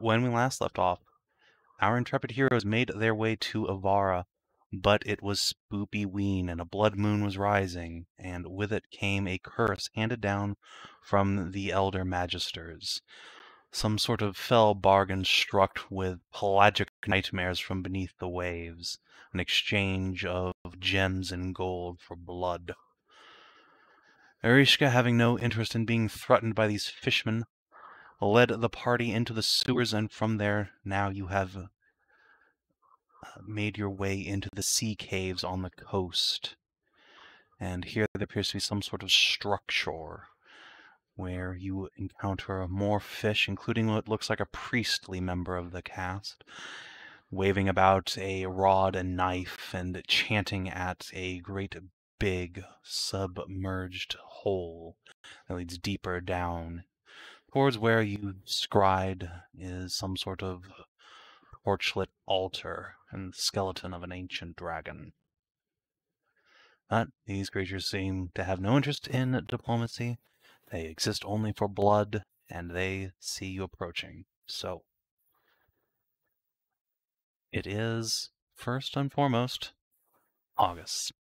when we last left off, our intrepid heroes made their way to Evarra, but it was spoopy ween and a blood moon was rising, and with it came a curse handed down from the elder magisters. Some sort of fell bargain struck with pelagic nightmares from beneath the waves, an exchange of gems and gold for blood. Arishka, having no interest in being threatened by these fishmen, led the party into the sewers, and from there now you have made your way into the sea caves on the coast. And here there appears to be some sort of structure where you encounter more fish, including what looks like a priestly member of the cast, waving about a rod and knife and chanting at a great big submerged hole that leads deeper down. Towards where you descried is some sort of torchlit altar and the skeleton of an ancient dragon. But these creatures seem to have no interest in diplomacy. They exist only for blood, and they see you approaching. So, it is, first and foremost, August.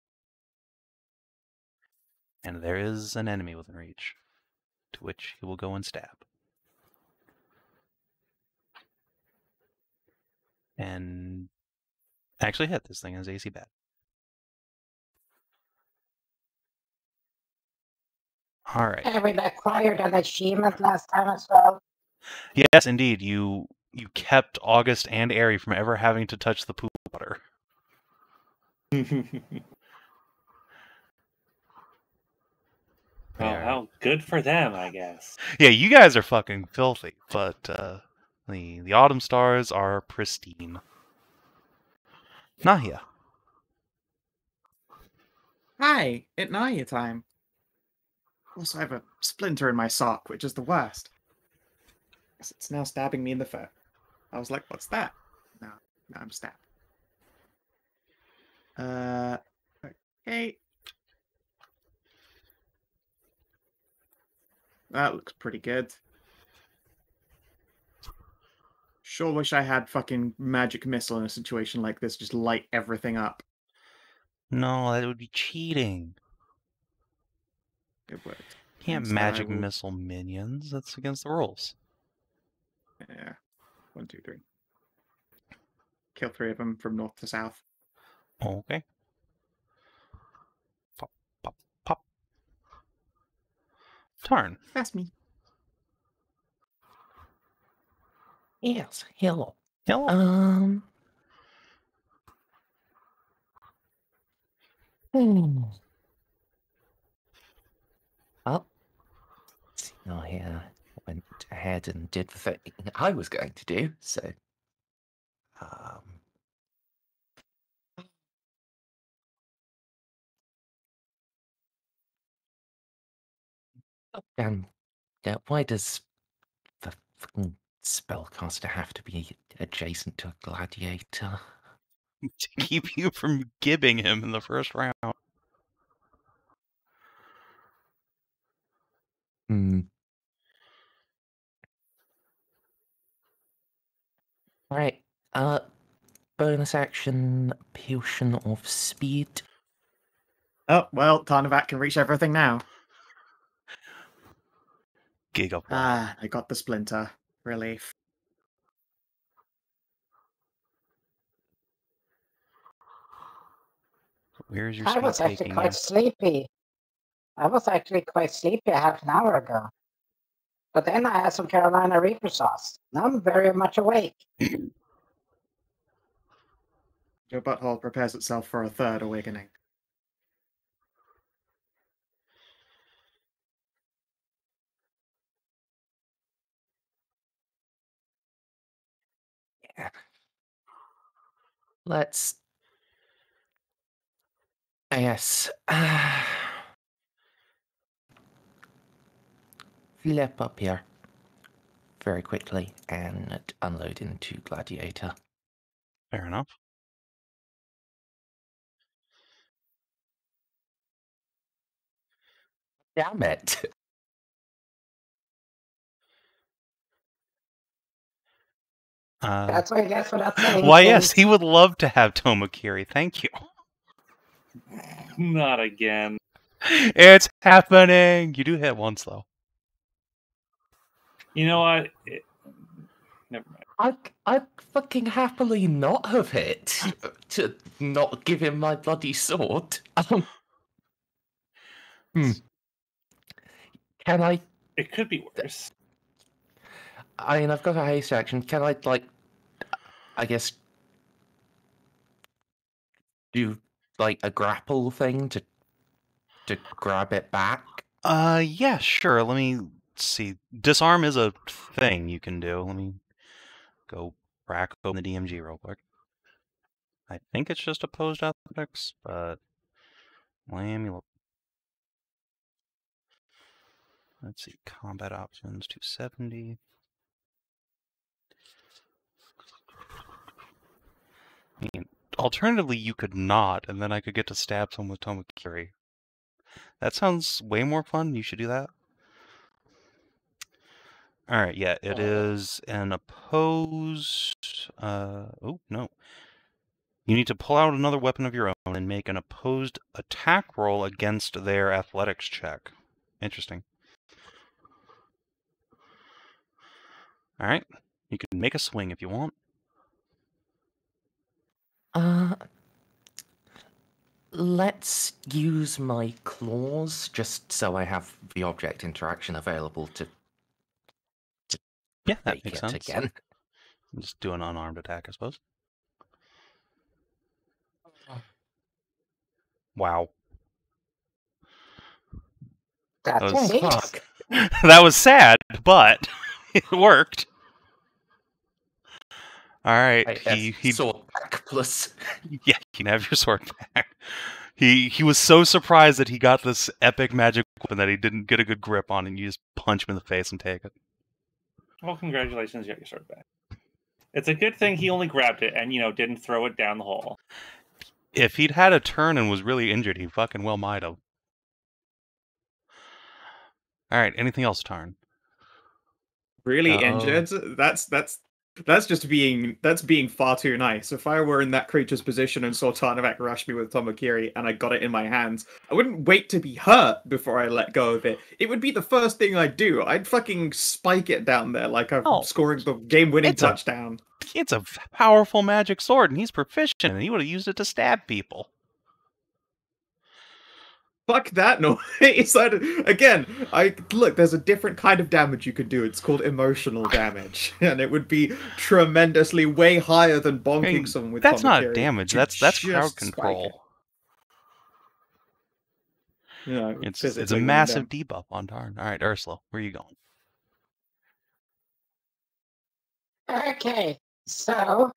And there is an enemy within reach, to which he will go and stab. And actually hit. This thing is AC bad. Alright. And we acquired an achievement last time as well. Yes, indeed. You kept August and Airy from ever having to touch the poop water. Well, good for them, I guess. Yeah, you guys are fucking filthy, but the Autumnstars are pristine. Nahia. Hi, it's Nahia time. Also, I have a splinter in my sock, which is the worst. It's now stabbing me in the foot. I was like, what's that? No, I'm stabbed. Okay. That looks pretty good. Sure wish I had fucking magic missile in a situation like this, just light everything up. No, that would be cheating. It would. Can't magic missile minions. That's against the rules. Yeah. 1, 2, 3. Kill 3 of them from north to south. Okay. Pop, pop, pop. Tarn. That's me. Yes, hello. Hello. Well, Nahia went ahead and did the thing I was going to do, so and why does the fucking spellcaster have to be adjacent to a gladiator? To keep you from gibbing him in the first round. Alright, bonus action, potion of speed. Oh, well, Tarnavak can reach everything now. Gigapod. Ah, I got the splinter. Relief. Where's your I was actually quite sleepy. I was actually quite sleepy half an hour ago. But then I had some Carolina Reaper sauce. Now I'm very much awake. Your butthole prepares itself for a third awakening. Yeah. Let's... Yes. Flip up here very quickly and unload into Gladiator. Fair enough. Damn it. That's what I guess without saying Why, yes, things. he would love to have Tomokkiri. Thank you. Not again. It's happening. You do hit once, though. You know what? Never mind. I'd fucking happily not have hit to not give him my bloody sword. Can I? It could be worse. I mean, I've got a haste action. Can I, like, I guess, do like a grapple thing to grab it back? Yeah, sure. Let me see. Disarm is a thing you can do. Let me go crack open the DMG real quick. I think it's just opposed athletics, but let me look. Let's see. Combat options 270. I mean, alternatively, you could not, and then I could get to stab someone with Tomokkiri. That sounds way more fun. You should do that. Alright, yeah, it is an opposed... oh, no. You need to pull out another weapon of your own and make an opposed attack roll against their athletics check. Interesting. Alright, you can make a swing if you want. Let's use my claws just so I have the object interaction available to Yeah, that make makes it sense. again. Just do an unarmed attack, I suppose. Wow. That's That was, six. that was sad, but it worked. Alright, he sword back plus. yeah, you can have your sword back. He was so surprised that he got this epic magic weapon that he didn't get a good grip on, and you just punch him in the face and take it. Well, congratulations, you got your sword back. It's a good thing he only grabbed it and, didn't throw it down the hole. If he'd had a turn and was really injured, he fucking well might have. Alright, anything else, Tarn? Really Oh. injured? That's just being far too nice. If I were in that creature's position and saw Tarnavak rush me with Tomokkiri and I got it in my hands, I wouldn't wait to be hurt before I let go of it. It would be the first thing I'd do. I'd fucking spike it down there like I'm scoring the game-winning touchdown. It's a powerful magic sword, and he's proficient, and he would have used it to stab people. Fuck that noise. Again, look, there's a different kind of damage you could do. It's called emotional damage. And it would be tremendously way higher than bonking someone with That's not Tomokkiri damage, to that's just crowd spike control. it. You know, It's physically a when massive you're debuff on Tarn. Alright, Ursula, where are you going? Okay, so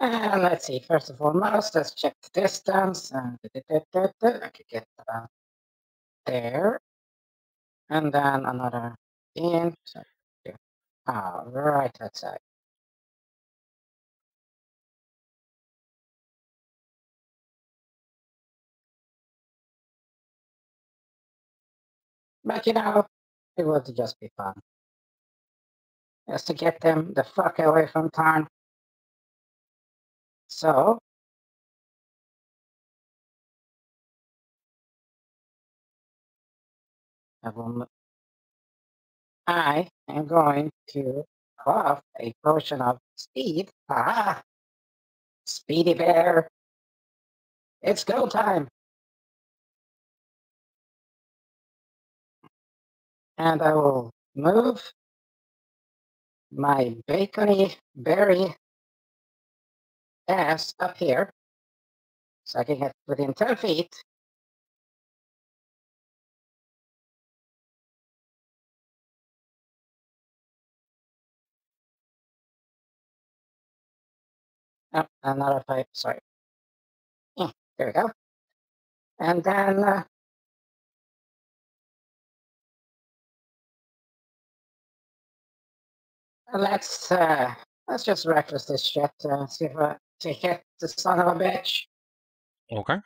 let's see. First and foremost, let's check the distance. And I could get there, and then another in. So, right outside. But it would just be fun. Just to get them the fuck away from Tarn. So I am going to off a potion of speed. Ah, Speedy Bear. It's go time. And I will move my bacony berry ass up here so I can get within 10 feet. Oh, another pipe, sorry. Yeah, there we go. And then let's just reckless this shit. See if I to hit the son of a bitch. Okay.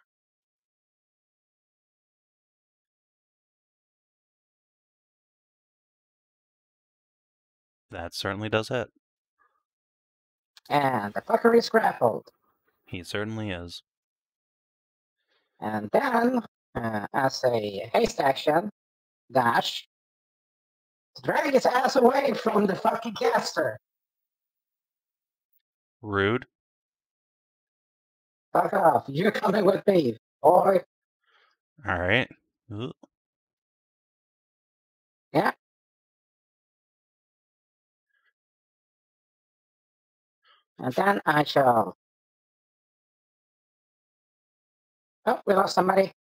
That certainly does hit. And the fucker is grappled. He certainly is. And then, as a haste action, dash, drag his ass away from the fucking caster. Rude. Fuck off. You're coming with me, boy. All right. Ooh. Yeah. And then I shall... Oh, we lost somebody.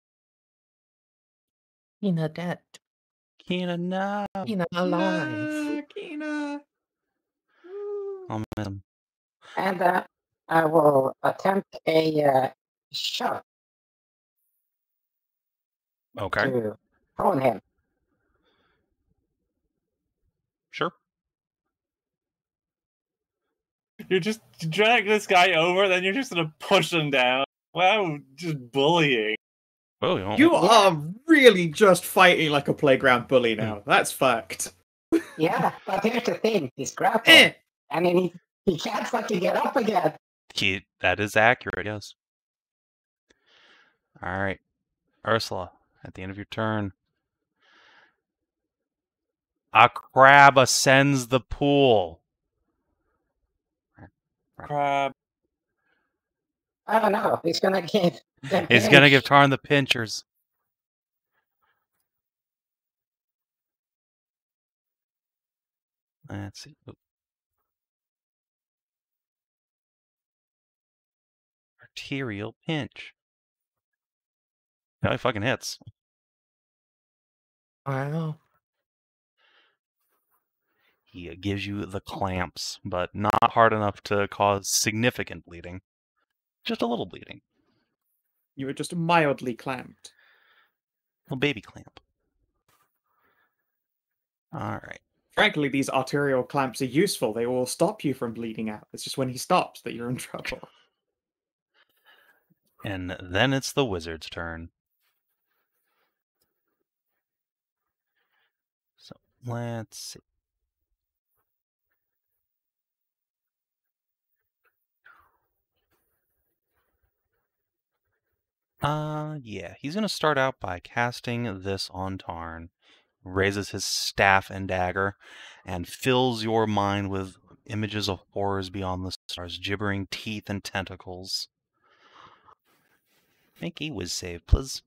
Kina dead. Kina, no. Kina alive. No, Kina. Woo. I'll miss him. And I will attempt a shot Okay. to prone him. Sure. You just drag this guy over, then you're just gonna push him down. Wow, just bullying. Oh, you won't. You are really just fighting like a playground bully now. That's fucked. Yeah, but here's the thing. He's grappled. Eh. And then he can't fucking get up again. That is accurate, yes. All right. Ursula, at the end of your turn. A crab ascends the pool. Crab. I don't know. He's gonna give. He's going to give Tarn the pinchers. Let's see. Oop. Arterial pinch. No, he fucking hits. Wow. He gives you the clamps, but not hard enough to cause significant bleeding. Just a little bleeding. You were just mildly clamped. A baby clamp. All right. Frankly, these arterial clamps are useful. They will stop you from bleeding out. It's just when he stops that you're in trouble. And then it's the wizard's turn. So let's see. Yeah, he's going to start out by casting this on Tarn. Raises his staff and dagger and fills your mind with images of horrors beyond the stars, gibbering teeth and tentacles. Make a whiz save, please.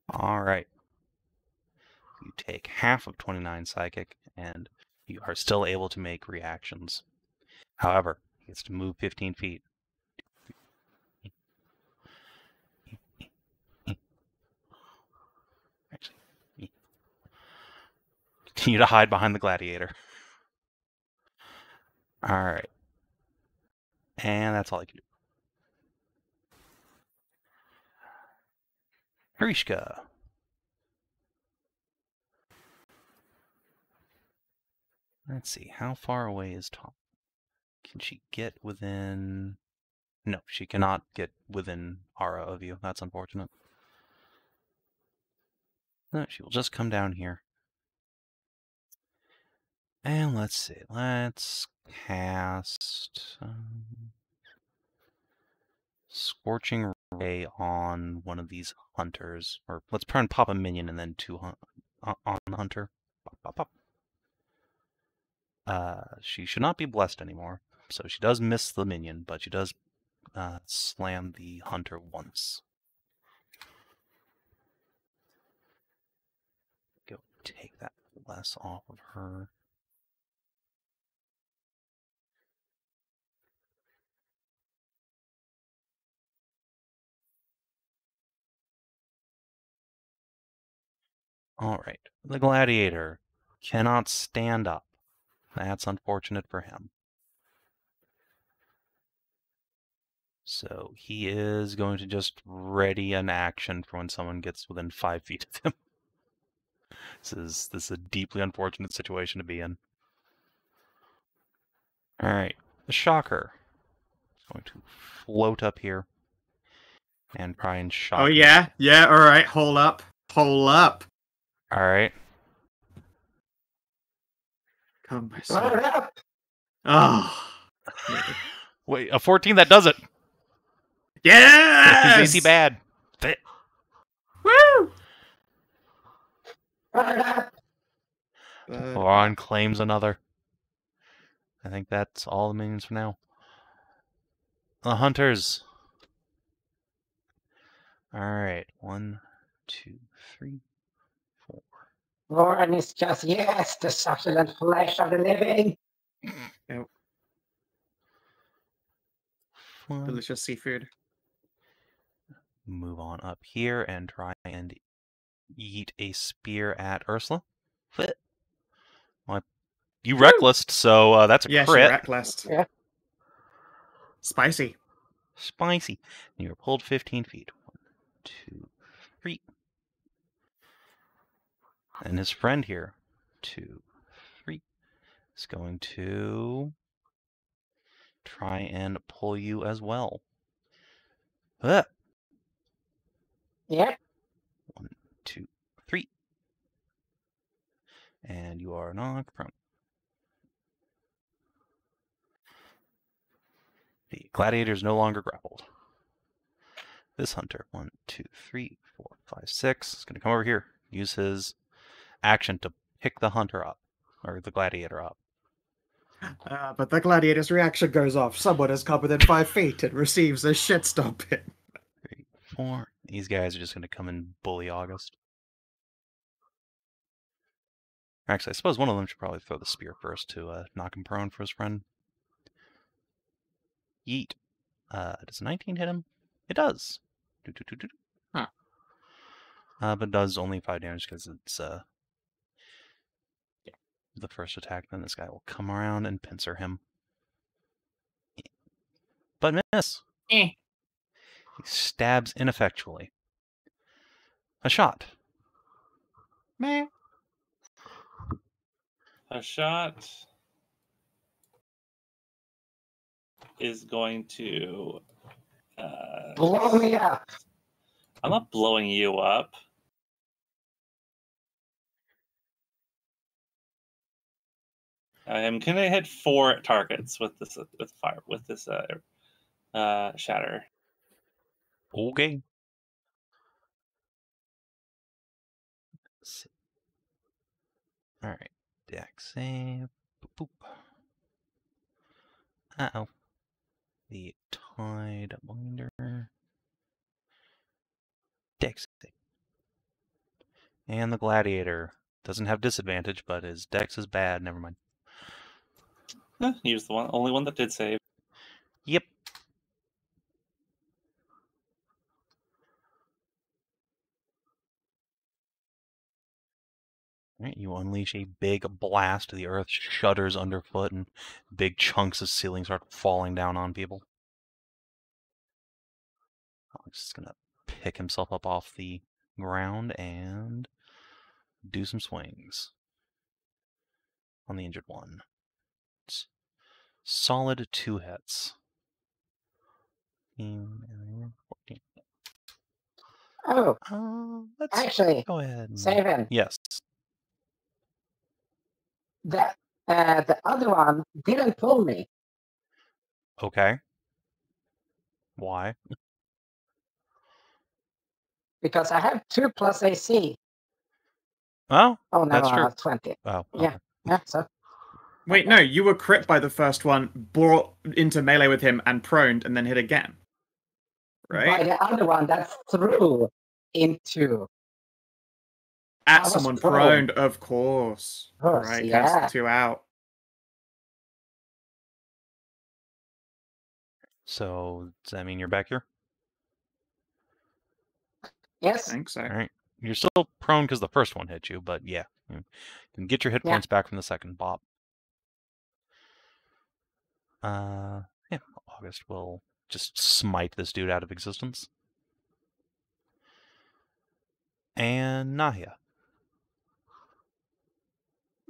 All right. You take half of 29 psychic, and you are still able to make reactions. However, he gets to move 15 feet. Actually, continue to hide behind the gladiator. All right. And that's all I can do. Hrishka. Let's see, how far away is Tom? Can she get within... No, she cannot get within aura of you. That's unfortunate. No, she will just come down here. And let's see, let's cast... Scorching Ray on one of these hunters. Or let's try and pop a minion and then two on the hunter. Pop, pop, pop. She should not be blessed anymore. So she does miss the minion, but she does slam the hunter once. Go take that bless off of her. Alright, the gladiator cannot stand up. That's unfortunate for him. So he is going to just ready an action for when someone gets within 5 feet of him. This is a deeply unfortunate situation to be in. Alright, the shocker is going to float up here and try and shock. Oh, yeah? Yeah, alright. Hold up. Hold up. Alright. Come, my Roll son. it up. Oh. Wait, a 14 that does it. Yes! His AC bad. Woo! Roll it up. Lauren claims another. I think that's all the minions for now. The hunters. Alright. 1, 2, 3, 4. Warren is just, yes, the succulent flesh of the living. One. Delicious seafood. Move on up here and try and yeet a spear at Ursula. Fit. Well, you reckless, so that's a Yeah, she crit. reckless. Yeah. Spicy. Spicy. And you were pulled 15 feet. 1, 2, 3. And his friend here, 2, 3, is going to try and pull you as well. Ah. Yep. 1, 2, 3. And you are knocked prone. The gladiator is no longer grappled. This hunter, 1, 2, 3, 4, 5, 6, is going to come over here. Use his action to pick the hunter up, or the gladiator up. But the gladiator's reaction goes off. Someone has come within 5 feet and receives a shit stomping. 3, 4. These guys are just going to come and bully August. Actually, I suppose one of them should probably throw the spear first to knock him prone for his friend. Yeet. Does 19 hit him? It does. Huh. But does only 5 damage because it's the first attack. Then this guy will come around and pincer him. But miss. He stabs ineffectually. A shot. Meh. A shot is going to. Blow me up. I'm not blowing you up. I am gonna hit 4 targets with this shatter. Okay. All right. Dex save. Boop, boop. Uh-oh. The Tide Binder. Dex save. And the Gladiator doesn't have disadvantage, but his Dex is bad. Never mind. He was the only one that did save. Yep. All right, you unleash a big blast. The earth shudders underfoot, and big chunks of ceiling start falling down on people. Alex is gonna pick himself up off the ground and do some swings on the injured one. It's solid 2 hits. 14. Oh, Let's actually, go ahead. Savin, Yes. the other one didn't pull me Okay. Why? because I have 2 plus AC. Oh, Oh, no, that's I true. have 20. Oh, Yeah. okay. Yeah, so Wait, no, you were crit by the first one, brought into melee with him, and proned, and then hit again. by Right? the other one that threw into I At was someone prone. proned, of course. Of course, Right, yeah. cancel 2 out. So, does that mean you're back here? I Yes. think so. All right. You're still prone because the first one hit you, but yeah. You can get your hit Yeah. points back from the second bop. Yeah, August will just smite this dude out of existence. And Nahia.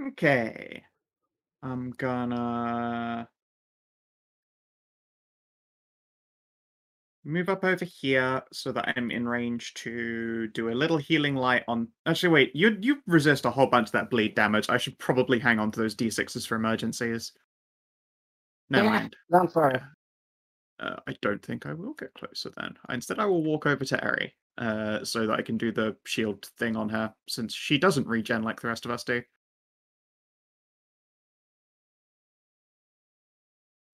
Okay. I'm gonna... move up over here so that I'm in range to do a little healing light on... Actually, wait, you resist a whole bunch of that bleed damage. I should probably hang on to those d6s for emergencies. Never Yeah, mind. don't worry. I don't think I will get closer then. Instead, I will walk over to Eri so that I can do the shield thing on her, since she doesn't regen like the rest of us do.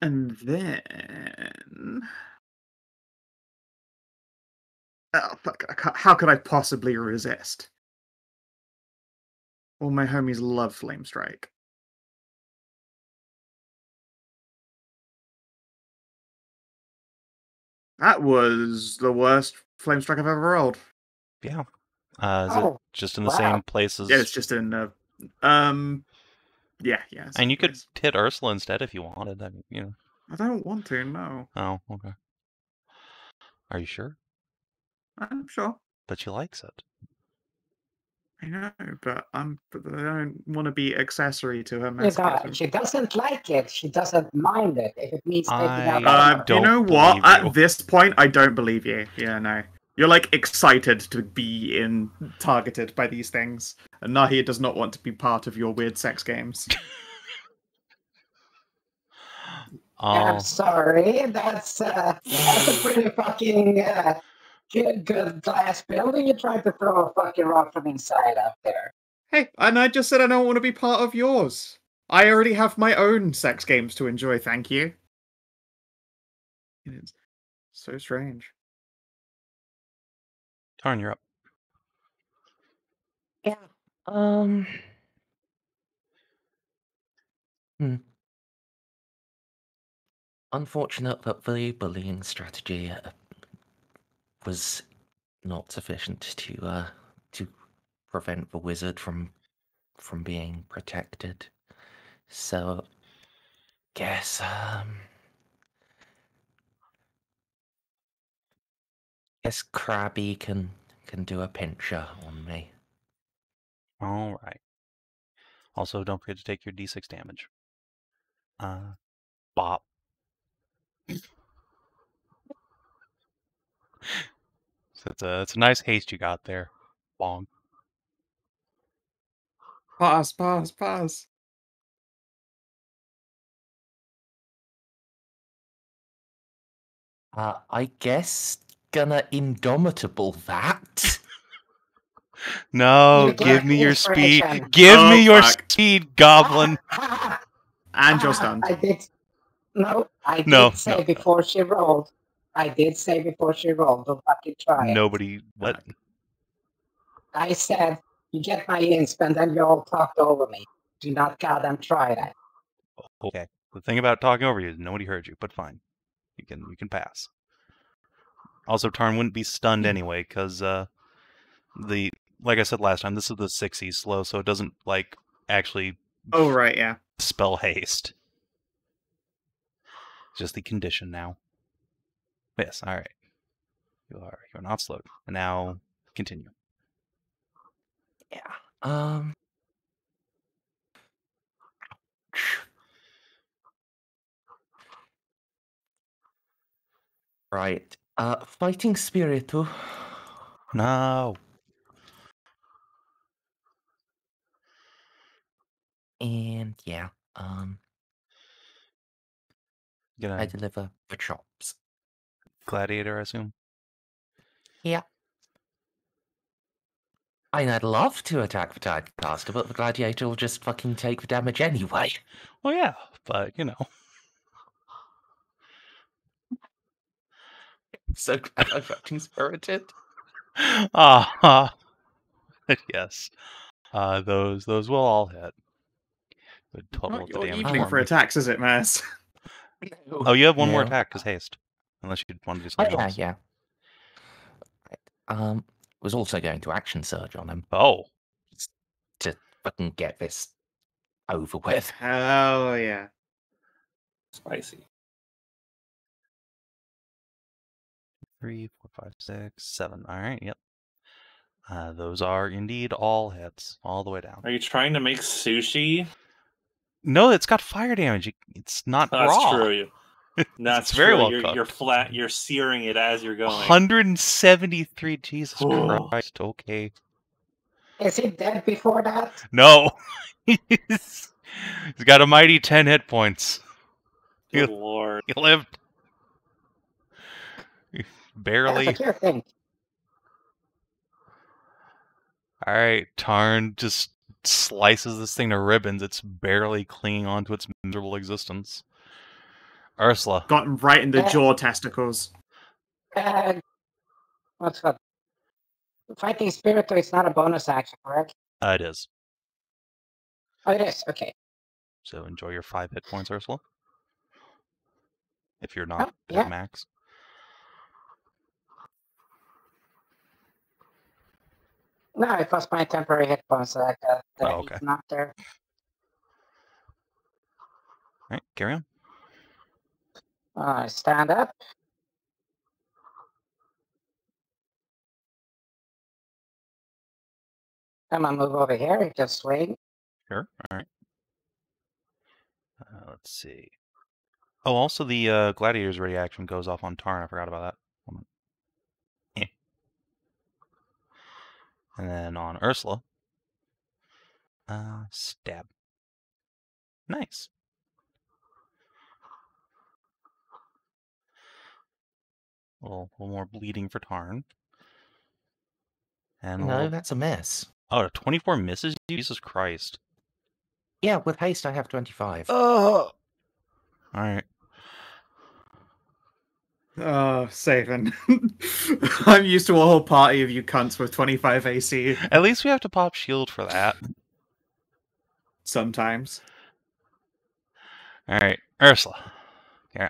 And then... Oh, fuck. How could I possibly resist? All my homies love Flame Strike. That was the worst Flame Strike I've ever rolled. Yeah. Is it just in the wow. same place as... Yeah, it's just in... Yeah. And you could hit Ursula instead if you wanted. I mean, you know. I don't want to, no. Oh, okay. Are you sure? I'm sure. But she likes it. I know, but I don't want to be accessory to her masochism. She doesn't like it. She doesn't mind it. If it means taking out armor. don't you know what? believe you. At this point, I don't believe you. Yeah, no. You're like excited to be targeted by these things. And Nahia does not want to be part of your weird sex games. I'm sorry. That's a pretty fucking good glass building. You tried to throw a fucking rock from inside up there. Hey, and I just said I don't want to be part of yours. I already have my own sex games to enjoy, thank you. It's so strange. Tarn, you're up. Yeah. Unfortunate that the bullying strategy was not sufficient to prevent the wizard from being protected. So, guess Krabby can do a pincher on me. All right. Also, don't forget to take your d6 damage. Bop. So it's a nice haste you got there. Bong. Pause. I guess gonna indomitable that. No, give me your speed. Give me your speed, goblin. And you're stunned. I did say before she rolled. Don't fucking try Nobody. What? I said, you get my insp and then you all talked over me. Do not goddamn try that. Okay. The thing about talking over you is nobody heard you, but fine. You can pass. Also, Tarn wouldn't be stunned anyway, because like I said last time, this is the 6E slow, so it doesn't like actually spell haste. It's just the condition now. Yes, alright. You're not slowed. And now continue. Yeah. Right. Fighting spirit too. No. And yeah, Gonna I deliver the chops. Gladiator, I assume? Yeah. I mean, I'd love to attack the target caster, but the gladiator will just fucking take the damage anyway. Well, yeah, but, you know. So glad I'm fucking spirited. Yes. Those will all hit. The total Not of the your damage. evening for attacks, is it, Maz? Oh, you have one more attack, because haste. Unless you want to do something else. Yeah. Was also going to action surge on him. Oh. To fucking get this over with. Hell yeah. Spicy. 3, 4, 5, 6, 7. All right, yep. Those are indeed all hits, all the way down. Are you trying to make sushi? No, it's got fire damage. It's not raw. That's true. That's very true. well You're cooked. flat. You're searing it as you're going. 173. Jesus Oh. Christ. Okay. Is he dead before that? No. He's got a mighty 10 hit points. Good lord. He lived. That's Barely. what you think. Alright, Tarn just slices this thing to ribbons. It's barely clinging onto its miserable existence. Ursula. Got him right in the Yeah. jaw testicles. What's that? Fighting Spirit is not a bonus action, correct? It is. Oh, it is. Okay. So enjoy your 5 hit points, Ursula. If you're not yeah. at max. No, it was my temporary hit points that I got okay. not there. Alright, carry on. I stand up. I'm gonna move over here. Just swing. Sure. Alright. Let's see. Oh, also the Gladiator's reaction goes off on Tarn. I forgot about that. Eh. And then on Ursula. Stab. Nice. A little more bleeding for Tarn. And a No, little... that's a miss. Oh, 24 misses? Jesus Christ. Yeah, with haste I have 25. Oh! Alright. Oh, Savin. I'm used to a whole party of you cunts with 25 AC. At least we have to pop shield for that. Sometimes. Alright, Ursula. Yeah.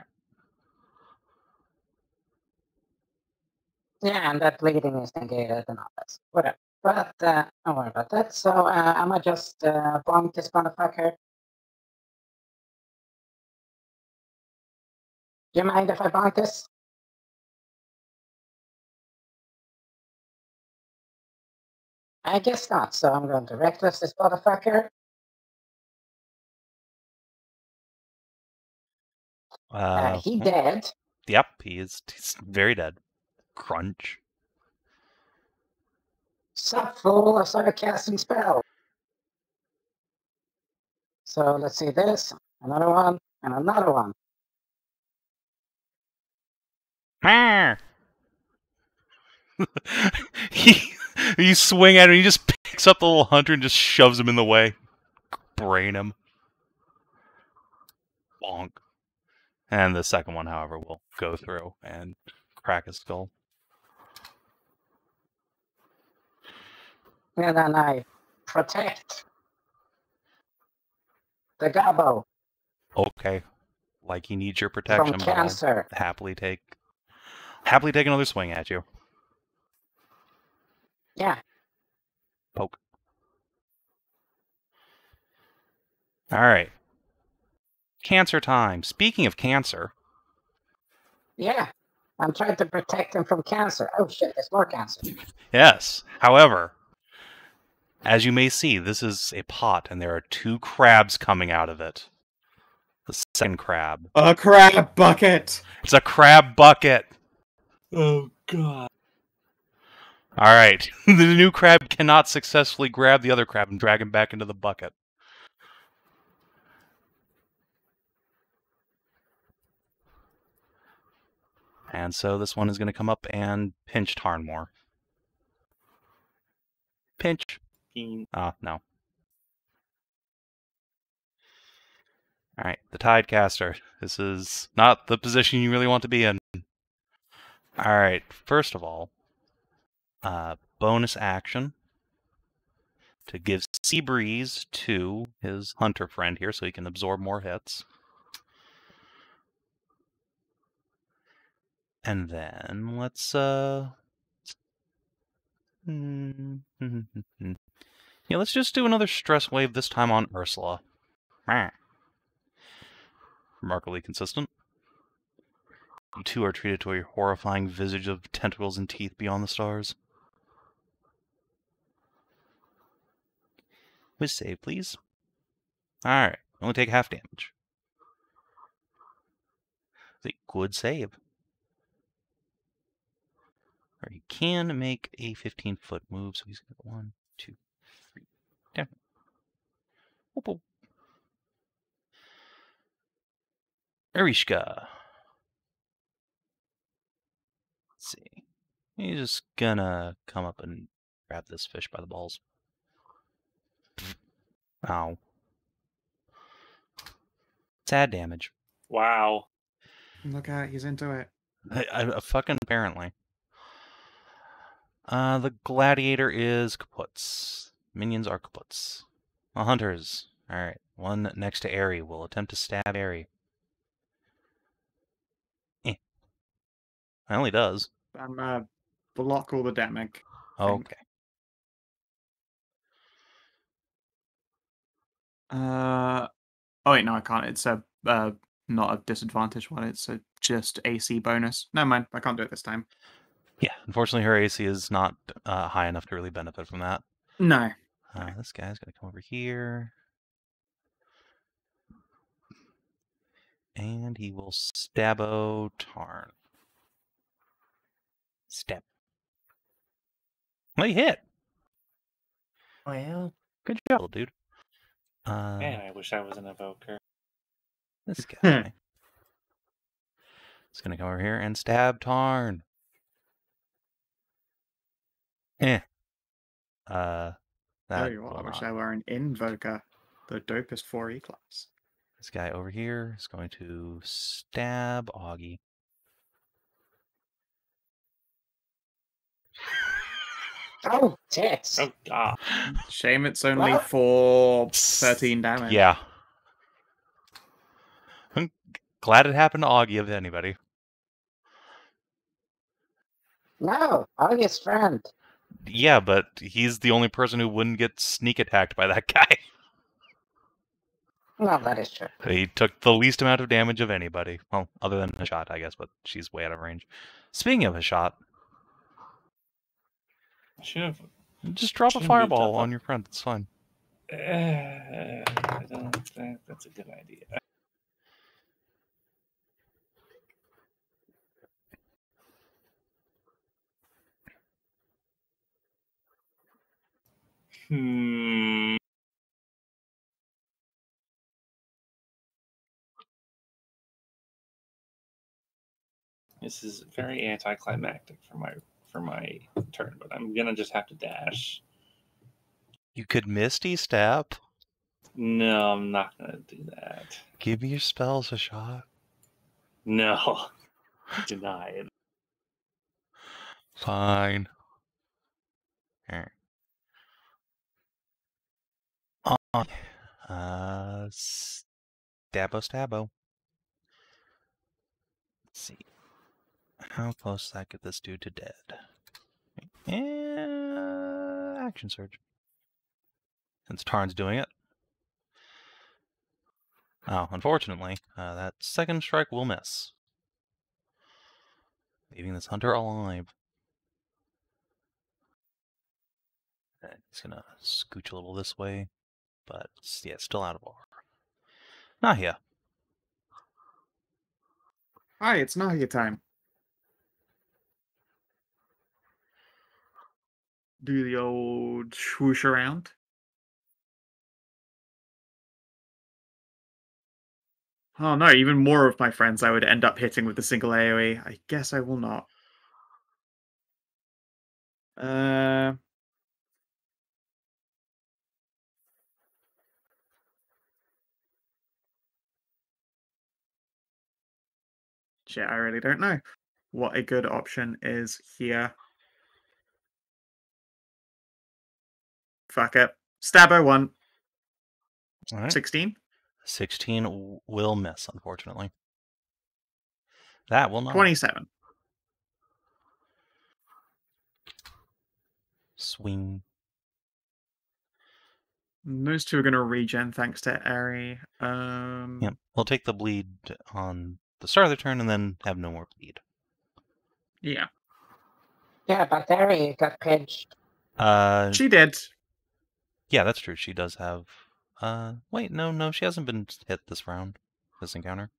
Yeah, and that bleeding is negated and all that. Whatever. But don't worry about that. So I'm gonna just bonk this motherfucker. Do you mind if I bonk this? I guess not. So I'm going to reckless this motherfucker. He dead. Yep, he's very dead. Crunch. Sup, fool, I started casting spell. So let's see this, another one, and another one. You swing at him, he just picks up the little hunter and just shoves him in the way. Brain him. Bonk. And the second one, however, will go through and crack his skull. And then I protect the gobbo Okay. Like he needs your protection, from but I'll cancer. happily take another swing at you. Yeah. Poke. Alright. Cancer time. Speaking of cancer. Yeah. I'm trying to protect him from cancer. Oh shit, there's more cancer. Yes. However, as you may see, this is a pot, and there are 2 crabs coming out of it. The second crab. A crab bucket! It's a crab bucket! Oh god. Alright. The new crab cannot successfully grab the other crab and drag him back into the bucket. And so this one is going to come up and pinch Tarn more. Pinch. No. Alright, the Tidecaster. This is not the position you really want to be in. Alright, first of all, bonus action to give Sea Breeze to his hunter friend here so he can absorb more hits. And then let's yeah, let's just do another stress wave, this time on Ursula. Remarkably consistent. You two are treated to a horrifying visage of tentacles and teeth beyond the stars. Whiz save, please. Alright, only take half damage. It's a good save. Or he can make a 15-foot move, so he's going to go 1, 2, 3, down. Whoop, whoop. Arishka. Let's see. He's just gonna come up and grab this fish by the balls. Ow. Sad damage. Wow. Look out, he's into it. Fucking apparently. The gladiator is kaputs. Minions are kaputs. Hunters. Alright. One next to Airy will attempt to stab Airy. Finally does. I'm block all the damage. Okay. Oh wait, no, I can't. It's a not a disadvantage one. It's a just AC bonus. Never mind. I can't do it this time. Yeah, unfortunately her AC is not high enough to really benefit from that. No. This guy's gonna come over here. And he will stabbo Tarn. Stab. Well, you hit. Well, Good job, little dude. Man, I wish I was an evoker. This guy is gonna come over here and stab Tarn. Tell you what, I wish I were an invoker, the dopest 4E class. This guy over here is going to stab Augie. Oh, tits. Oh, God. Shame it's only What? for 13 damage. Yeah. I'm glad it happened to Augie, if anybody. No, August friend. Yeah, but he's the only person who wouldn't get sneak attacked by that guy. No, that is true. He took the least amount of damage of anybody. Well, other than Hashat, I guess, but she's way out of range. Speaking of Hashat, I should have. just drop a Shouldn't fireball moved up. on your friend. It's fine. I don't think that's a good idea. Hmm. This is very anticlimactic for my turn, but I'm gonna just have to dash. You could Misty Step. No, I'm not gonna do that. Give me your spells, Hashat. No, denied. Fine. Alright. Stabbo. Let's see. How close does that get this dude to dead? Action surge. Since Tarn's doing it. Oh, unfortunately, that second strike will miss. Leaving this hunter alive. He's gonna scooch a little this way, but yeah, still out of order. Nahia. Hi, it's Nahia time. Do the old swoosh around. Oh no, even more of my friends I would end up hitting with a single AoE. I guess I will not. Shit, I really don't know what a good option is here. Fuck it. Stabbo 1. All right. 16? 16 will miss, unfortunately. That will not. 27. Swing. And those two are going to regen thanks to Airy. Yep. We'll take the bleed on the start of the turn and then have no more bleed. Yeah. Yeah, but there got pinched. She did. Yeah, that's true. She does have... wait, no, she hasn't been hit this round. This encounter.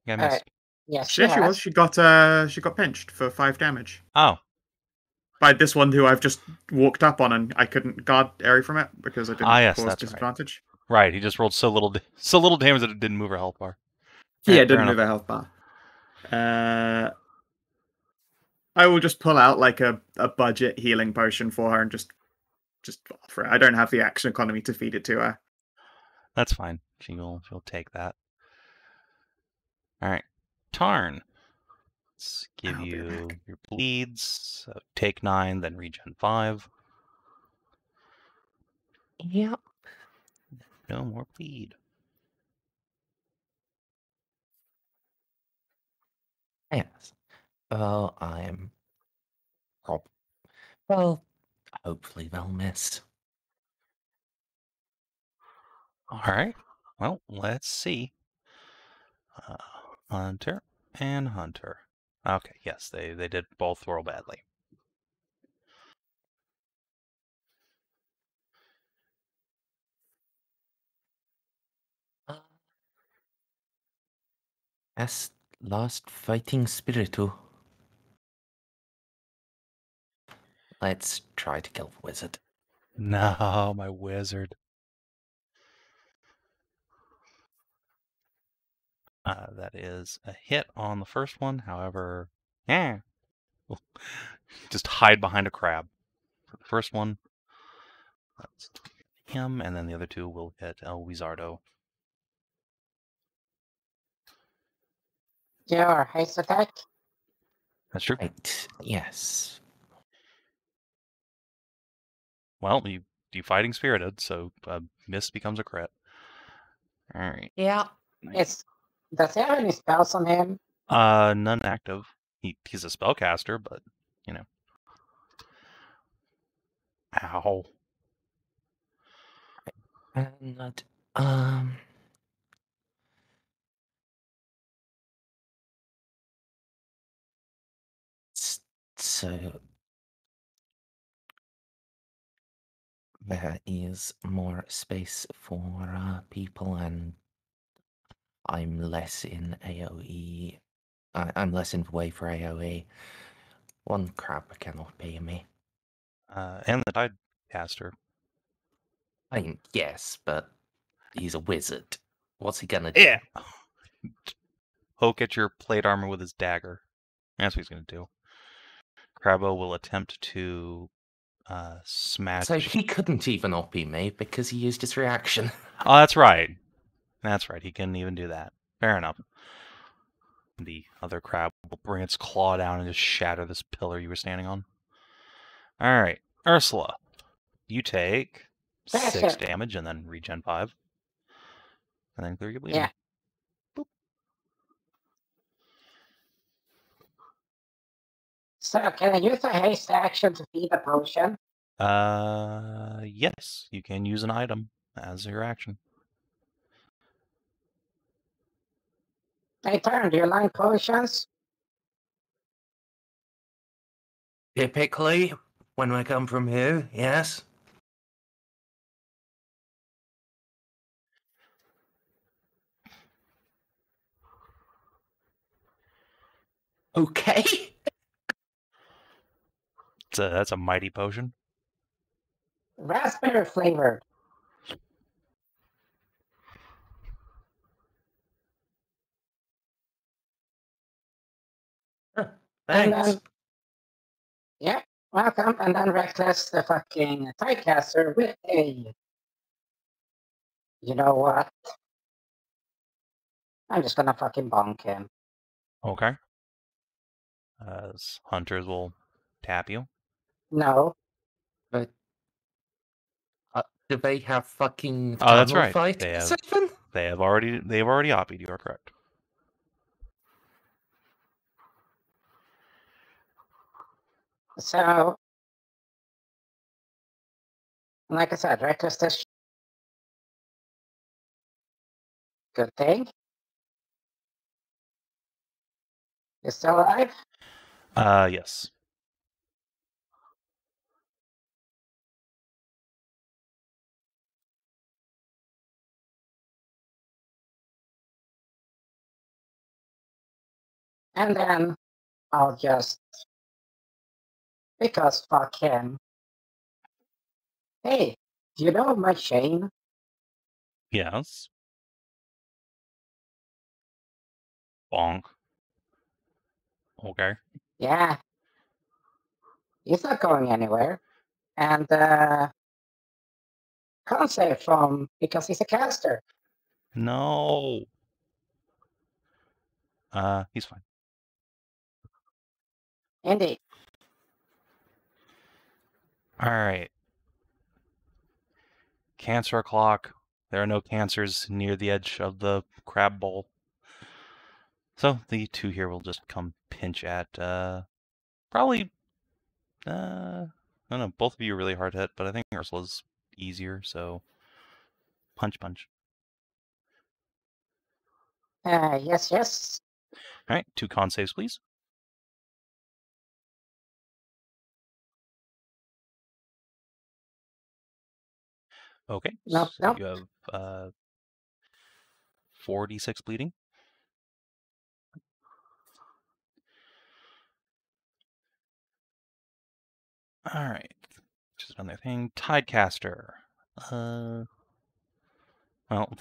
Yeah, I missed. Yes, She actually was. has. She got pinched for 5 damage Oh, by this one who I've just walked up on, and I couldn't guard area from it because I didn't yes, cause that's right. disadvantage. Right, he just rolled so little damage that it didn't move her health bar. Yeah, Alright, it didn't fair move her health bar. I will just pull out like a budget healing potion for her and just offer it. I don't have the action economy to feed it to her. That's fine. She'll take that. All right, Tarn. Let's give I'll be you back. your bleeds. So take 9, then regen 5. Yep. No more bleed. Yes. Well, well, hopefully they'll miss. All right. Well, let's see. Hunter and Hunter. Okay, yes, they did both roll badly. As last fighting spiritu. Let's try to kill the wizard. No, my wizard. That is a hit on the first one. However, yeah, just hide behind a crab. For the first one, that's him, and then the other two will hit El Wizardo. Your haste attack. That's true. Right, yes. Well, you fighting spirited, so miss becomes a crit. All right. Yeah. Does he have any spells on him? None active. He's a spellcaster, but you know. Ow. And so there is more space for people, and I'm less in AoE. I'm less in the way for AoE. One crab cannot pay me. And the Tide caster. I mean, yes, but he's a wizard. What's he gonna do? Yeah. Poke at your plate armor with his dagger. That's what he's gonna do. Crabbo will attempt to smash. So he couldn't even OP me because he used his reaction. Oh, that's right. That's right. He couldn't even do that. Fair enough. The other crab will bring its claw down and just shatter this pillar you were standing on. All right, Ursula, you take 6 damage and then regen 5, and then clear your bleeding. Yeah. Boop. So can I use a haste action to feed a potion? Yes, you can use an item as your action. Hey, Tarn, do you like potions? Typically, when I come from here, yes. Okay. That's a mighty potion. Raspberry flavored. Thanks. And then, yeah, welcome. And then Reckless, the fucking Tycaster with a... You know what? I'm just gonna fucking bonk him. Okay. Hunters will tap you. No. But do they have fucking Oh, that's tunnel right. fight? Savin? They've already OP'd. You are correct. So, like I said, Reckless is good thing. You still alive? Yes. And then I'll just, because fuck him. Hey, do you know my chain? Yes. Bonk. Okay. Yeah. He's not going anywhere. And can't save from because he's a caster. No. He's fine. Indeed. All right. Cancer o'clock. There are no cancers near the edge of the crab bowl. So the two here will just come pinch at probably I don't know, both of you are really hard hit, but I think Ursula's easier, so punch. Yes, yes. All right, 2 con saves, please. Okay, Nope, so nope. you have 4d6 bleeding. All right, just another thing. Tidecaster. Well,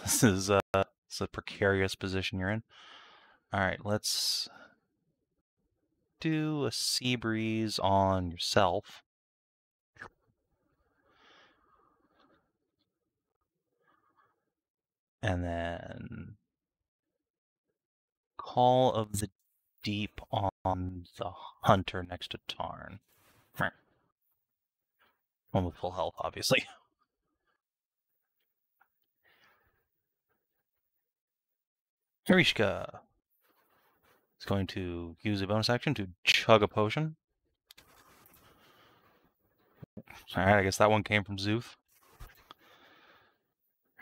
this is a precarious position you're in. All right, let's do a sea breeze on yourself. And then Call of the Deep on the hunter next to Tarn. Right. One with full health, obviously. Harishka is going to use a bonus action to chug a potion. Alright, I guess that one came from Zoof.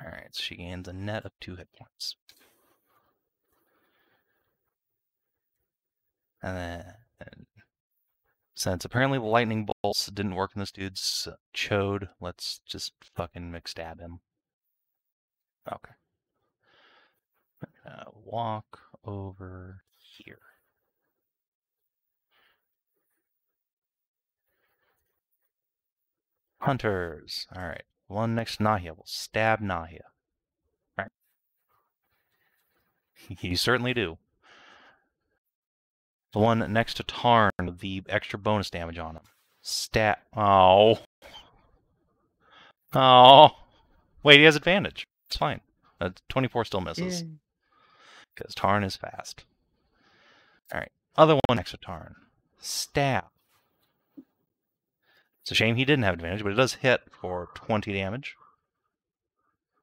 Alright, so she gains a net of 2 hit points. And then, since apparently the lightning bolts didn't work in this dude's chode, let's just fucking McStab him. Okay. Walk over here. Hunters. Alright. One next to Nahia will stab Nahia. Right. You certainly do. The one next to Tarn, the extra bonus damage on him. Stat. Oh. Oh. Wait, he has advantage. It's fine. 24 still misses. Because Tarn is fast. Alright. Other one next to Tarn. Stab. It's a shame he didn't have advantage, but it does hit for 20 damage.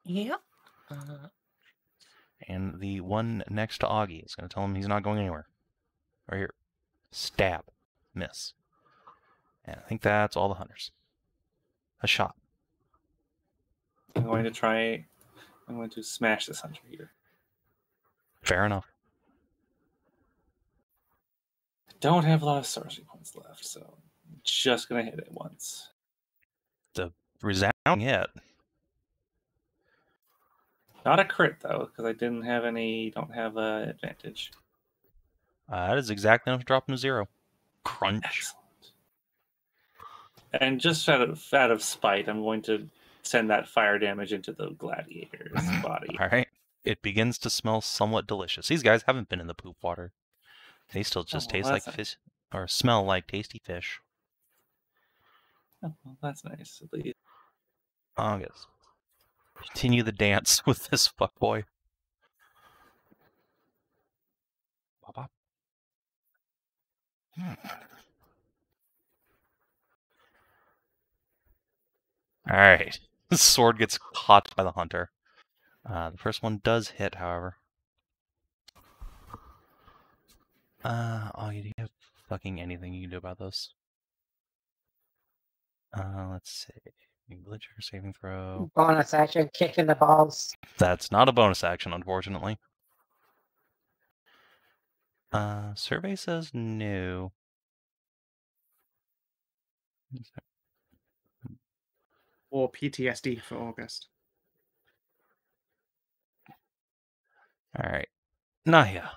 Yep. And the one next to Augie is going to tell him he's not going anywhere. Right here. Stab. Miss. And I think that's all the hunters. A shot. I'm going to smash this hunter here. Fair enough. I don't have a lot of sorcery points left, so I'm just going to hit it once. The resounding hit. Not a crit, though, because I don't have advantage. That is exactly enough to drop him to 0. Crunch. Excellent. And just out of spite, I'm going to send that fire damage into the gladiator's body. All right. It begins to smell somewhat delicious. These guys haven't been in the poop water. They still just taste like fish, or smell like tasty fish. Oh, well, that's nice, at least. I guess. Continue the dance with this fuckboy. Bop, bop. All right. The sword gets caught by the hunter. The first one does hit, however. Oh, you have fucking anything you can do about this? Let's see. Glitcher saving throw. Bonus action, kick in the balls. That's not a bonus action, unfortunately. Survey says no. Or PTSD for August. All right. Nahia.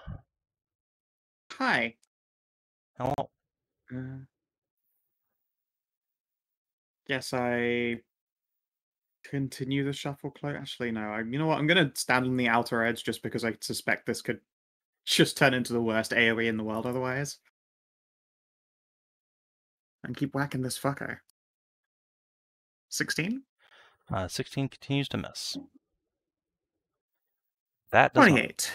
Hi. Hello. Guess I continue the shuffle close. Actually, no. You know what? I'm gonna stand on the outer edge just because I suspect this could just turn into the worst AoE in the world otherwise. And keep whacking this fucker. 16? 16 continues to miss. That does 28.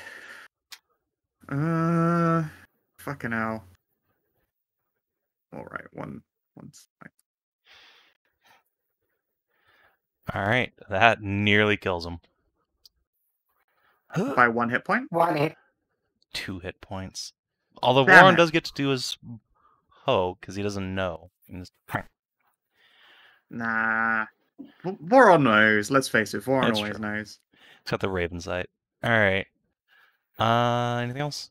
Fucking hell. Alright, one sec. Alright, that nearly kills him. By 1 hit point? 1 hit. 2 hit points. Although Damn Warren it. does get to do his hoe, because he doesn't know. Nah. Voron knows. Let's face it, Voron That's always true. knows. It's got the Raven sight. Alright. Anything else?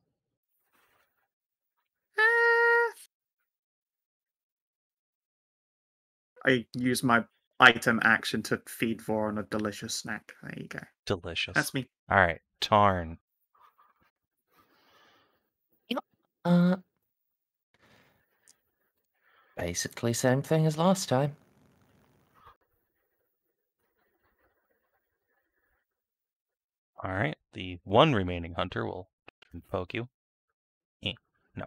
I use my item action to feed Voron a delicious snack. There you go. Delicious. That's me. Alright, Tarn. Basically same thing as last time. Alright, the one remaining hunter will poke you. No.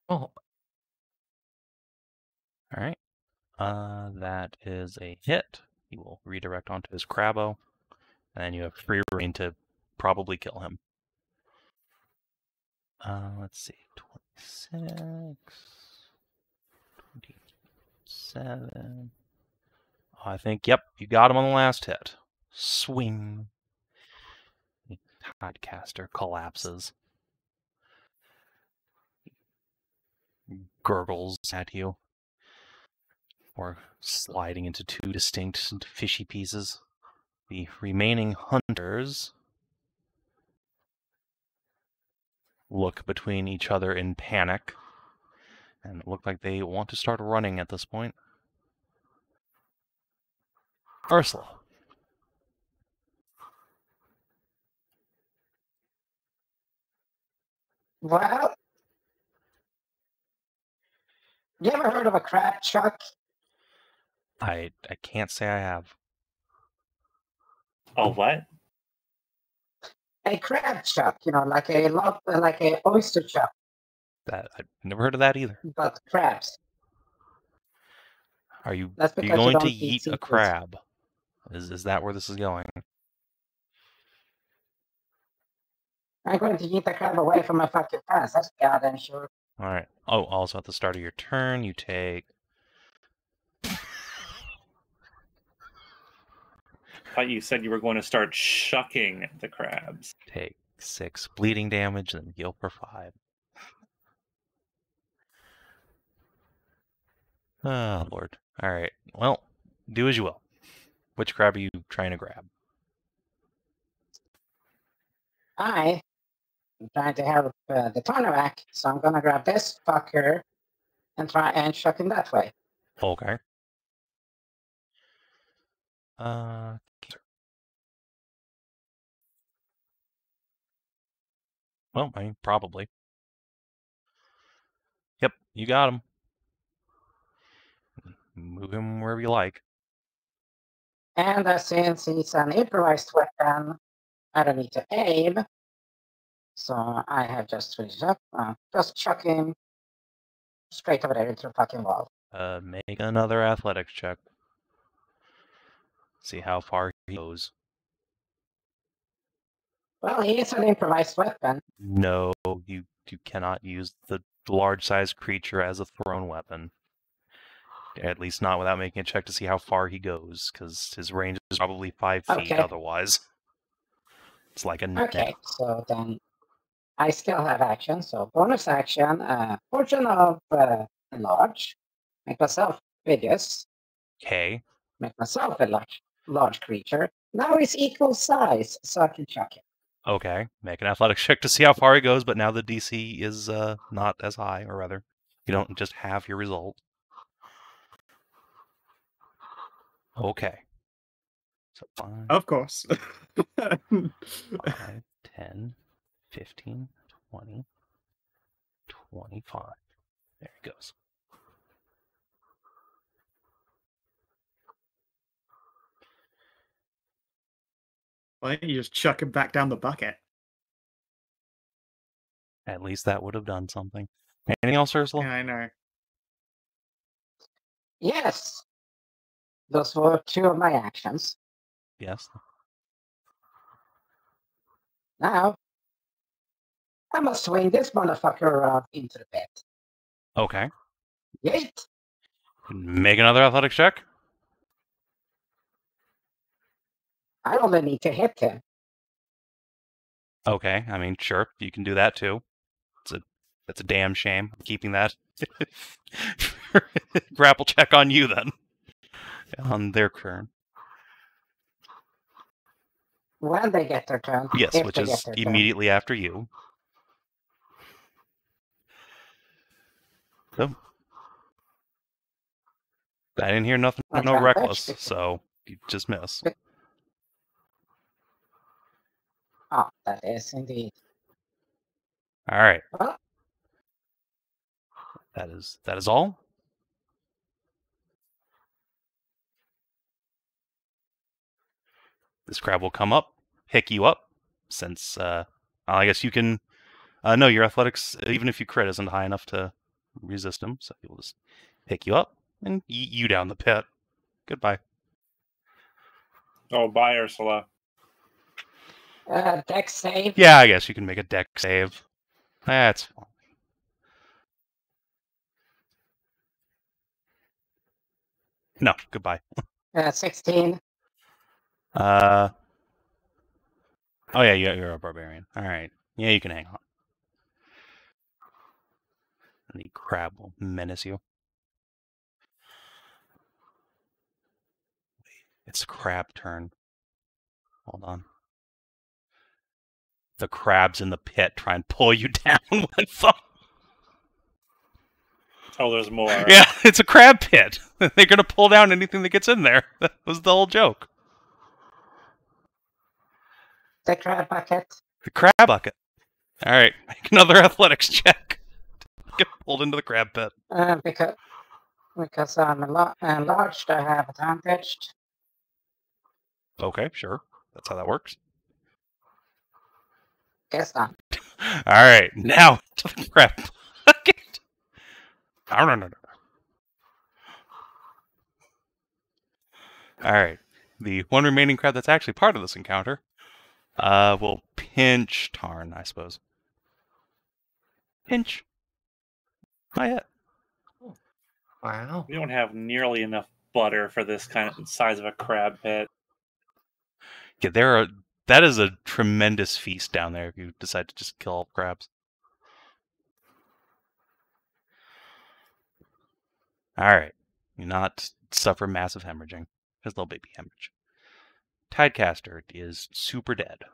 Oh, Alright. That is a hit. He will redirect onto his Crabbo. And then you have free reign to probably kill him. Let's see. 26. 27. Oh, I think, yep, you got him on the last hit. Swing. The Tidecaster collapses. Gurgles at you. Or sliding into 2 distinct fishy pieces. The remaining hunters look between each other in panic. And it look like they want to start running at this point. Ursula. Well, you ever heard of a crab chuck? I can't say I have. Oh, what? A crab chuck, like a oyster chuck, That I've never heard of that either. but crabs. Are you That's because you going to don't eat yeet a seafood. crab? Is that where this is going? I'm going to eat the crab away from my fucking face. That's goddamn sure. All right. Oh, also at the start of your turn, you take. I thought you said you were going to start shucking the crabs. Take 6 bleeding damage, then heal for 5. Oh, Lord. All right. Well, do as you will. Which crab are you trying to grab? I am trying to help the Tarnavak, so I'm gonna grab this fucker and try and chuck him that way. Okay. Well, I mean, probably. Yep, you got him. Move him wherever you like. And since he's an improvised weapon, I don't need to aim. So I have just switched up. Just chuck him straight over there into the fucking wall. Make another athletics check. See how far he goes. Well, he is an improvised weapon. No, you cannot use the large-sized creature as a thrown weapon. At least not without making a check to see how far he goes, because his range is probably 5 feet Okay. otherwise. It's like a net. Okay, so then I still have action. So bonus action, portion of enlarge, make myself biggest, Okay. make myself a large creature. Now he's equal size, so I can chuck it. Okay. Make an athletics check to see how far he goes, but now the DC is not as high, or rather, you don't just have your result. Okay. So So 5, Of course. 5, 10, 15, 20, 25. There he goes. Why don't you just chuck him back down the bucket? At least that would have done something. Anything else, Ursula? Yeah, I know. Yes. Those were 2 of my actions. Yes. Now, I must swing this motherfucker into the pit. Okay. Yeet! Make another athletics check. I only need to hit him. Okay, I mean, sure, you can do that too. That's a damn shame. I'm keeping that grapple check on you then. On their turn. When they get their turn. Yes, if which they is get their turn. immediately after you. So I didn't hear nothing That's no fine. reckless, so you just miss. Oh, that is indeed. Alright. Well, That is all. This crab will come up, pick you up, since I guess you can no, your athletics, even if you crit, isn't high enough to resist him, so he will just pick you up and eat you down the pit. Goodbye. Oh, bye, Ursula. dex save. Yeah, I guess you can make a deck save. That's fine. No, goodbye. 16. Oh yeah, you're a barbarian. All right. Yeah, you can hang on. And the crab will menace you. It's the crab turn. Hold on. The crab's in the pit try and pull you down with them. Oh, there's more. Yeah, it's a crab pit. They're gonna pull down anything that gets in there. That was the whole joke. The crab bucket. The crab bucket. All right, make another athletics check. Get pulled into the crab pit. Because I'm enlarged, I have advantage. Okay, sure. That's how that works. Guess not. All right, now to the crab bucket. No. All right, the one remaining crab that's actually part of this encounter will pinch Tarn, I suppose. Pinch. Not yet. Wow. We don't have nearly enough butter for this kind of size of a crab pit. Yeah, that is a tremendous feast down there if you decide to just kill all the crabs. Alright. You not suffer massive hemorrhaging. Just little baby hemorrhage. Tidecaster is super dead.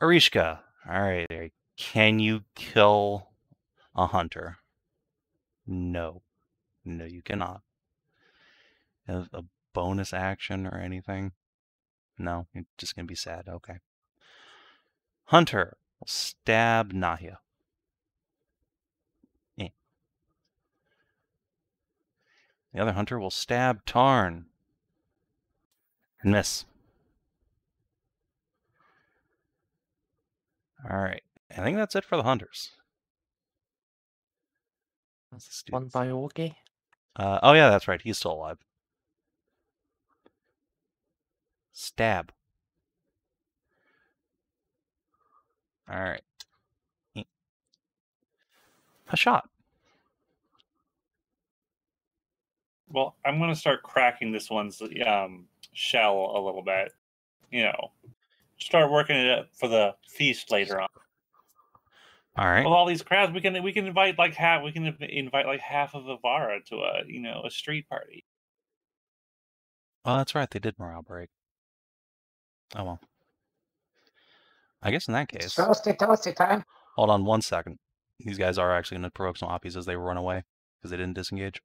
Arishka. Alright, there. Can you kill a hunter? No. No, you cannot. Have a bonus action or anything? No, you're just gonna be sad. Okay. Hunter will stab Nahia. The other hunter will stab Tarn. And miss. Alright. I think that's it for the hunters. Let's do One this. by Augie. Oh yeah, that's right. He's still alive. Stab. Alright. Hashat. Well, I'm going to start cracking this one's shell a little bit. You know, start working it up for the feast later on. Alright. With all these crowds, we can invite like half. We can invite like half of Evarra to a street party. Oh, that's right. They did morale break. Oh well. I guess in that case. Toasty time. Hold on 1 second. These guys are actually going to provoke some oppies as they run away because they didn't disengage.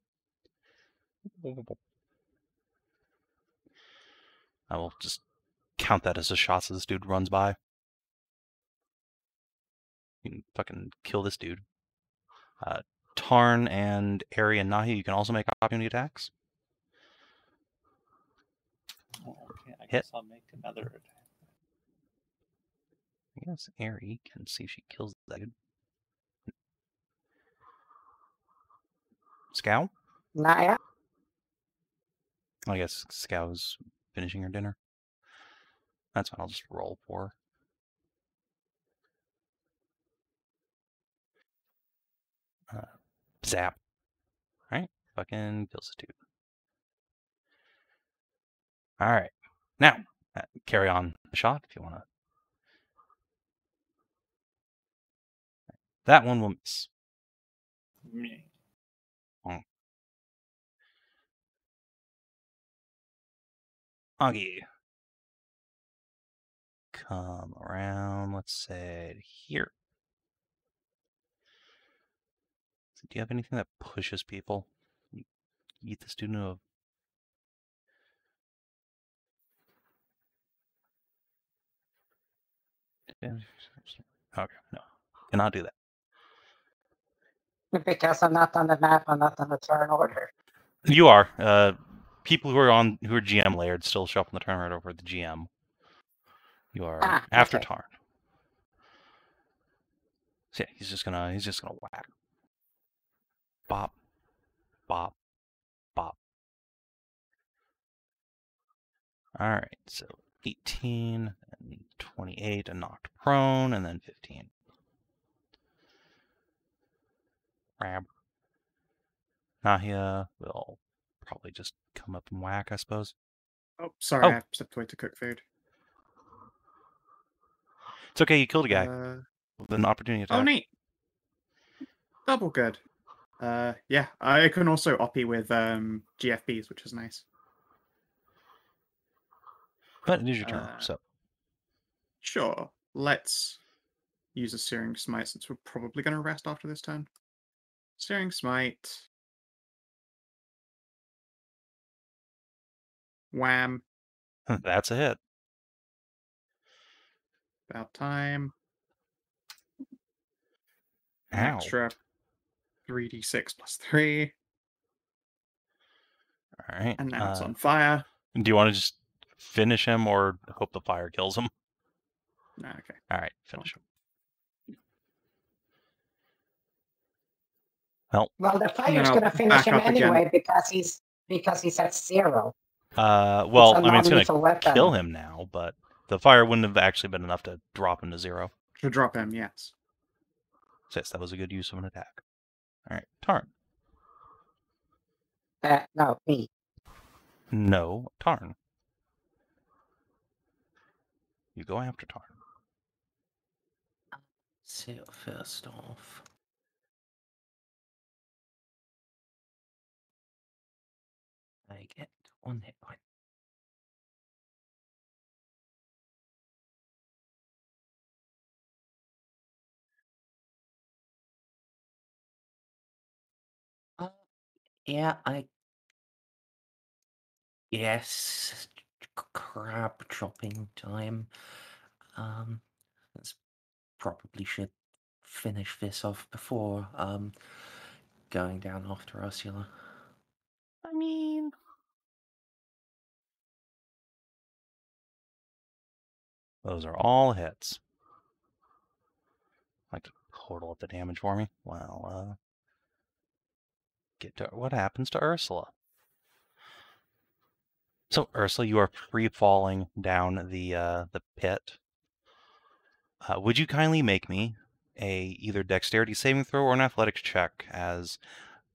I will just count that as a shot as this dude runs by. You can fucking kill this dude. Tarn and Ari and Nahia, you can also make opportunity attacks. Okay, I Hit. guess I'll make another attack. I guess Ari can see if she kills that dude. Scow? Nahia. I guess Scow's finishing her dinner. That's fine, I'll just roll for her. Zap. Alright, fucking kills the dude. Alright, now, carry on the shot if you want to. That one will miss. Me. Augie. Come around, let's say here. So do you have anything that pushes people? You eat the student of. Okay, no. Cannot do that. Because I'm not on the map, I'm not on the turn order. You are. People who are GM layered still show up on the turn right over the GM. You are after okay. Tarn. So yeah, he's just gonna whack. Bop, bop, bop. Alright, so 18 and 28 and knocked prone, and then 15. Grab. Nahia will probably just come up and whack, I suppose. Oh, sorry, Oh. I stepped away to cook food. It's okay, you killed a guy with an opportunity attack. Oh, neat. Double good. Yeah, I can also oppie with GFBs, which is nice. But it is your turn, so. Sure, let's use a Searing Smite since we're probably going to rest after this turn. Searing Smite. Wham. That's a hit. About time. An Ow. extra 3d6 plus 3. Alright. And now it's on fire. Do you want to just finish him or hope the fire kills him? No, okay. Alright, finish him. Well, the fire's going to finish him anyway because he's at 0. Well, I mean, it's going to weapon. kill him now, but the fire wouldn't have actually been enough to drop him to 0. To drop him, yes. So yes, that was a good use of an attack. Alright, Tarn. No, me. No, Tarn. You go after Tarn. So first off, I get 1 hit point. Yeah, yes, crab dropping time. That's probably should finish this off before going down after Ursula. I mean, those are all hits. I'd like to total up the damage for me. Well, get to what happens to Ursula. So Ursula, you are free falling down the pit. Would you kindly make me a either dexterity saving throw or an athletics check, as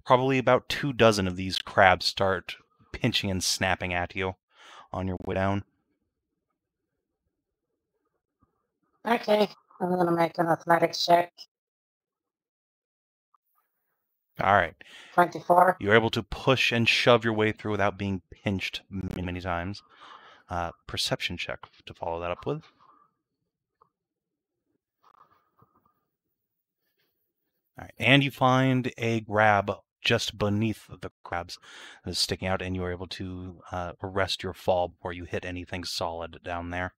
probably about 24 of these crabs start pinching and snapping at you on your way down. Okay, I'm going to make an athletics check. All right. 24. You're able to push and shove your way through without being pinched many, many times. Perception check to follow that up with. All right. And you find a grab just beneath the crabs that is sticking out, and you are able to arrest your fall before you hit anything solid down there.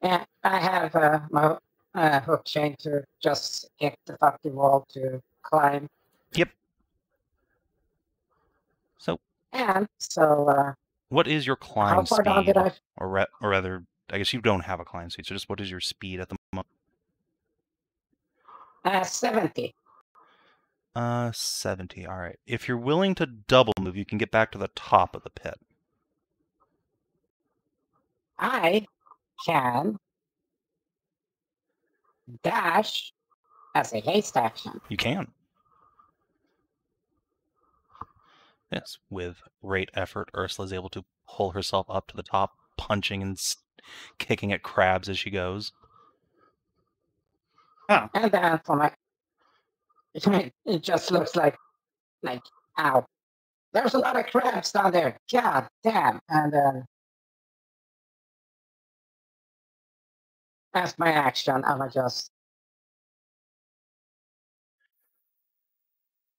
Yeah, I have my hook chain to just hit the fucking wall to climb. Yep. So, And so, what is your how climb far down speed? did I? Or rather, I guess you don't have a climb speed, so just what is your speed at the moment? 70. 70. All right. If you're willing to double move, you can get back to the top of the pit. I can dash as a haste action. You can. Yes, with great effort, Ursula is able to pull herself up to the top, punching and kicking at crabs as she goes. Oh, And then for my... It just looks like, ow. There's a lot of crabs down there. God damn. And then... as my action, I'm gonna just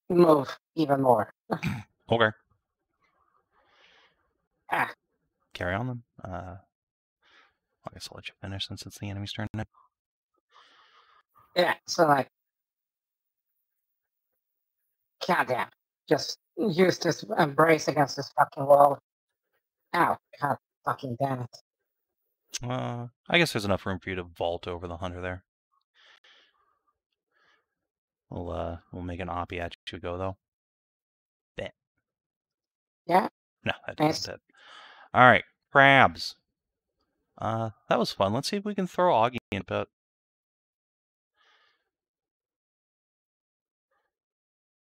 move even more. Okay. Ah. Carry on then. I guess I'll let you finish since it's the enemy's turn now. Yeah, so like... God damn. Just use this brace against this fucking wall. Ow. God fucking damn it. I guess there's enough room for you to vault over the hunter there. We'll make an oppie at you go though. Bet. Yeah. No, that Nice. doesn't hit. All right, crabs. That was fun. Let's see if we can throw Augie in a bit.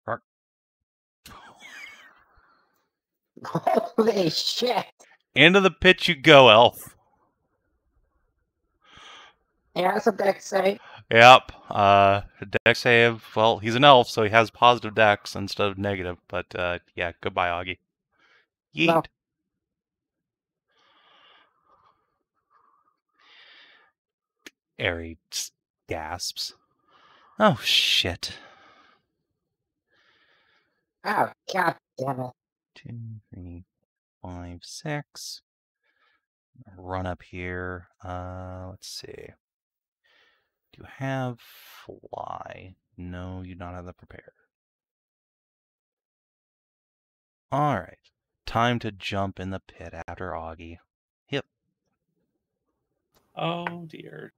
Bark. Holy shit. Into the pit you go, elf. Yeah, it's a dex save. Yep. Dex save. Well, he's an elf, so he has positive dex instead of negative. But yeah, goodbye, Augie. Yeet. No. Airy gasps. Oh shit. Oh, god damn it. 2, 3, 5, 6. Run up here. Let's see. Do you have fly? No, you don't have that prepared. Alright. Time to jump in the pit after Augie. Yep. Oh dear.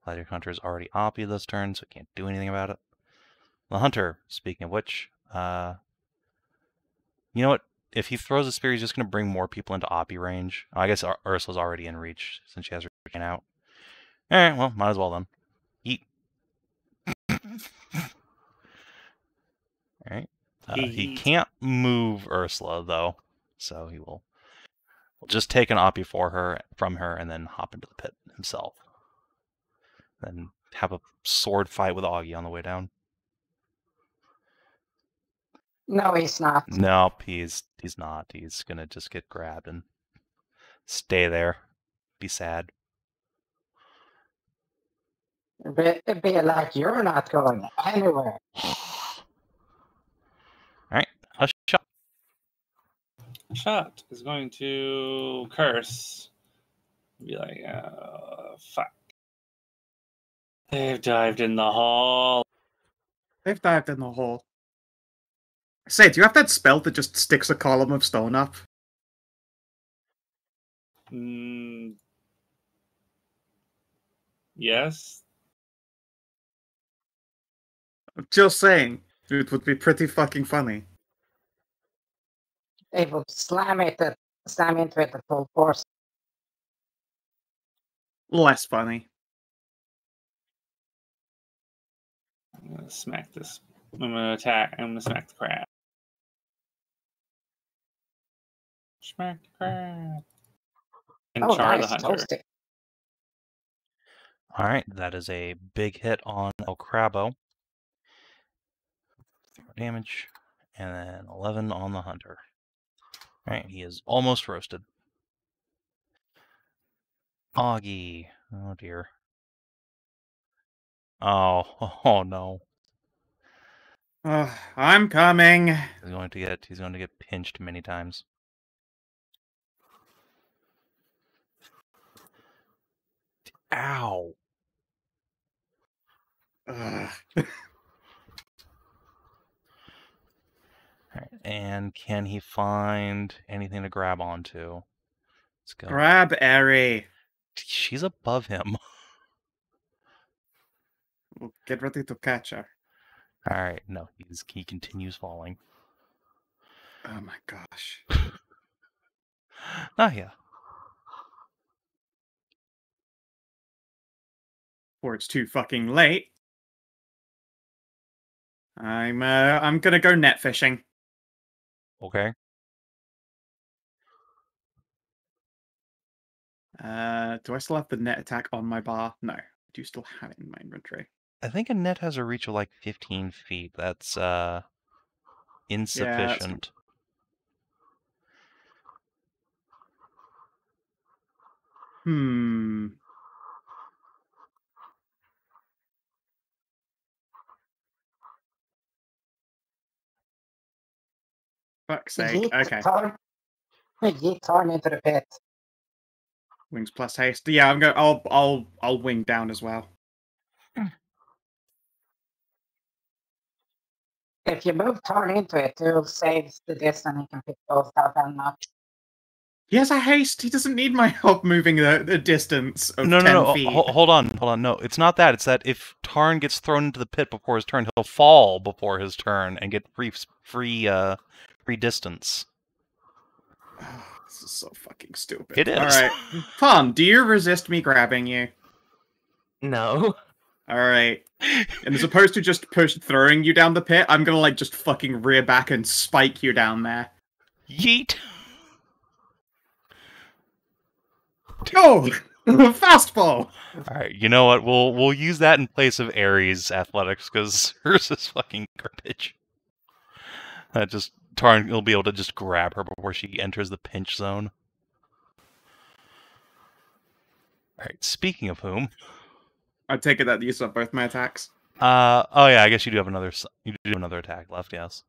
Lighter Hunter's already oppie this turn, so can't do anything about it. The Hunter, speaking of which, you know what? If he throws a spear, he's just going to bring more people into oppie range. I guess Ursula's already in reach since she has her freaking out. Alright, well, might as well then. Yeet. Alright. He can't move Ursula, though, so he will just take an oppie from her and then hop into the pit himself. Then have a sword fight with Augie on the way down. No, he's not. Nope, he's not. He's gonna just get grabbed and stay there. Be sad. It'd be like you're not going anywhere. Alright, Hashat. Hashat is going to curse. Be like, fuck. They've dived in the hall. they've dived in the hole. Say, do you have that spell that just sticks a column of stone up? Yes. I'm just saying, it would be pretty fucking funny. They will slam into it at full force. Less funny. I'm gonna smack this. I'm gonna attack. I'm gonna smack the crab. Smack the crab. And char the hunter. Toasty. Alright, that is a big hit on El Crabo. 3 more damage. And then 11 on the hunter. Alright, he is almost roasted. Augie. Oh dear. Oh no. I'm coming. He's going to get pinched many times. Ow. Ugh. Alright, and can he find anything to grab onto? Let's go. Grab Eri. She's above him. We'll get ready to catch her. Alright, no, he continues falling. Oh my gosh. Nahia. Before it's too fucking late. I'm gonna go net fishing. Okay. Do I still have the net attack on my bar? No. I do still have it in my inventory. I think a net has a reach of like 15 feet. That's insufficient. Fuck's sake. Okay. Yeet Tarn into the pit. Wings plus haste. Yeah, I'm going. I'll wing down as well. If you move Tarn into it, it'll save the distance and he can pick those up and not. He has a haste. He doesn't need my help moving the distance of 10 feet. Hold on. No, it's not that. It's that if Tarn gets thrown into the pit before his turn, he'll fall before his turn and get free distance. This is so fucking stupid. It is. Alright. Tom, do you resist me grabbing you? No. Alright. And as opposed to just throwing you down the pit, I'm gonna like just fucking rear back and spike you down there. Yeet! Oh! Fastball! Alright, you know what? We'll use that in place of Ares athletics, because hers is fucking garbage. Tarn will be able to just grab her before she enters the pinch zone. Alright, speaking of whom... I take it that you saw both my attacks. Oh yeah, I guess you do have another attack left, yes.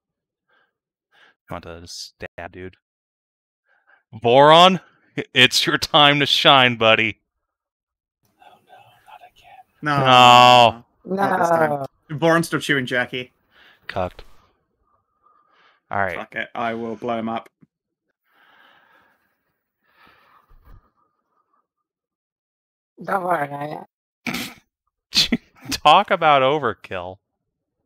You want to stab, dude. Voron, it's your time to shine, buddy. Oh no, not again. No. Not this time. No. Voron's still chewing jerky. Cucked. Alright. Fuck it, I will blow him up. Don't worry, Nahia. Talk about overkill.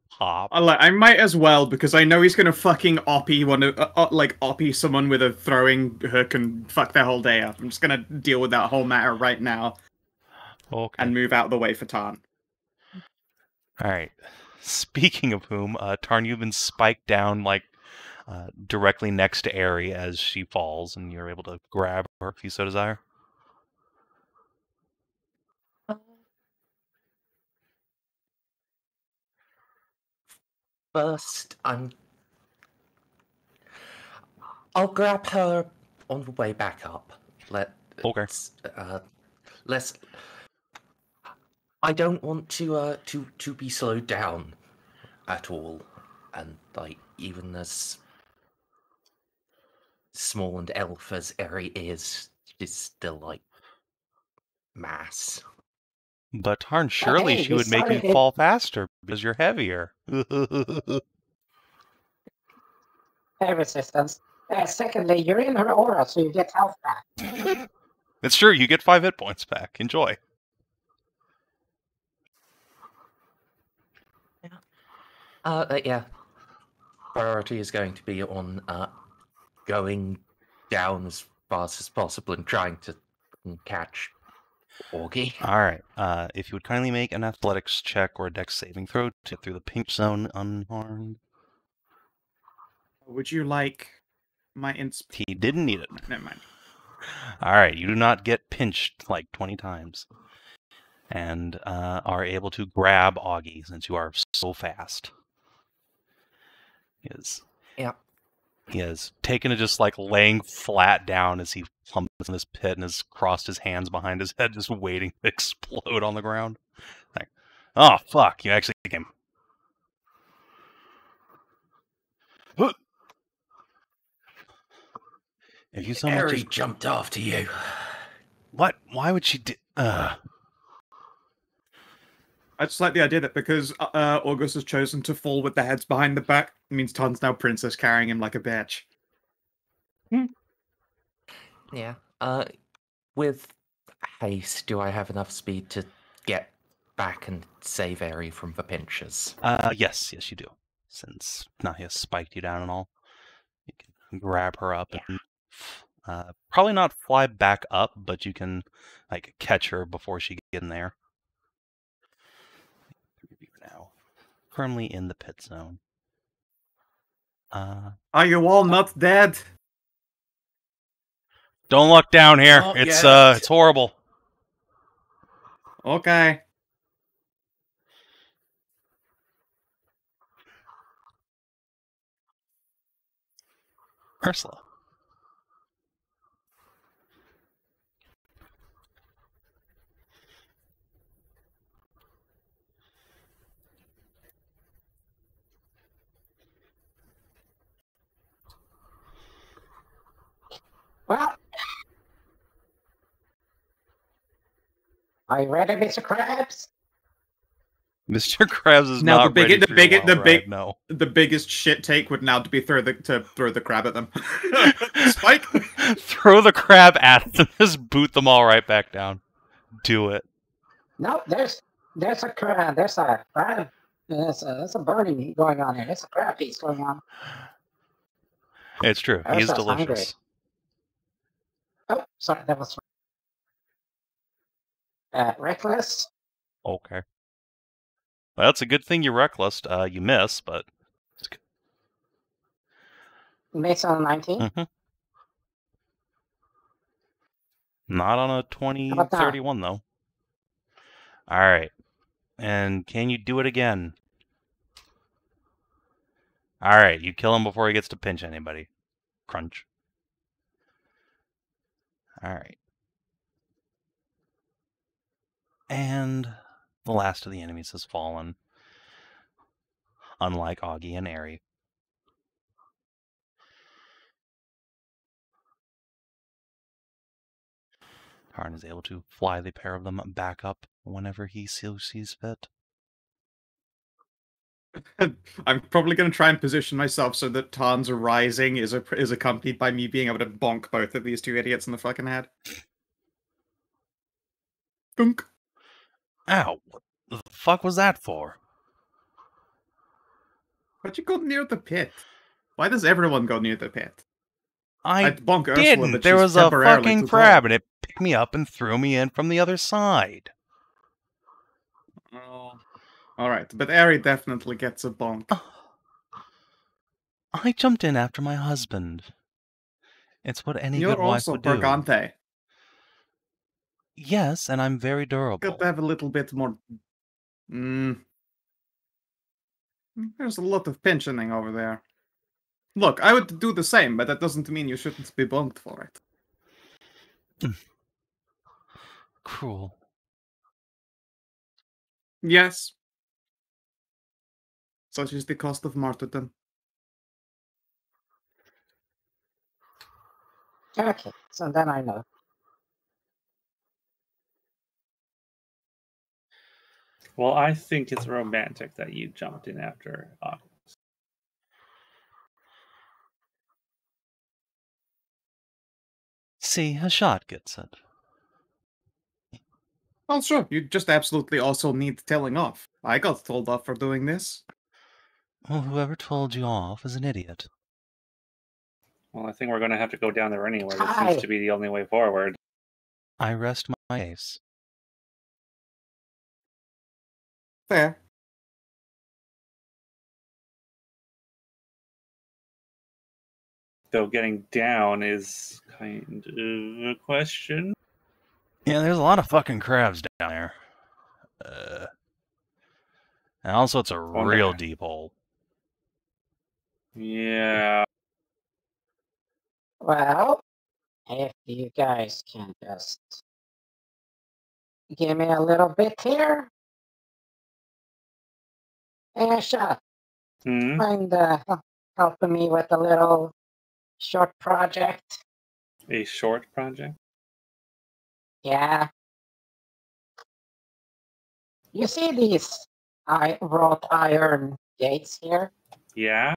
Hop. I might as well, because I know he's gonna fucking oppie oppie someone with a throwing hook and fuck their whole day up. I'm just gonna deal with that whole matter right now. Okay. And move out of the way for Tarn. Alright. Speaking of whom, Tarn, you've been spiked down, like, directly next to Eri as she falls, and you're able to grab her if you so desire. First, I'll grab her on the way back up. Okay. Let's. I don't want to be slowed down at all, and like even as small and elf as Eri is, she's still like mass. But Tarn, surely Hey, she you would make you started it. fall faster because you're heavier. Air resistance. Secondly, you're in her aura, so you get health back. It's true, you get 5 hit points back. Enjoy. Yeah. Priority is going to be on going down as fast as possible and trying to catch Augie. Alright, if you would kindly make an athletics check or a dex saving throw to get through the pinch zone unharmed. Would you like my He didn't need it. Never mind. Alright, you do not get pinched like 20 times. And are able to grab Augie since you are so fast. He has taken it just like laying flat down as he plummets in this pit and has crossed his hands behind his head, just waiting to explode on the ground. Like, oh fuck, you actually came. If you so much Harry as... jumped after you. What? Why would she do... I just like the idea that because August has chosen to fall with the heads behind the back, it means Ton's now princess carrying him like a bitch. Yeah. With haste, do I have enough speed to get back and save Eri from the pinchers? Yes, you do. Since Nahia spiked you down and all, you can grab her up and probably not fly back up, but you can like catch her before she gets in there. Now, firmly in the pit zone. Are you all not dead? Don't look down here. Not It's yet. it's horrible. Okay. Ursula. Well, are you ready, Mr. Krabs? Mr. Krabs is Now not the ready big, for the your big, the wild big, ride, no. the biggest shit take would now be throw the crab at them. Spike. Throw the crab at them. Just boot them all right back down. Do it. No, there's a crab. There's a crab. There's a burning going on here. There's a crab piece going on. It's true. He is Ursula's hungry. delicious. Oh, sorry, that was reckless. Okay. Well, that's a good thing you're reckless. You miss, but it's good. Miss on 19. Mm-hmm. Not on a 20, How about that? 31, though. All right. And can you do it again? All right. You kill him before he gets to pinch anybody. Crunch. All right. And the last of the enemies has fallen. Unlike Augie and Eri. Tarn is able to fly the pair of them back up whenever he sees fit. I'm probably going to try and position myself so that Tarn's rising is accompanied by me being able to bonk both of these two idiots in the fucking head. Dunk. Ow! What the fuck was that for? Why'd you go near the pit? Why does everyone go near the pit? I I'd bonk Ursula, didn't. but There she's was a temporarily fucking too crab, tall. and it picked me up and threw me in from the other side. Oh. Alright, but Eri definitely gets a bonk. I jumped in after my husband. It's what any You're good wife also would do. Pergante. Yes, and I'm very durable. Got to have a little bit more... There's a lot of pinching over there. Look, I would do the same, but that doesn't mean you shouldn't be bonked for it. Cruel. Yes. Such is the cost of martyrdom. Okay, so then I know. Well, I think it's romantic that you jumped in after August. See, Hashat gets it. Oh, sure. You just absolutely also need telling off. I got told off for doing this. Well, whoever told you off is an idiot. Well, I think we're going to have to go down there anyway. This Hi. seems to be the only way forward. I rest my case. Fair. Though getting down is kind of a question. Yeah, there's a lot of fucking crabs down there. And also, it's a Wonder- real deep hole. Yeah. Well, if you guys can just give me a little bit here. And shot. Hmm? Mind helping me with a little short project? A short project? Yeah. You see these wrought iron gates here? Yeah?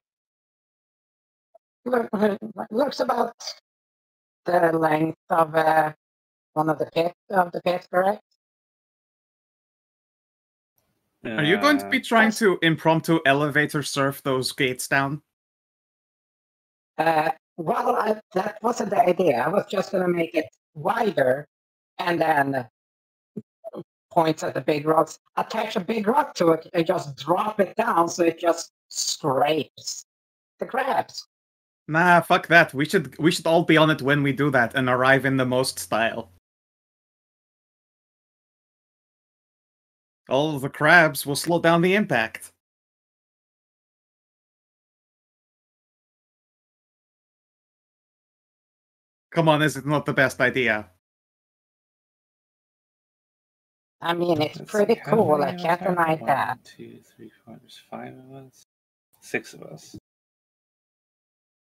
Looks about the length of one of the pit, correct? Are you going to be trying Yes. to impromptu elevator surf those gates down? Well, that wasn't the idea. I was just going to make it wider and then points at the big rocks, attach a big rock to it, and just drop it down so it just scrapes the crabs. Nah, fuck that. We should all be on it when we do that and arrive in the most style. All of the crabs will slow down the impact. Come on, is it not the best idea? I mean, it's Let's pretty see, how cool. many I of us can't are there? deny that. 1, 2, 3, 4, there's 5 of us. 6 of us.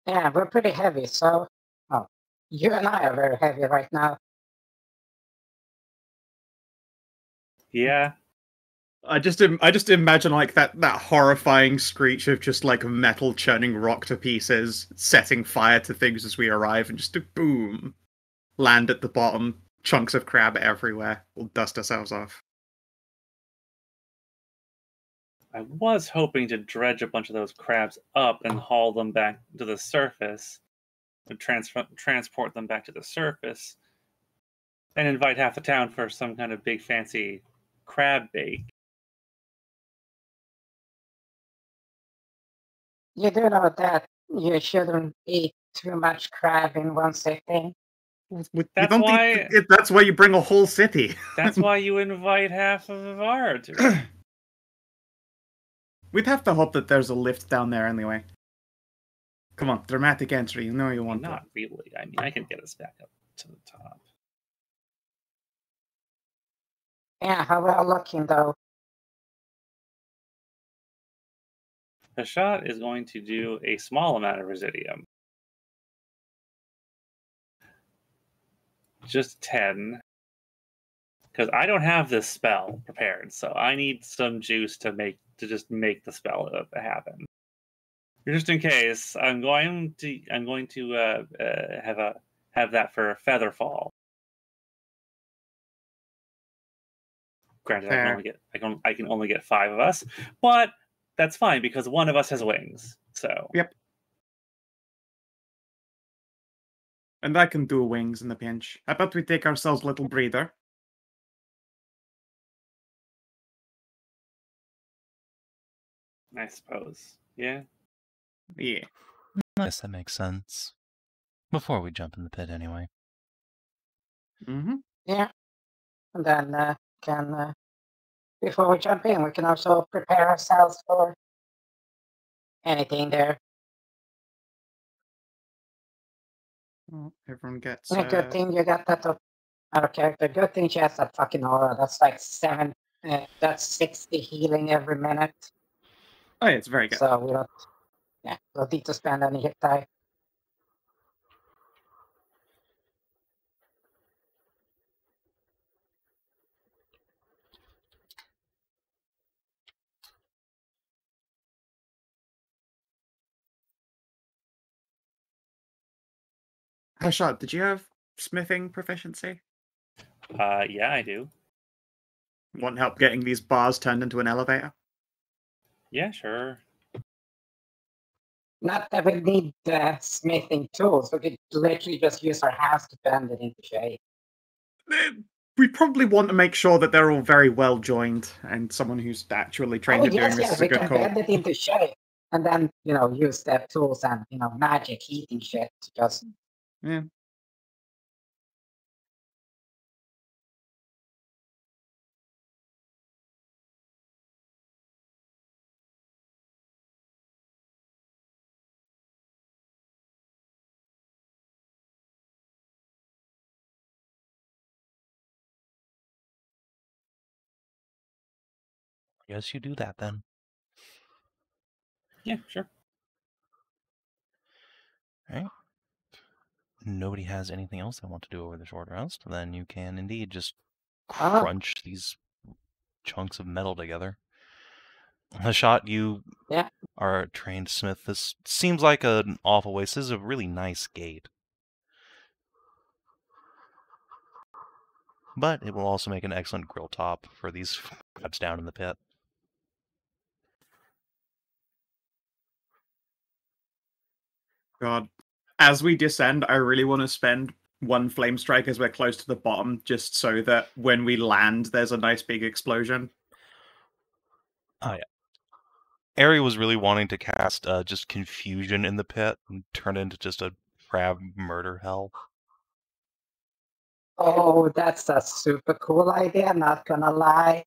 Yeah, we're pretty heavy, so... Oh, you and I are very heavy right now. Yeah. I just imagine like that horrifying screech of just like metal churning rock to pieces, setting fire to things as we arrive, and just a boom, land at the bottom, chunks of crab everywhere. We'll dust ourselves off. I was hoping to dredge a bunch of those crabs up and haul them back to the surface, and transport them back to the surface, and invite half the town for some kind of big fancy crab bake. You do know that you shouldn't eat too much crab in one sitting. That's why. That's why you bring a whole city. That's why you invite half of Evarra to it. We'd have to hope that there's a lift down there anyway. Come on, dramatic entry. You know you want Not really. I mean, I can get us back up to the top. Yeah, how well looking though. Hashat is going to do a small amount of Residium. Just 10. Because I don't have this spell prepared, so I need some juice to just make the spell happen. Just in case, I'm going to have that for a Featherfall. Granted, I can only get 5 of us, but that's fine because one of us has wings. So Yep. And I can do wings in the pinch. How about we take ourselves a little breather? I suppose, yeah. Yeah. I guess that makes sense. Before we jump in the pit, anyway. Mm-hmm. Yeah. And then before we jump in, we can also prepare ourselves for anything there. Well, everyone gets. Good thing you got that out of character. Good thing she has that fucking aura. That's like 7. That's 60 healing every minute. Oh, yeah, it's very good. So we don't need to spend any hit die. Hashat, did you have smithing proficiency? Yeah, I do. Want help getting these bars turned into an elevator? Yeah, sure. Not that we need smithing tools. We could literally just use our hands to bend it into shape. We probably want to make sure that they're all very well joined, and someone who's actually trained at doing this is a we good can call. bend it into shape, and then use their tools and magic heating shit to just. Yeah. I guess you do that then. Yeah, sure. Right. nobody has anything else they want to do over the short rest, then you can indeed just Ah. crunch these chunks of metal together. Hashat, you Yeah. are a trained smith. This seems like an awful waste. This is a really nice gate. But it will also make an excellent grill top for these crabs down in the pit. God. As we descend, I really want to spend one flame strike as we're close to the bottom, just so that when we land, there's a nice big explosion. Oh, yeah. Ari was really wanting to cast just confusion in the pit and turn it into just a crab murder hell. Oh, that's a super cool idea, not gonna lie.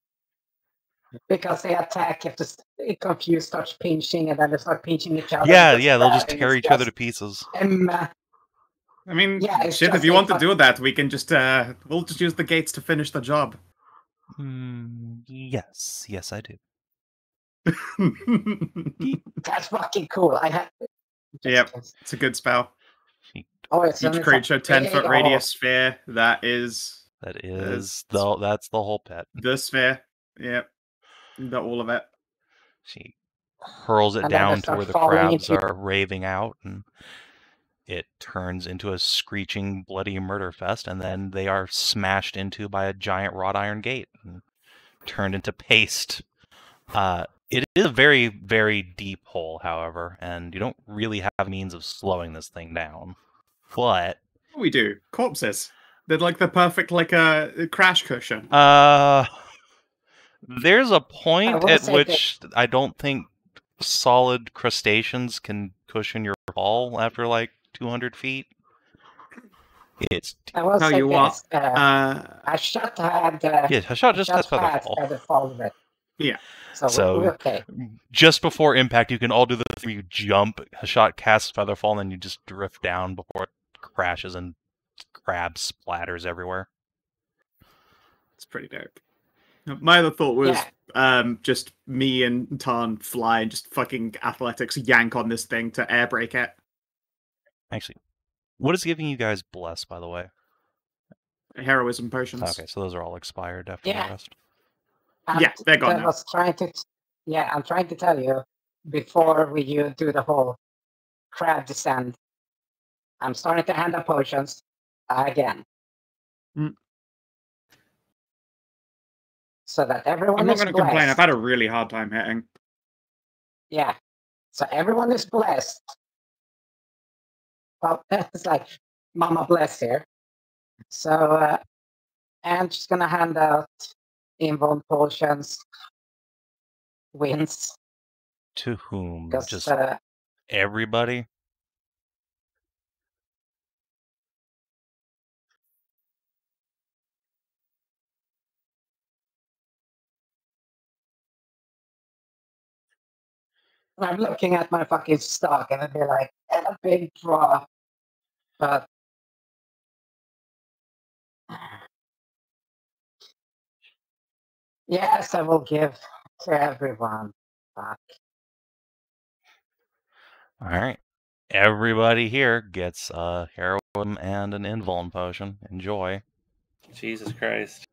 Because they attack if the confused starts pinching and then they start pinching each other. Yeah, and yeah, they'll just stabbing. tear It's each other to just pieces. I mean, Yeah, it's shit, if just you a want to fuck- do that, we can just, we'll just use the gates to finish the job. Yes, yes, I do. That's fucking cool. I have. Yep, it's a good spell. Oh, it's Each creature 10-foot radius sphere. That is that's the whole pit. the sphere. Yep, all of it. She hurls it And then they down to start where the falling crabs into- are raving out, and it turns into a screeching, bloody murder fest, and then they are smashed into by a giant wrought iron gate and turned into paste. It is a very, very deep hole, however, and you don't really have means of slowing this thing down. But We do. Corpses. They're like the perfect, like a crash cushion. there's a point will at say which I don't think solid crustaceans can cushion your fall after like 200 feet. It's I will Tell say you what, this. Hashat had. yeah, Hashat just has Hashat had featherfall. featherfall of it. Yeah. So we're okay. Just before impact, you can all do the thing. You jump, Hashat casts featherfall, and then you just drift down before it crashes and crab splatters everywhere. It's pretty dope. My other thought was Yeah. just me and Tarn fly and just fucking athletics yank on this thing to air brake it. Actually, what is giving you guys bless, by the way? Heroism potions. Okay, so those are all expired after Yeah. the rest. Yeah, they're gone I now. was trying to. Yeah, I'm trying to tell you before we do the whole crab descent. I'm starting to hand out potions again. So that everyone I'm not is going to complain. blessed. I've had a really hard time hitting. Yeah. So everyone is blessed. Well, it's like Mama Bless here. So I'm just gonna hand out invuln potions. Wins. To whom? Because Just everybody? I'm looking at my fucking stock and it'd be like a big draw. But yes, I will give to everyone. Fuck. Alright. Everybody here gets a heroism and an invuln potion. Enjoy. Jesus Christ.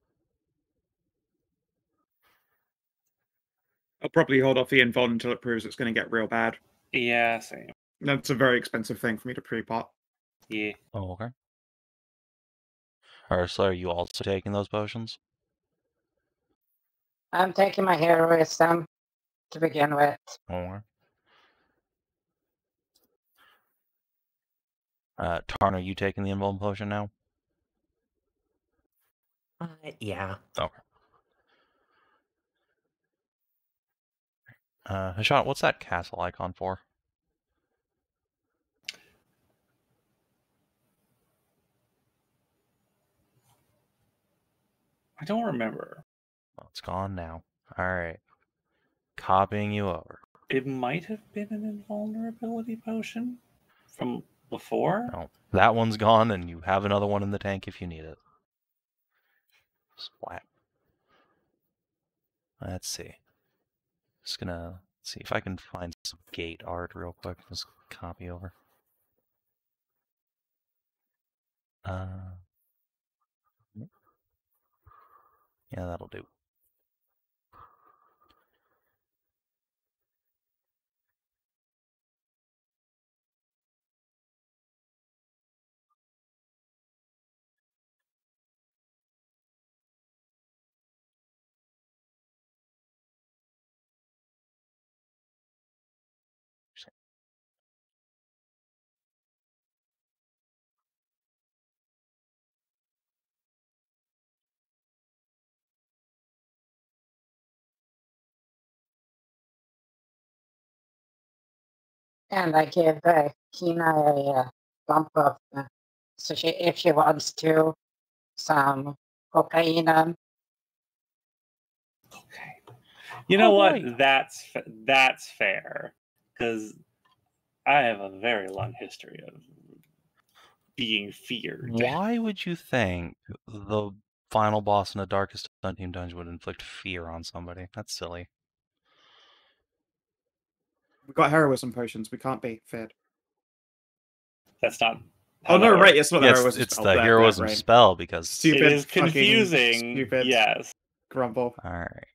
I'll probably hold off the invuln until it proves it's going to get real bad. Yeah, same. That's a very expensive thing for me to pre-pot. Yeah. Oh, okay. Ursula, are you also taking those potions? I'm taking my heroism to begin with. Or Tarn, are you taking the invuln potion now? Yeah. Okay. Hashat, what's that castle icon for? I don't remember. Well, it's gone now. Alright. Copying you over. It might have been an invulnerability potion from before. No, that one's gone, and you have another one in the tank if you need it. Splat. Let's see. Just gonna see if I can find some gate art real quick. Just copy over. Yeah, that'll do. And I give Kina a bump of, so if she wants to, some cocaine. Okay. You know Oh, what? boy. That's fair, because I have a very long history of being feared. Why would you think the final boss in the Darkest Dungeon would inflict fear on somebody? That's silly. We've got heroism potions. We can't be fed. That's not. Oh How no, that right? works. It's not the Yes, heroism it's spell. the Blep, heroism brain. spell because Stupid. It is fucking confusing. Stupid. Yes. Grumble. all right.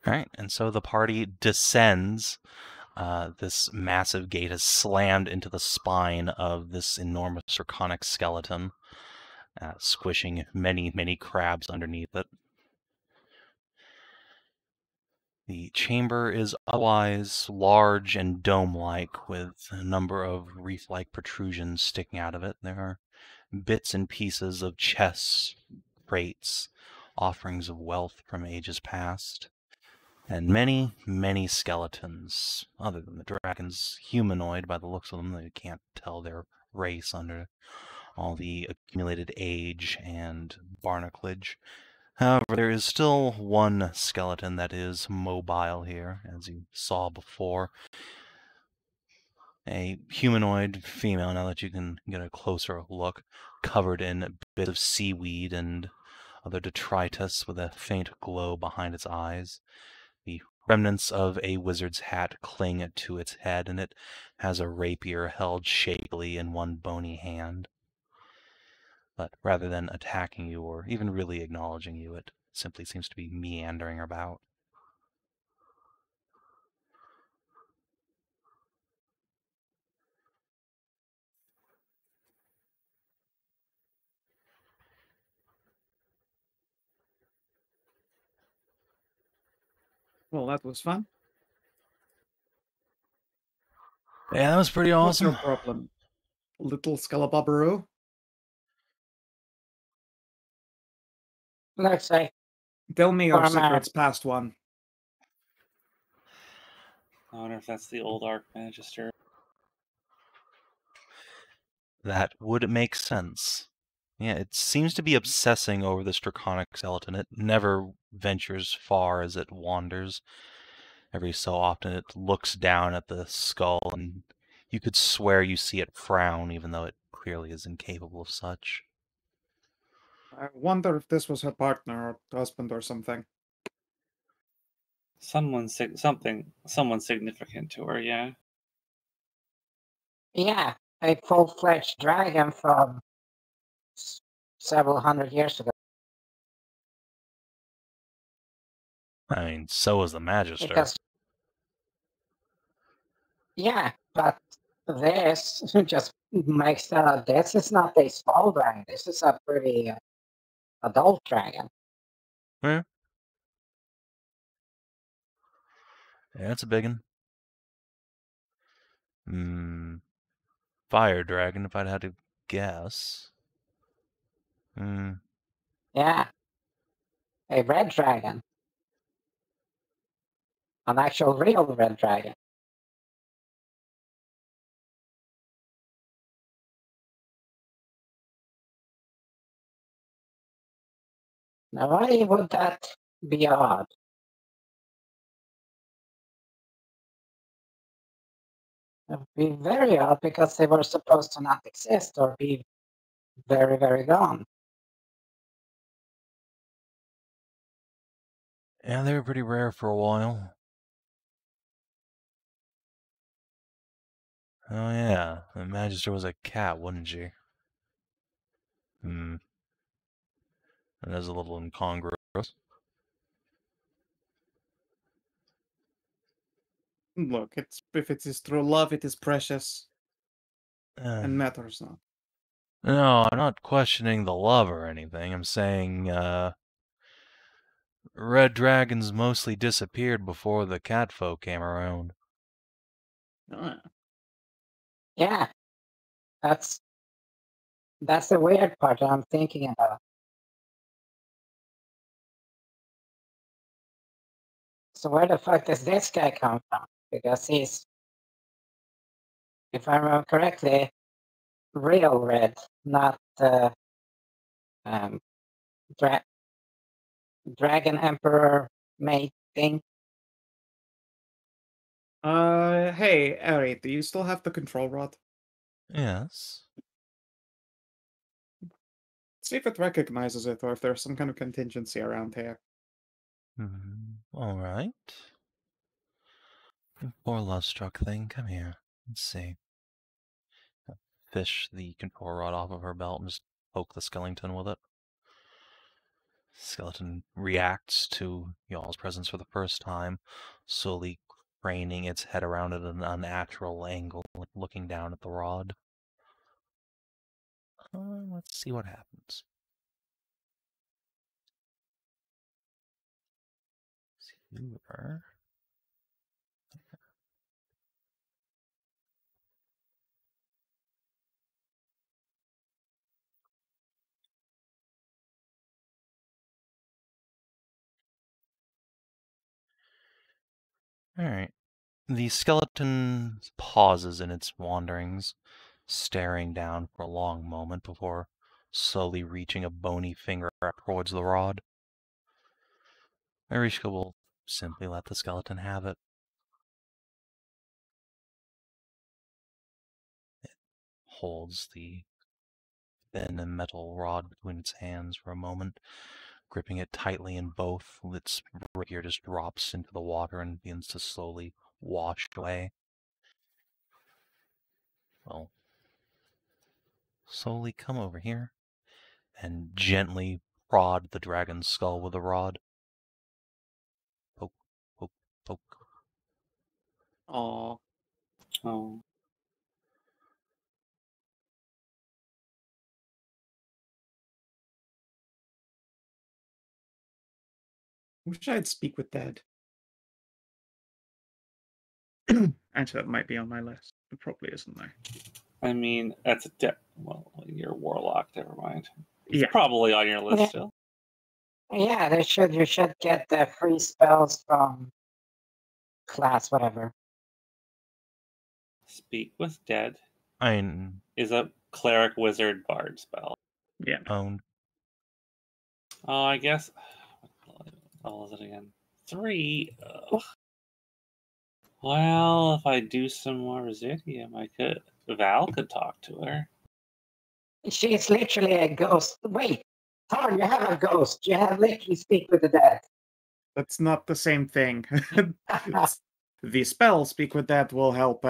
All right, and so the party descends. This massive gate is slammed into the spine of this enormous draconic skeleton, squishing many, many crabs underneath it. The chamber is otherwise large and dome-like, with a number of wreath-like protrusions sticking out of it. There are bits and pieces of chests, crates, offerings of wealth from ages past, and many, many skeletons, other than the dragons, humanoid by the looks of them. You can't tell their race under all the accumulated age and barnaclage. However, there is still one skeleton that is mobile here, as you saw before. A humanoid female, now that you can get a closer look, covered in bits of seaweed and other detritus with a faint glow behind its eyes. The remnants of a wizard's hat cling to its head, and it has a rapier held shakily in one bony hand. But rather than attacking you or even really acknowledging you, it simply seems to be meandering about. Well, that was fun. Yeah, that was pretty What's your awesome. problem, little Scalabobberoo? Looks like Tell me your Farmer. secrets past one. I wonder if that's the old Archmagister. That would make sense. Yeah, it seems to be obsessing over this draconic skeleton. It never ventures far as it wanders. Every so often it looks down at the skull, and you could swear you see it frown, even though it clearly is incapable of such. I wonder if this was her partner or husband or something. Someone significant to her, yeah. Yeah, a full-fledged dragon from several hundred years ago. I mean, so is the Magister. Because, yeah, but this just makes this is not a small dragon. This is a pretty adult dragon. Yeah, it's a big one. Fire dragon, if I'd had to guess. Yeah, a red dragon. An actual real red dragon. Now, why would that be odd? It would be very odd because they were supposed to not exist or be very, very gone. Yeah, they were pretty rare for a while. Oh yeah, the Magister was a cat, wouldn't she? Hmm. That is a little incongruous. Look, if it is true love, it is precious and matters not. No, I'm not questioning the love or anything. I'm saying, red dragons mostly disappeared before the catfolk came around. Ah. Yeah, that's the weird part that I'm thinking about. So where the fuck does this guy come from? Because he's, if I remember correctly, real red, not um, Dragon Emperor mate thing. Hey, Eri, do you still have the control rod? Yes. See if it recognizes it, or if there's some kind of contingency around here. All right. Poor love-struck thing, come here. Let's see. Fish the control rod off of her belt and just poke the skeleton with it. Skeleton reacts to y'all's presence for the first time, slowly craning its head around at an unnatural angle, looking down at the rod. Let's see what happens. Here. Alright. The skeleton pauses in its wanderings, staring down for a long moment before slowly reaching a bony finger up towards the rod. Marishka will simply let the skeleton have it. It holds the thin and metal rod between its hands for a moment, gripping it tightly in both. Its rapier just drops into the water and begins to slowly wash away. Well, slowly come over here and gently prod the dragon's skull with a rod. Poke, poke, poke. Aww. Oh. Wish I'd speak with Dad. Actually, that might be on my list. It probably isn't, though. I mean, that's well, you're a Warlock, never mind. It's Yeah. probably on your list Yeah. still. Yeah, you should get the free spells from class, whatever. Speak with Dead I is a cleric wizard bard spell. Yeah. owned. Oh, I guess. What is it again? 3. Ugh. Well, if I do some more Residium, I could. Val could talk to her. She's literally a ghost. Wait, Tarn, you have a ghost. You have literally speak with the dead. That's not the same thing. The spell Speak with Dad will help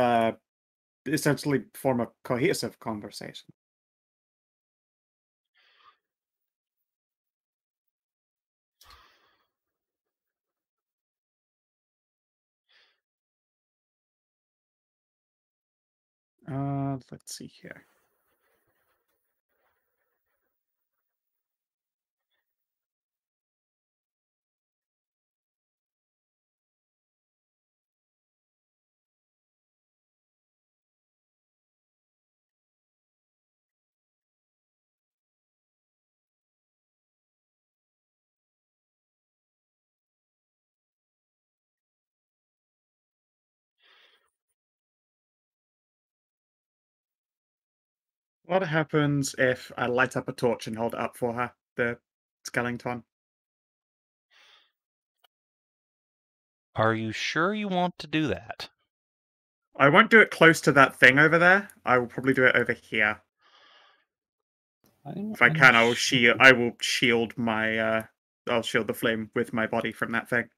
essentially form a cohesive conversation. Let's see here. What happens if I light up a torch and hold it up for her, the skeleton? Are you sure you want to do that? I won't do it close to that thing over there. I will probably do it over here. If I can, I will shield my I'll shield the flame with my body from that thing.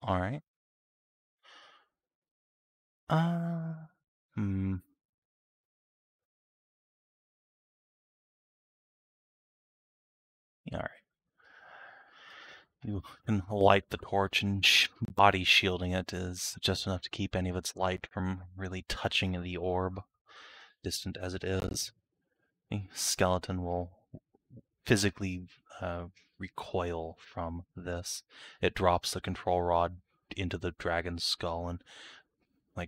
Alright. Hmm. All right. You can light the torch, and body shielding it is just enough to keep any of its light from really touching the orb, distant as it is. The skeleton will physically recoil from this. It drops the control rod into the dragon's skull and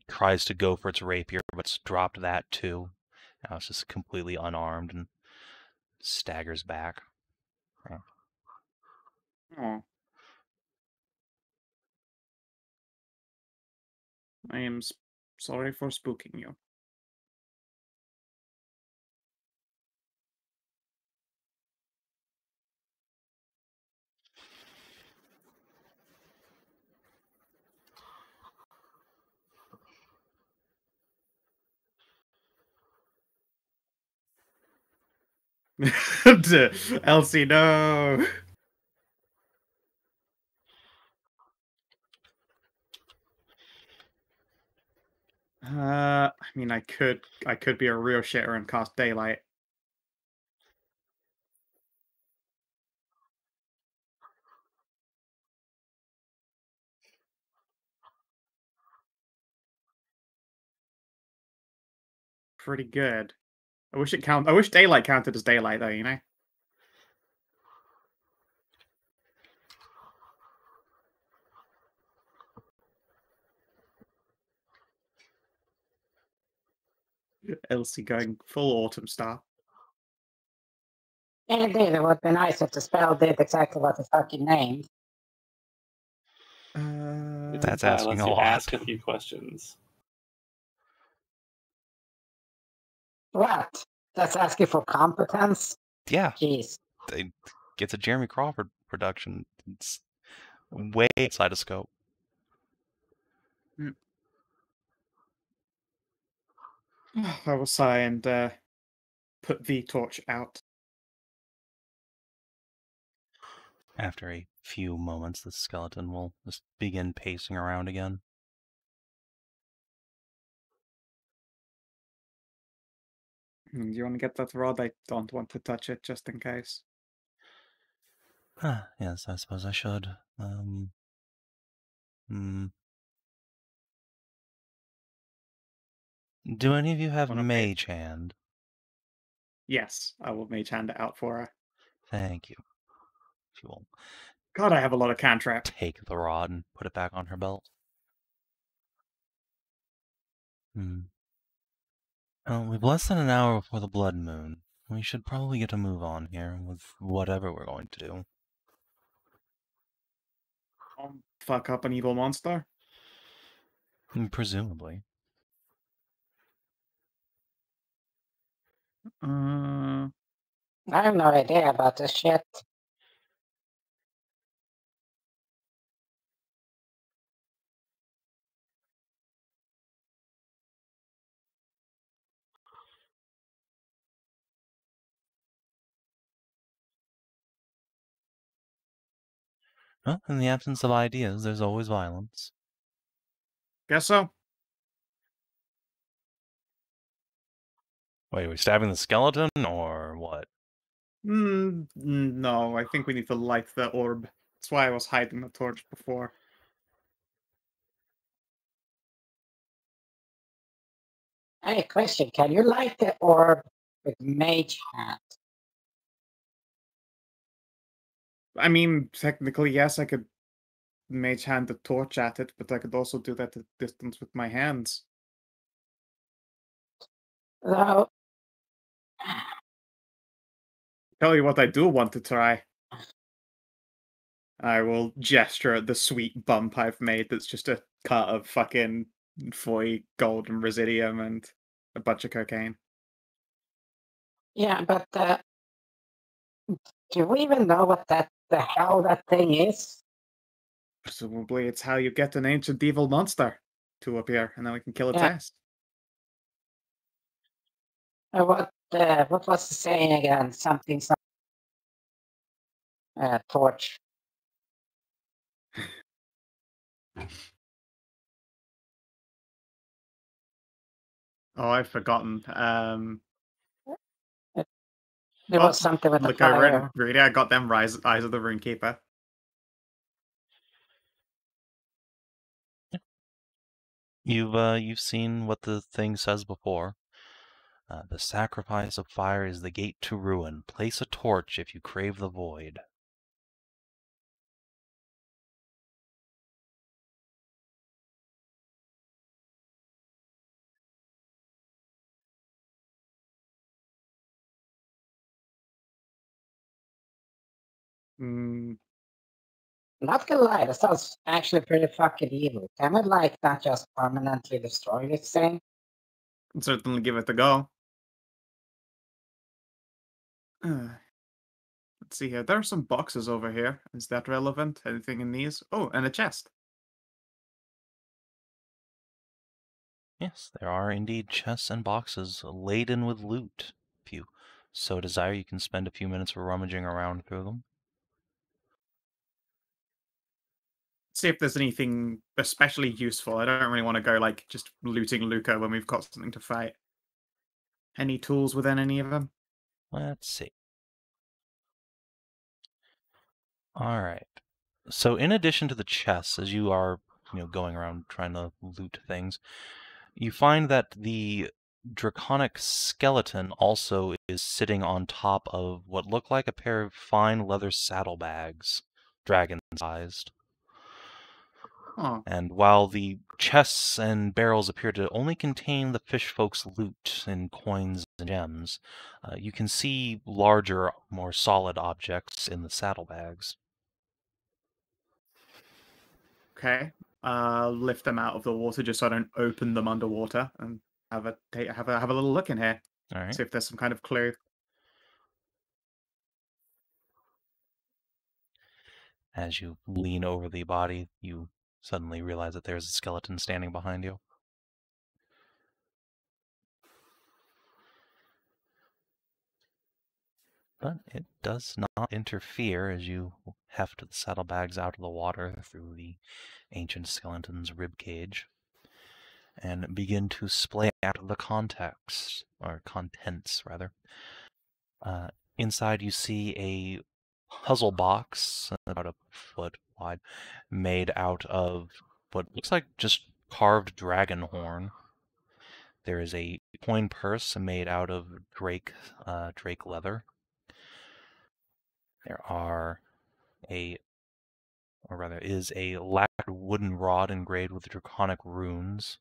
tries to go for its rapier, but it's dropped that too. Now it's just completely unarmed and staggers back. Oh. I am sorry for spooking you. Elsie, no. I mean, I could be a real shitter and cast daylight. Pretty good. I wish daylight counted as daylight though, you know? Elsie going full Autumnstar. Indeed, it would be nice if the spell did exactly what it fucking named. That's asking Unless a you lot. ask a few questions. What? That's asking for competence? Yeah, Jeez. it's a Jeremy Crawford production. It's way outside of scope. I will sigh and put the torch out. After a few moments, the skeleton will just begin pacing around again. Do you want to get that rod? I don't want to touch it, just in case. Yes, I suppose I should. Do any of you have Mage Hand? Yes, I will mage hand it out for her. Thank you. She will God, I have a lot of cantrip. take the rod and put it back on her belt. Well, we've less than an hour before the blood moon. We should probably get a move on here with whatever we're going to do. Fuck up an evil monster? Presumably. I have no idea about this shit. Well, in the absence of ideas, there's always violence. Guess so. Wait, are we stabbing the skeleton, or what? No, I think we need to light the orb. That's why I was hiding the torch before. Hey, question, can you light the orb with mage hand? I mean, technically, yes, I could mage hand the torch at it, but I could also do that at distance with my hands. Though, Tell you what I do want to try. I will gesture at the sweet bump I've made that's just a cut of fucking foy, gold, and residium, and a bunch of cocaine. yeah, but do we even know what the hell that thing is? Presumably, it's how you get an ancient evil monster to appear, and then we can kill a Yeah. test. What was the saying again? Something. Torch. Oh, I've forgotten. There was something with the look over fire. it. Really, I got them eyes of the Runekeeper. You've seen what the thing says before. The sacrifice of fire is the gate to ruin. Place a torch if you crave the void. Mm, Not gonna lie, that sounds actually pretty fucking evil. Can we like not just permanently destroy this thing? certainly give it a go. Let's see here. There are some boxes over here. Is that relevant? Anything in these? Oh, and a chest. Yes, there are indeed chests and boxes laden with loot. If you so desire, you can spend a few minutes rummaging around through them. See if there's anything especially useful. I don't really want to go like just looting Luca when we've got something to fight. Any tools within any of them? Let's see. All right. So in addition to the chests, as you are, going around trying to loot things, you find that the draconic skeleton also is sitting on top of what look like a pair of fine leather saddlebags, dragon-sized. Oh, And while the chests and barrels appear to only contain the fish folks' loot in coins and gems, you can see larger, more solid objects in the saddlebags. okay. Lift them out of the water just so I don't open them underwater, and have a little look in here. All right. See if there's some kind of clue. As you lean over the body, you suddenly realize that there's a skeleton standing behind you. But it does not interfere as you heft the saddlebags out of the water through the ancient skeleton's rib cage and begin to splay out the contents, rather. Inside you see a puzzle box about a foot wide, made out of what looks like just carved dragon horn. There is a coin purse made out of drake leather. There is a lacquered wooden rod engraved with draconic runes.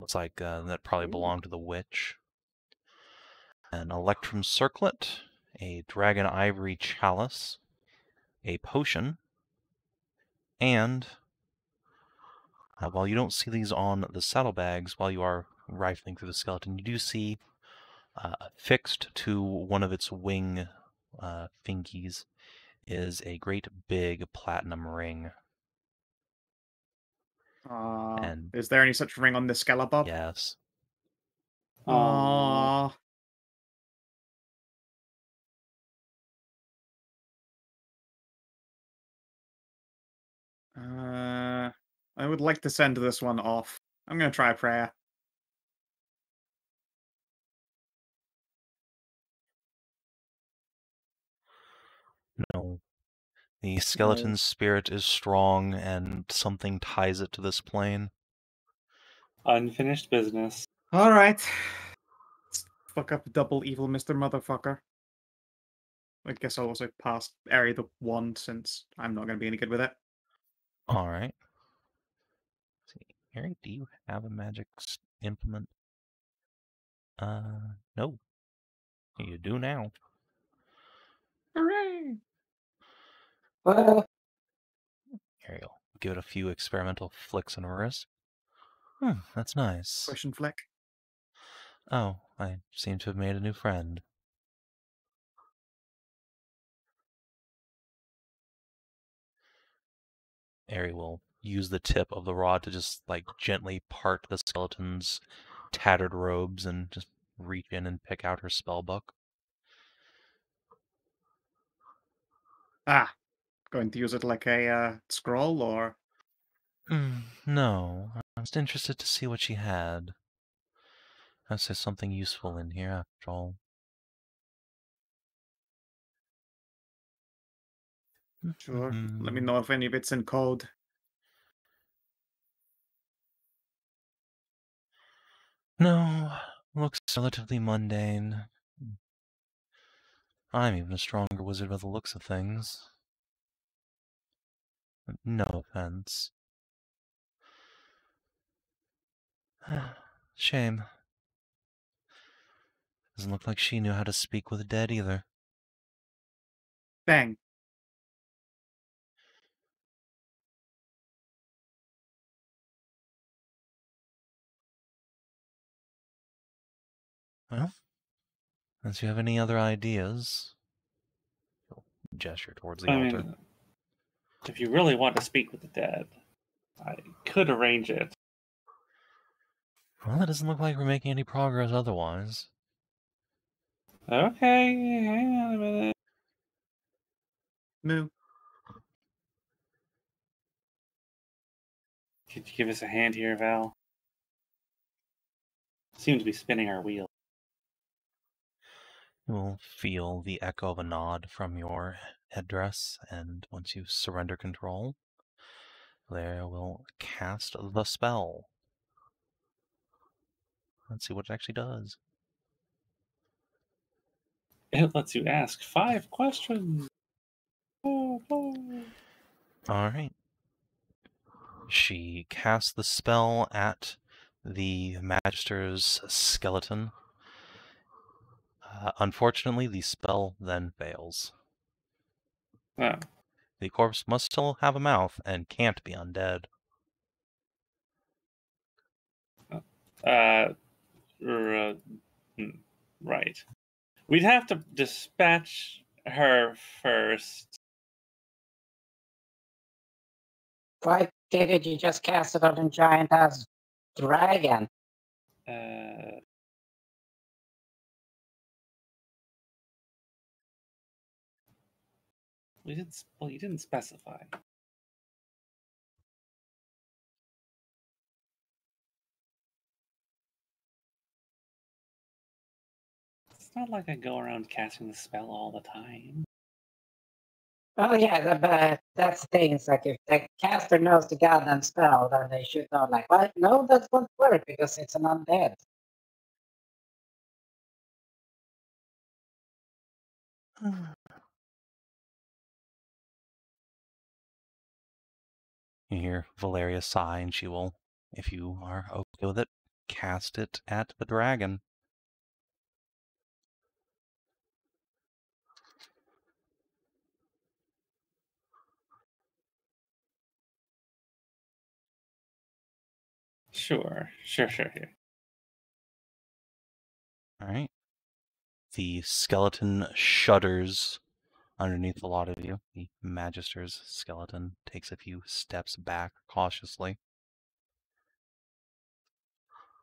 Looks like that probably belonged to the witch. An electrum circlet, a dragon ivory chalice, a potion, and while you don't see these on the saddlebags, while you are rifling through the skeleton, you do see affixed to one of its wing fingies is a great big platinum ring. And Is there any such ring on this Skeleton? yes. Aww. I would like to send this one off. I'm gonna try a prayer. No. The skeleton's spirit is strong, and something ties it to this plane. Unfinished business. Alright. Let's fuck up double evil Mr. Motherfucker. I guess I'll also pass area the wand since I'm not going to be any good with it. Alright. Harry, do you have a magic implement? No. You do now. Hooray! Well, Here you'll give it a few experimental flicks on her wrist. That's nice. Push and flick. Oh, I seem to have made a new friend. Ari will use the tip of the rod to just gently part the skeleton's tattered robes and just reach in and pick out her spell book. Going to use it like a scroll or? No, I'm just interested to see what she had. Unless there's something useful in here after all. Sure. Let me know if any of it's in code. No, looks relatively mundane. I'm even a stronger wizard by the looks of things. No offense. Shame. Doesn't look like she knew how to speak with the dead either. Bang. Well, unless you have any other ideas. He'll gesture towards the I altar. mean, if you really want to speak with the dead, I could arrange it. Well, it doesn't look like we're making any progress otherwise. Okay, hang on a minute. Moo. Could you give us a hand here, Val? Seem to be spinning our wheel. You will feel the echo of a nod from your headdress, and once you surrender control, there will cast the spell. Let's see what it actually does. It lets you ask 5 questions. Oh. Alright. She casts the spell at the Magister's skeleton. Unfortunately, the spell then fails. Oh. The corpse must still have a mouth and can't be undead. Right. We'd have to dispatch her first. Why didn't you just cast it on a giant ass dragon? We didn't. Well, you didn't specify. It's not like I go around casting the spell all the time. Oh yeah, but that's the thing. It's like if the caster knows the goddamn spell, then they should know. Like, what? No, that won't work because it's an undead. You hear Valeria sigh, and she will, if you are okay with it, cast it at the dragon. Sure. Alright. The skeleton shudders underneath a lot of you. The Magister's skeleton takes a few steps back cautiously.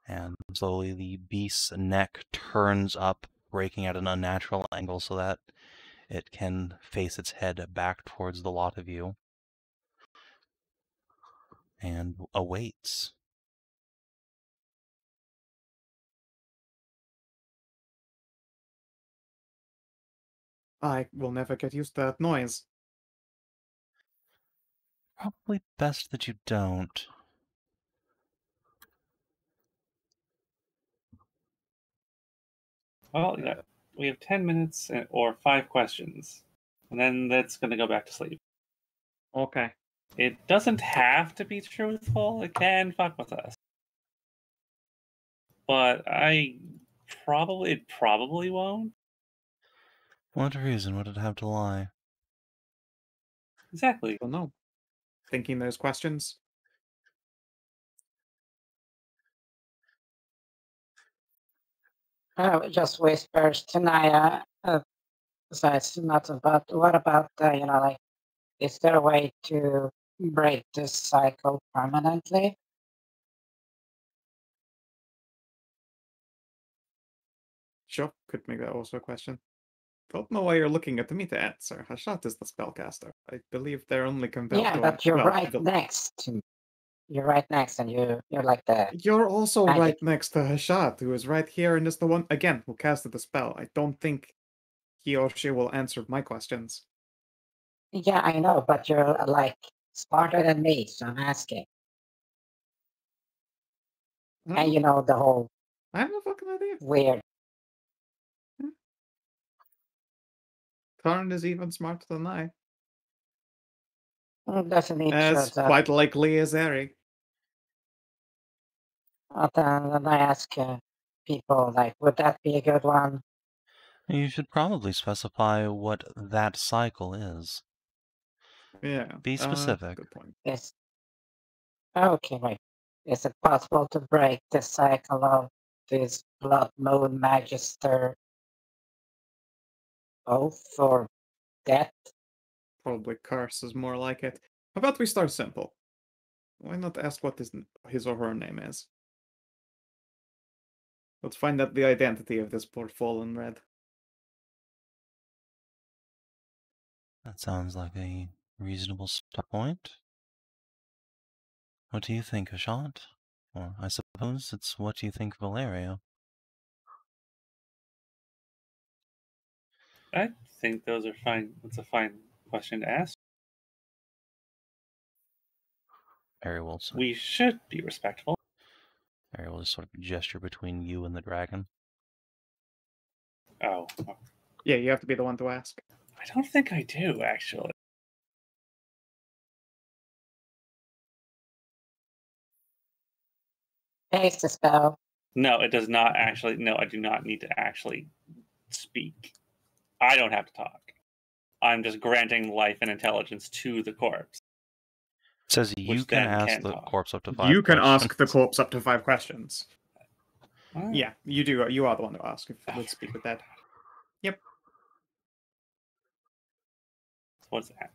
And slowly the beast's neck turns up, breaking at an unnatural angle so that it can face its head back towards the lot of you. And awaits. I will never get used to that noise. Probably best that you don't. Well, we have 10 minutes or 5 questions, and then that's going to go back to sleep. Okay. It doesn't have to be truthful. It can fuck with us. But it probably won't. What reason would it have to lie? Exactly. Well, no. Thinking those questions. Just whispers to Nahia. Besides, not about what about like, is there a way to break this cycle permanently? Sure, could make that also a question. Don't know why you're looking at me to answer. Hashat is the spellcaster. I believe they're only compelled Yeah, to... but you're well, right next to me. you're right next, and you're like the You're also magic. right next to Hashat, who is right here and is the one, again, who casted the spell. I don't think he or she will answer my questions. Yeah, I know, but you're like smarter than me, so I'm asking. And you know the whole I have no fucking idea. weird. Tarn is even smarter than I. Doesn't he As shows up? quite likely as Eri. Then I ask people, like, would that be a good one? You should probably specify what that cycle is. Yeah. Be specific. Good point. Is okay, wait. Is it possible to break the cycle of this Blood Moon Magister oath or death? Probably curse is more like it. How about we start simple? Why not ask what his or her name is? Let's find out the identity of this poor fallen red. That sounds like a reasonable start point. What do you think, Hashat? Or I suppose it's what do you think, Valerio? I think those are fine. That's a fine question to ask. Harry will We should be respectful. just sort of gesture between you and the dragon. Oh, Yeah, you have to be the one to ask. I don't think I do, actually. Cast the spell. No, it does not actually. No, I do not need to actually speak. I don't have to talk. I'm just granting life and intelligence to the corpse. It says you can then ask can the talk. corpse up to 5 You can ask the questions. corpse up to 5 questions. Oh. Yeah, you do. You are the one to ask. Let's speak with that. Yep. What's that?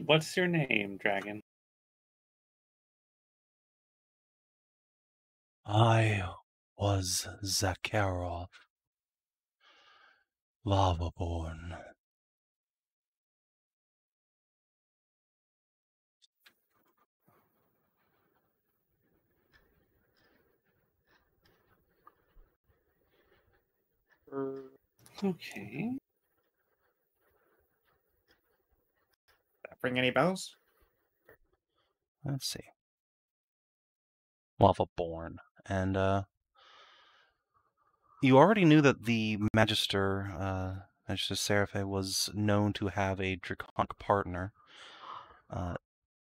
What's your name, dragon? I was Zakharov, Lavaborn. Okay. That ring any bells? Let's see. Lavaborn. And, you already knew that the Magister, Magister Seraphe, was known to have a draconic partner.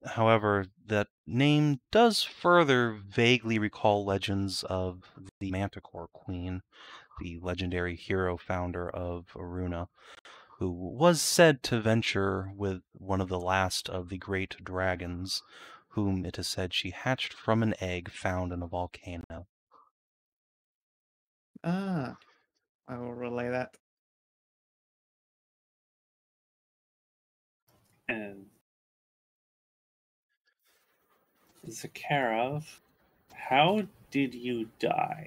However, that name does further vaguely recall legends of the Manticore Queen, the legendary hero founder of Aruna, who was said to venture with one of the last of the great dragons, whom it is said she hatched from an egg found in a volcano. Ah, I will relay that. And Zakharov, how did you die?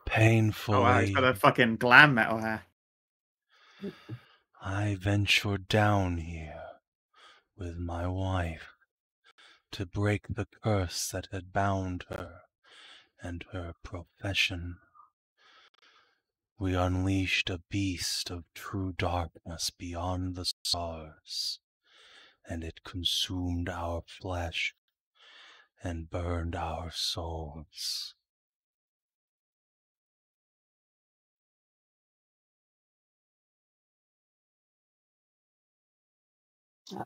Painfully, Oh wow, he's got a fucking glam metal hair. I ventured down here with my wife to break the curse that had bound her and her profession. We unleashed a beast of true darkness beyond the stars, and it consumed our flesh and burned our souls.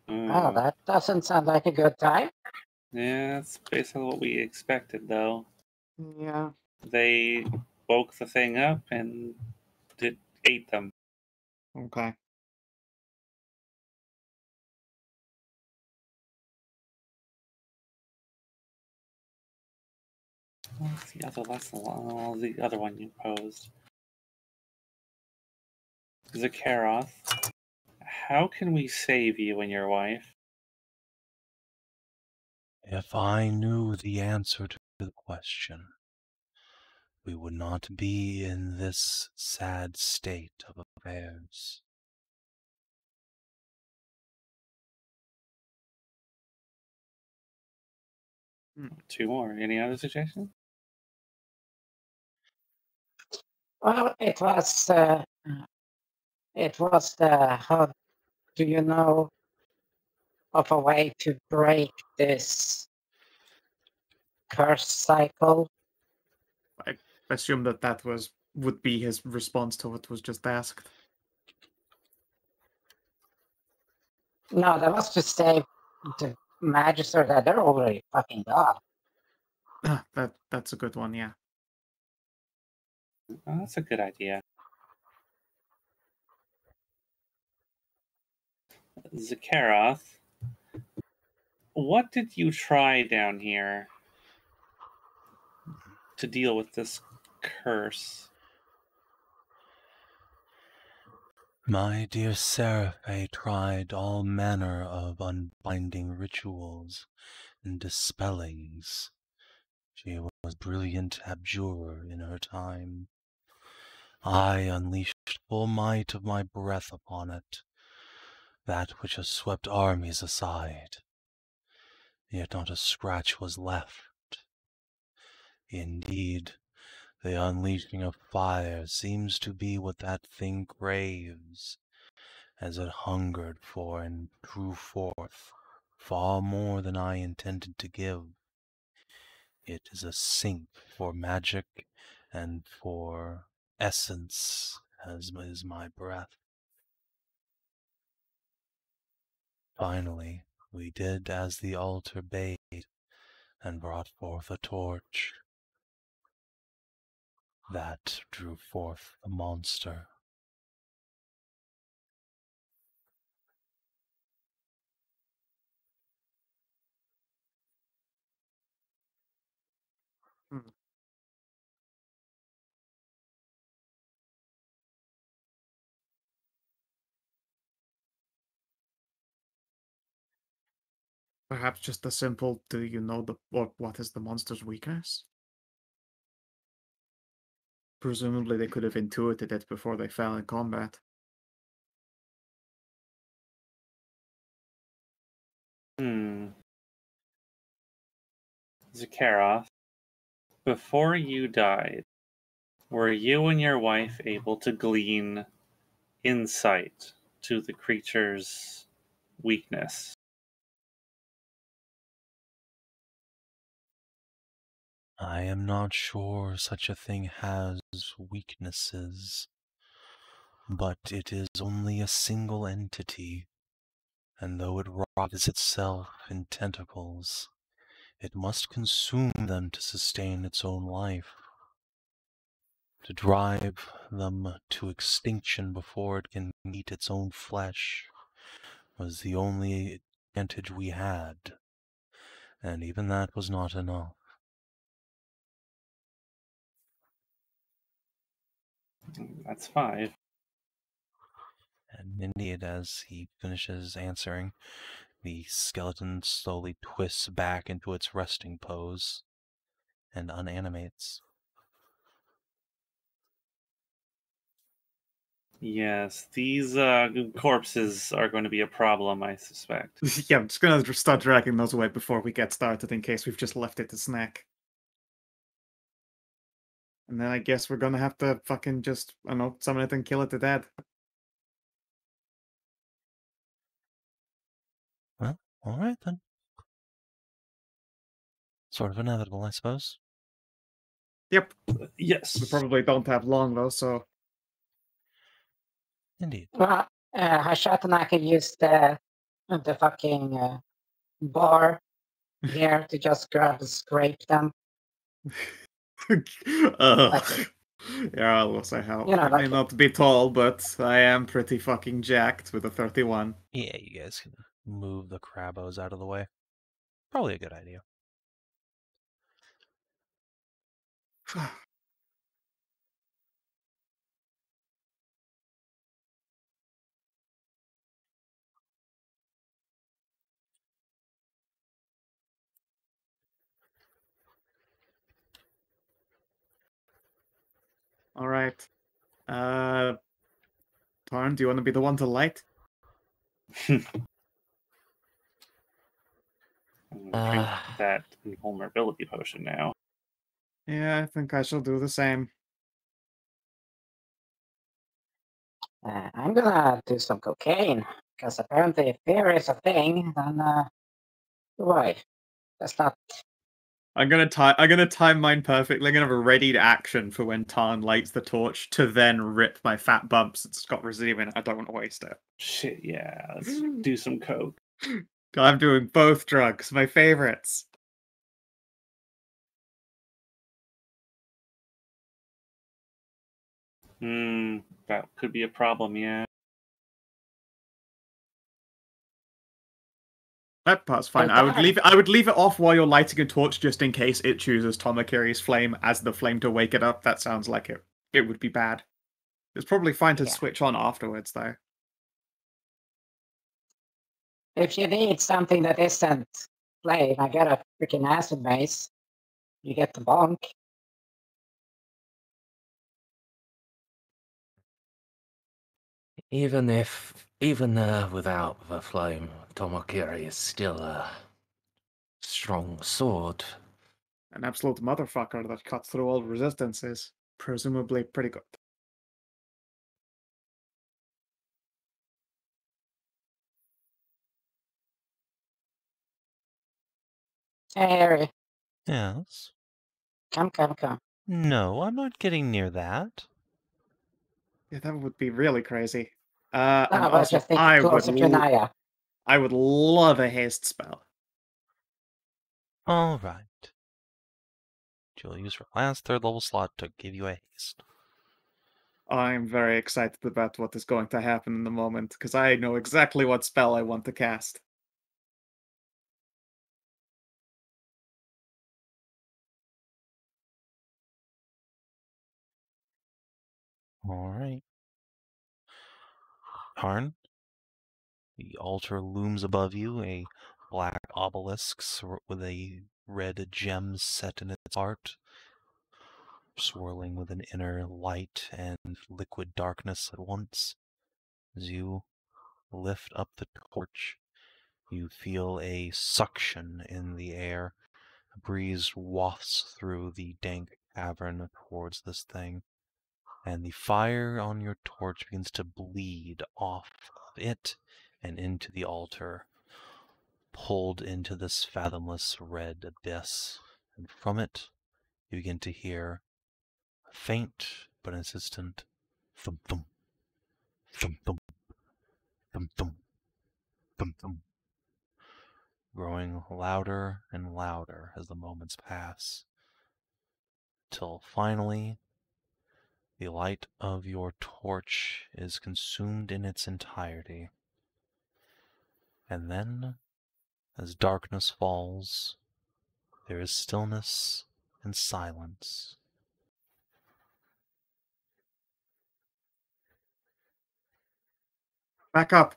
Oh, that doesn't sound like a good time. Yeah, that's basically what we expected, though. Yeah. They woke the thing up and it ate them. Okay. What's the other lesson? Oh, the other one you posed. Zakharov, how can we save you and your wife? If I knew the answer to the question, we would not be in this sad state of affairs. Two more. Any other suggestions? Well, it was the. How do you know of a way to break this curse cycle? I assume that would be his response to what was just asked. No, that was to save the Magister that they're already fucking god. Ah, that's a good one, yeah. Oh, that's a good idea. Zakaroth, what did you try down here to deal with this curse? My dear Seraphe tried all manner of unbinding rituals and dispellings. She was a brilliant abjurer in her time. I unleashed full might of my breath upon it, that which has swept armies aside. Yet not a scratch was left. Indeed, the unleashing of fire seems to be what that thing craves, as it hungered for and drew forth far more than I intended to give. It is a sink for magic and for essence, as is my breath. Finally, we did as the altar bade, and brought forth a torch. That drew forth the monster. Hmm. Perhaps just a simple, do you know what is the monster's weakness? Presumably they could have intuited it before they fell in combat. Zakaroth, before you died, were you and your wife able to glean insight to the creature's weakness? I am not sure such a thing has weaknesses, but it is only a single entity, and though it writhes itself in tentacles, it must consume them to sustain its own life. To drive them to extinction before it can eat its own flesh was the only advantage we had, and even that was not enough. That's 5. And indeed, as he finishes answering, the skeleton slowly twists back into its resting pose and unanimates. Yes, these corpses are going to be a problem, I suspect. Yeah, I'm just gonna start dragging those away before we get started in case we've just left it to snack. And then I guess we're gonna have to fucking just, I don't know, summon it and kill it to death. Well, all right then. Sort of inevitable, I suppose. Yep. Yes. We probably don't have long though, so Indeed. Well, Hashat and I could use the fucking bar here to just grab and scrape them. yeah, I'll also help. You know, I may like- not be tall, but I am pretty fucking jacked with a 31. Yeah, you guys can move the crabos out of the way. Probably a good idea. All right. Tarn, do you want to be the one to light? I'm gonna drink that invulnerability potion now. Yeah, I think I shall do the same. I'm gonna do some cocaine, because apparently if fear is a thing, then why? That's not. I'm gonna time mine perfectly. I'm gonna have a ready to action for when Tarn lights the torch to then rip my fat bumps. It's got residue in it. I don't want to waste it. Shit, yeah. Let's do some coke. I'm doing both drugs, my favorites. That could be a problem, yeah. That part's fine. I would leave it off while you're lighting a torch just in case it chooses Tomakiri's flame as the flame to wake it up. That sounds like it would be bad. It's probably fine to switch on afterwards though. If you need something that isn't flame, I got a freaking acid mace. You get the bonk. Even without the flame, Tomakiri is still a strong sword. An absolute motherfucker that cuts through all resistances. Presumably pretty good. Hey, Harry. Yes. Come. No, I'm not getting near that. Yeah, that would be really crazy. No, And I was also, just thinking closer to Nahia. I would love a haste spell. All right. You'll use your last third level slot to give you a haste. I'm very excited about what is going to happen in the moment, because I know exactly what spell I want to cast. All right. Tarn, the altar looms above you, a black obelisk with a red gem set in its heart, swirling with an inner light and liquid darkness at once. As you lift up the torch, you feel a suction in the air. A breeze wafts through the dank cavern towards this thing, and the fire on your torch begins to bleed off of it and into the altar, pulled into this fathomless red abyss. And from it, you begin to hear a faint but insistent thump thump, thump thump, thump thump, thump thump, growing louder and louder as the moments pass, till finally the light of your torch is consumed in its entirety. And then, as darkness falls, there is stillness and silence. Back up.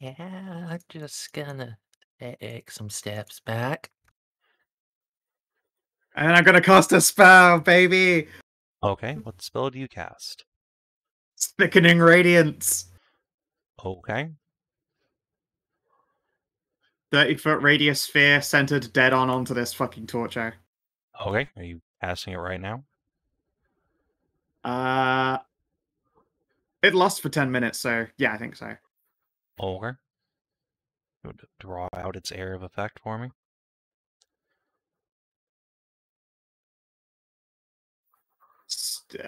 Yeah, I'm just gonna take some steps back. And I'm gonna cast a spell, baby! Okay, what spell do you cast? Thickening Radiance. Okay. 30-foot radius sphere centered dead onto this fucking torture. Okay, are you casting it right now? It lasts for 10 minutes, so yeah, I think so. Okay. You want to draw out its area of effect for me?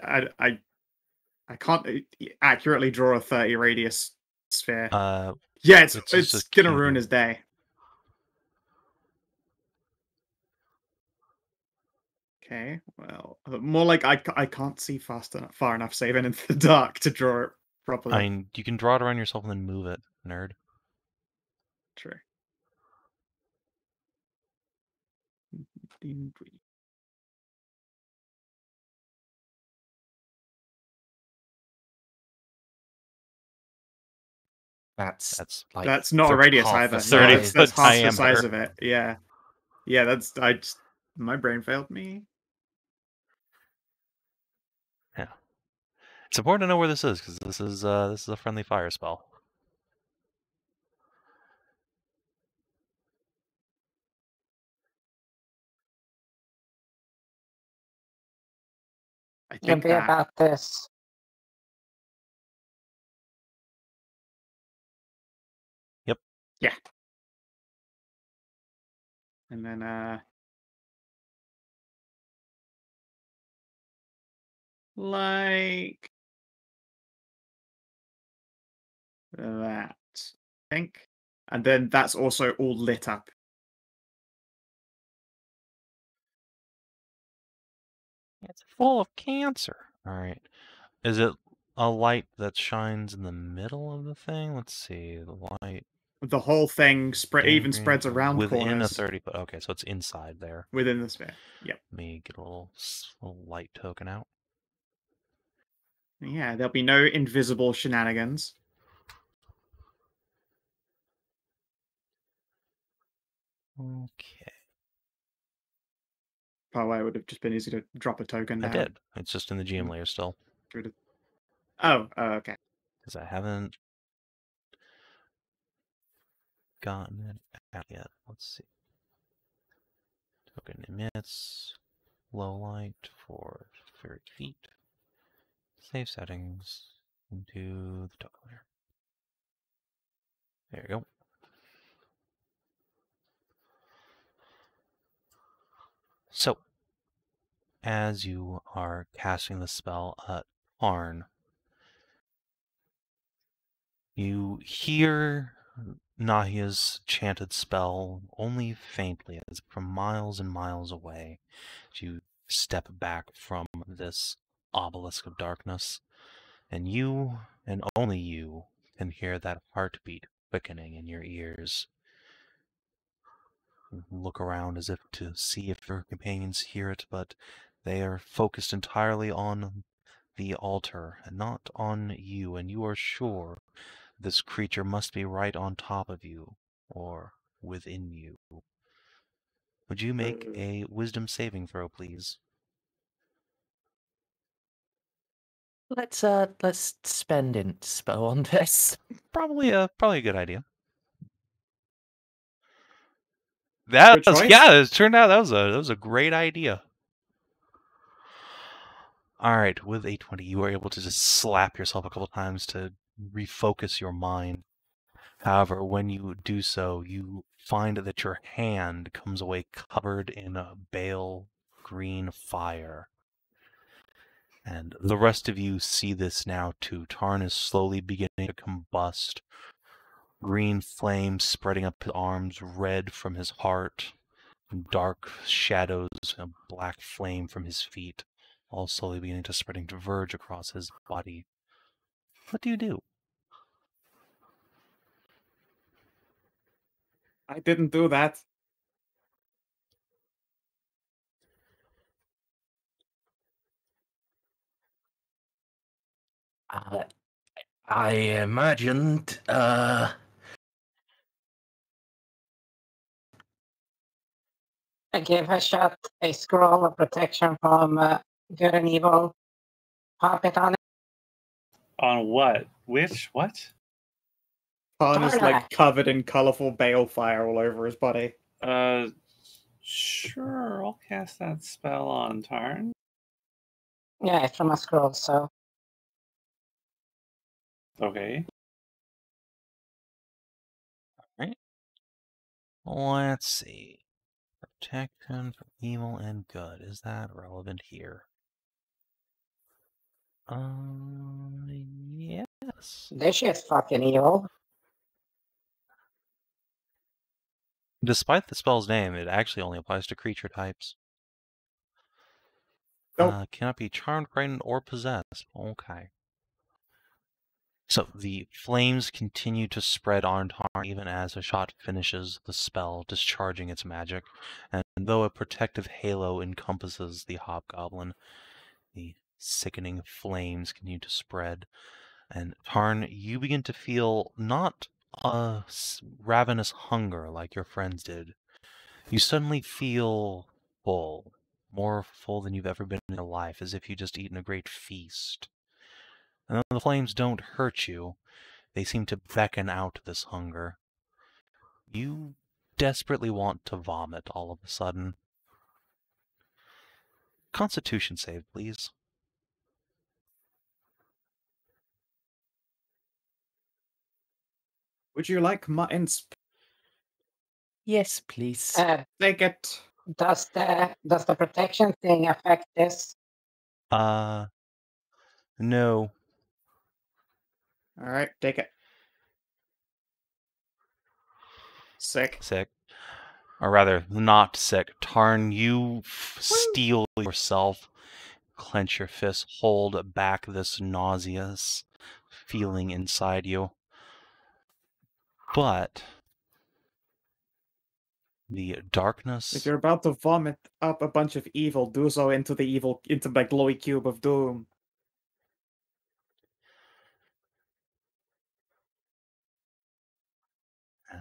I can't accurately draw a 30 radius sphere. Yeah, it's gonna ruin his day. Okay, well, more like I can't see far enough saving into the dark to draw it properly. I mean, you can draw it around yourself and then move it, nerd. True. That's like that's not a radius either. That's half the size of it. Yeah, yeah. My brain failed me. Yeah. It's important to know where this is, because this is a friendly fire spell. I You'll think be that about this. yeah. And then like that, I think. And then that's also all lit up. It's full of cancer. All right. Is it a light that shines in the middle of the thing? Let's see. The light. The whole thing even Gangrene spreads around within corners. a 30 foot. Okay, so it's inside there. Within the sphere. Yep. Let me get a little light token out. Yeah, there'll be no invisible shenanigans. Okay. By the way, it would have just been easy to drop a token down. I did. It's just in the GM layer still. Oh, okay. Because I haven't gotten it out yet. Let's see. Token emits. Low light for 30 feet. Save settings into the token layer. There you go. So, as you are casting the spell at Tarn, you hear Nahia's chanted spell only faintly, as from miles and miles away, as you step back from this obelisk of darkness, and you, and only you, can hear that heartbeat quickening in your ears. You look around as if to see if your companions hear it, but they are focused entirely on the altar and not on you, and you are sure this creature must be right on top of you or within you. Would you make a wisdom saving throw, please? Let's spend inspo on this. Probably a good idea. That Good was, choice. yeah, it turned out that was a great idea. All right, with a 20, you were able to just slap yourself a couple times to refocus your mind. However, when you do so, you find that your hand comes away covered in a pale green fire. And the rest of you see this now too. Tarn is slowly beginning to combust. Green flames spreading up his arms, red from his heart, dark shadows, a black flame from his feet, all slowly beginning to spreading to verge across his body. What do you do? I didn't do that. I imagined, I give Hashat a scroll of protection from good and evil. Pop it on it. On what? Which? What? Tarn is Tarnavak. like covered in colorful balefire all over his body. Sure, I'll cast that spell on Tarn. Yeah, it's from a scroll, so. Okay. Alright. Let's see. Protection from evil and good. Is that relevant here? Yes. This shit's fucking evil. Despite the spell's name, it actually only applies to creature types. Oh. Cannot be charmed, frightened, or possessed. Okay. So the flames continue to spread on Tarn even as Hashat finishes the spell, discharging its magic. And though a protective halo encompasses the Hobgoblin, the sickening flames continue to spread. And Tarn, you begin to feel not a ravenous hunger like your friends did. You suddenly feel full. more full than you've ever been in your life, as if you'd just eaten a great feast. And though the flames don't hurt you, they seem to beckon out this hunger. You desperately want to vomit all of a sudden. Constitution save, please. Would you like muttons? Yes, please. Take it. Does the protection thing affect this? No. Alright, take it. Sick. Sick. Or rather, not sick. Tarn, you steel yourself, clench your fist, hold back this nauseous feeling inside you. But the darkness... If you're about to vomit up a bunch of evil, do so into the glowy cube of doom.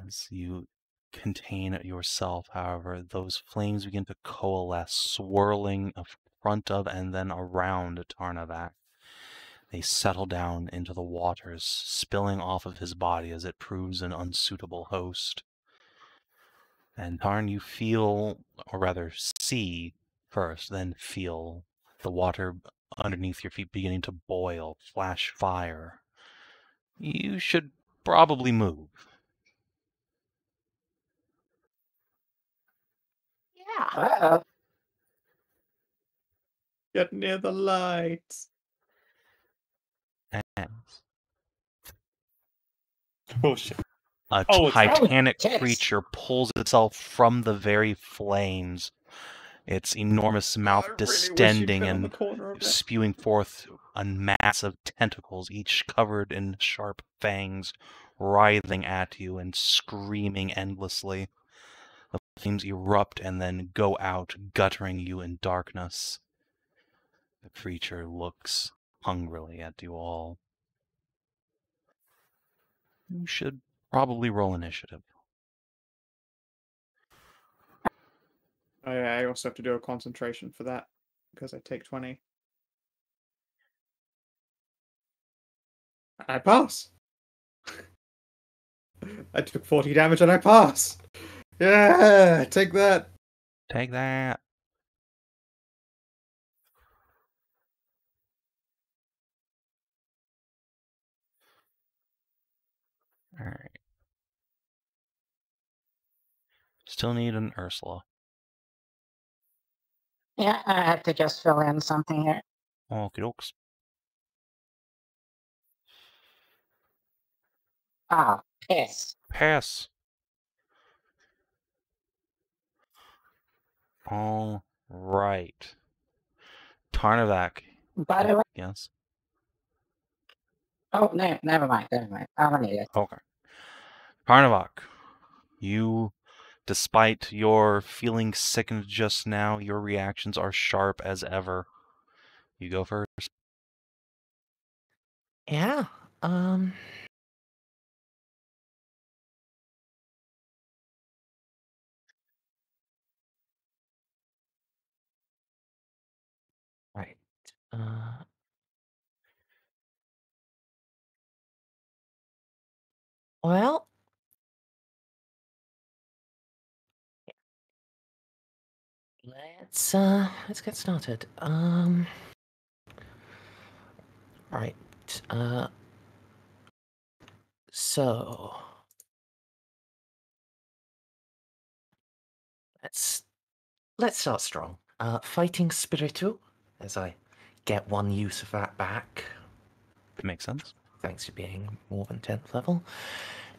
As you contain yourself, however, those flames begin to coalesce, swirling in front of and then around Tarnavak. They settle down into the waters, spilling off of his body as it proves an unsuitable host. And Tarn, you feel, or rather see first, then feel the water underneath your feet beginning to boil, flash fire. You should probably move. Uh-oh. Get near the lights. And Oh shit. a Oh, titanic yes. creature pulls itself from the very flames, its enormous mouth distending and spewing forth a mass of tentacles, each covered in sharp fangs, writhing at you and screaming endlessly. The flames erupt and then go out, guttering you in darkness. The creature looks hungrily at you all. You should probably roll initiative. I also have to do a concentration for that, because I take 20. I pass! I took 40 damage and I pass! Yeah! Take that! Take that. Alright. Still need an Ursula. Yeah, I had to just fill in something here. Okie dokes. Ah, piss. Pass. All right. Tarnavak. By the way, Yes. oh, no, never mind. I'm an idiot. Okay. Tarnavak, you, despite your feeling sickened just now, your reactions are sharp as ever. You go first. Yeah. Right. Well. Let's get started. Right. So let's start strong. Fighting Spiritu, as I get one use of that back. Makes sense. Thanks to being more than 10th level.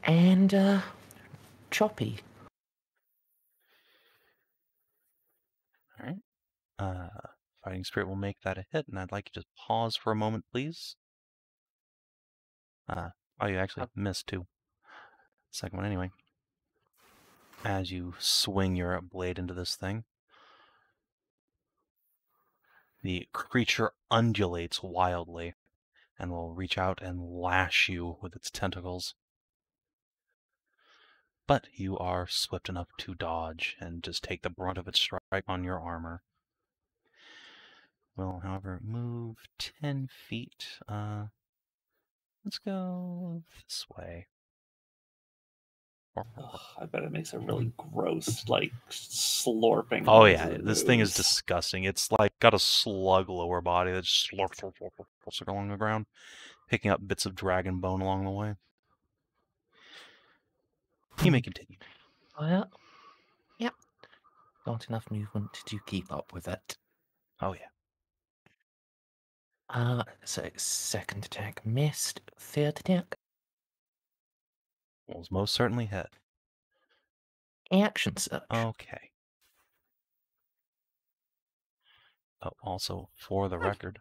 And Choppy. Alright. Fighting Spirit will make that a hit, and I'd like you to pause for a moment, please. Oh, you actually missed too. Second one anyway. As you swing your blade into this thing, the creature undulates wildly and will reach out and lash you with its tentacles. But you are swift enough to dodge and just take the brunt of its strike on your armor. will, however, move 10 feet. Let's go this way. Ugh, I bet it makes a really gross, like, slurping Oh noise yeah, as it this thing is moves. disgusting. It's like got a slug lower body that just slurps along the ground, picking up bits of dragon bone along the way. You may continue. Well, yep. Got enough movement to keep up with it. Oh yeah. So second attack missed. Third attack, Will most certainly hit. action search. Okay. Oh, also, for the record,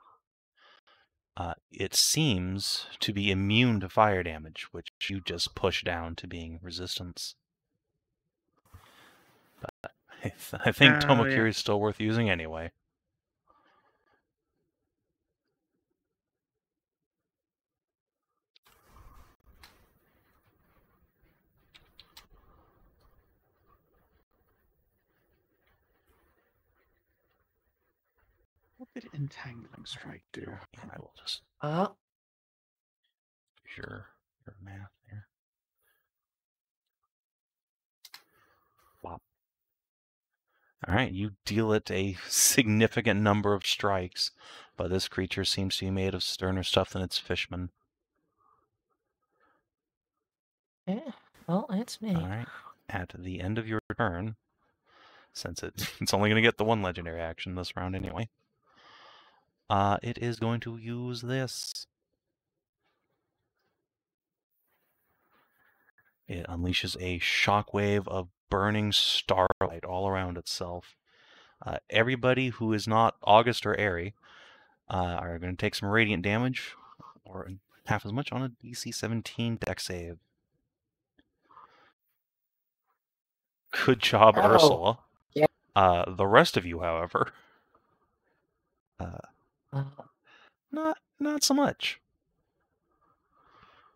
it seems to be immune to fire damage, which you just push down to being resistance. But I think Oh, Tomokiri yeah. is still worth using anyway. What did Entangling Strike do? Yeah, I will just Uh, your math there. Bop. All right, you deal it a significant number of strikes, but this creature seems to be made of sterner stuff than its fishmen. yeah. Well, that's me. All right, at the end of your turn, since it's only going to get the one legendary action this round anyway, it is going to use this. It unleashes a shockwave of burning starlight all around itself. Everybody who is not August or Airy are going to take some radiant damage, or half as much on a DC 17 dex save. Good job, Oh, Ursula. yeah. The rest of you, however, Uh, not so much.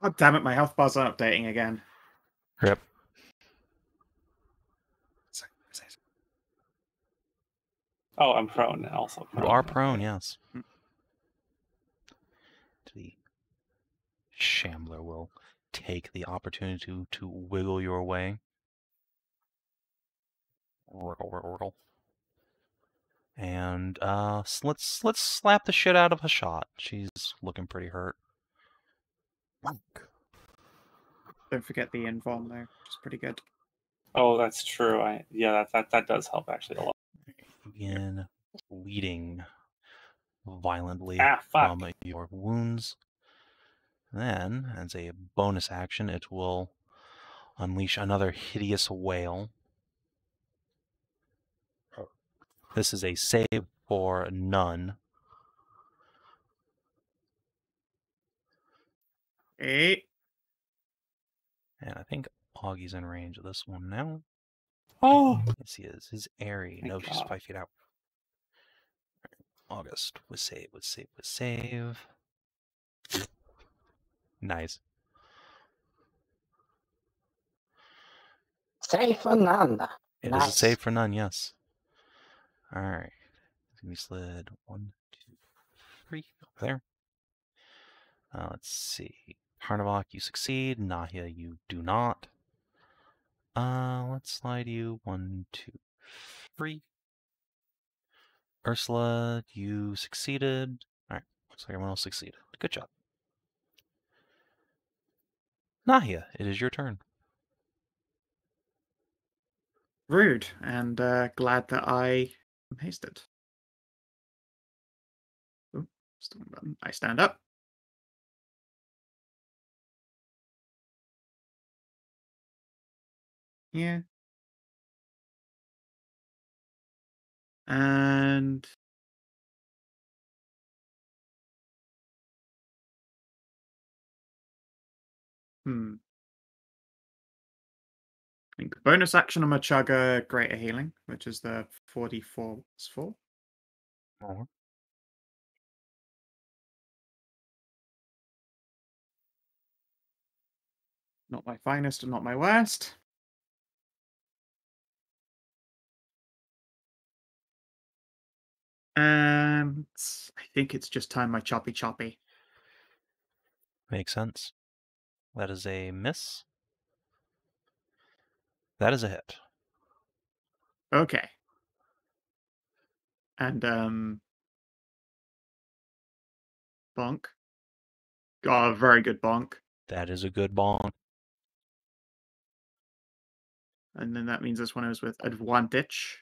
Oh, damn it, my health bars are updating again. Yep. Oh, I'm prone also. You are prone, yes. Hmm. The Shambler will take the opportunity to wiggle your way. Wriggle. And let's slap the shit out of Hashat. She's looking pretty hurt. Don't forget the invuln though, which is pretty good. Oh, that's true. That does help actually a lot. Begin bleeding violently Ah, fuck. from your wounds. Then, as a bonus action, it will unleash another hideous wail. This is a save for none. Hey. And I think Augie's in range of this one now. Oh, Yes, he is. His Airy. Thank No, she's God. 5 feet out. August. With save. Nice. Save for none. It is Nice. a save for none, yes. Alright. We slid 1, 2, 3 over there. Let's see. Tarnavak, you succeed. Nahia, you do not. Let's slide you 1, 2, 3. Ursula, you succeeded. Alright, looks like everyone else succeeded. Good job. Nahia, it is your turn. Rude, and glad that I am hasted. Oh, still one button. I stand up. Yeah. And I think bonus action, I'm gonna chug a greater healing, which is the 44 plus 4. Oh. Not my finest and not my worst. And I think it's just time my choppy. Makes sense. That is a miss. That is a hit. Okay. And bonk. Oh, a very good bonk. That is a good bonk. And then that means this one is with advantage.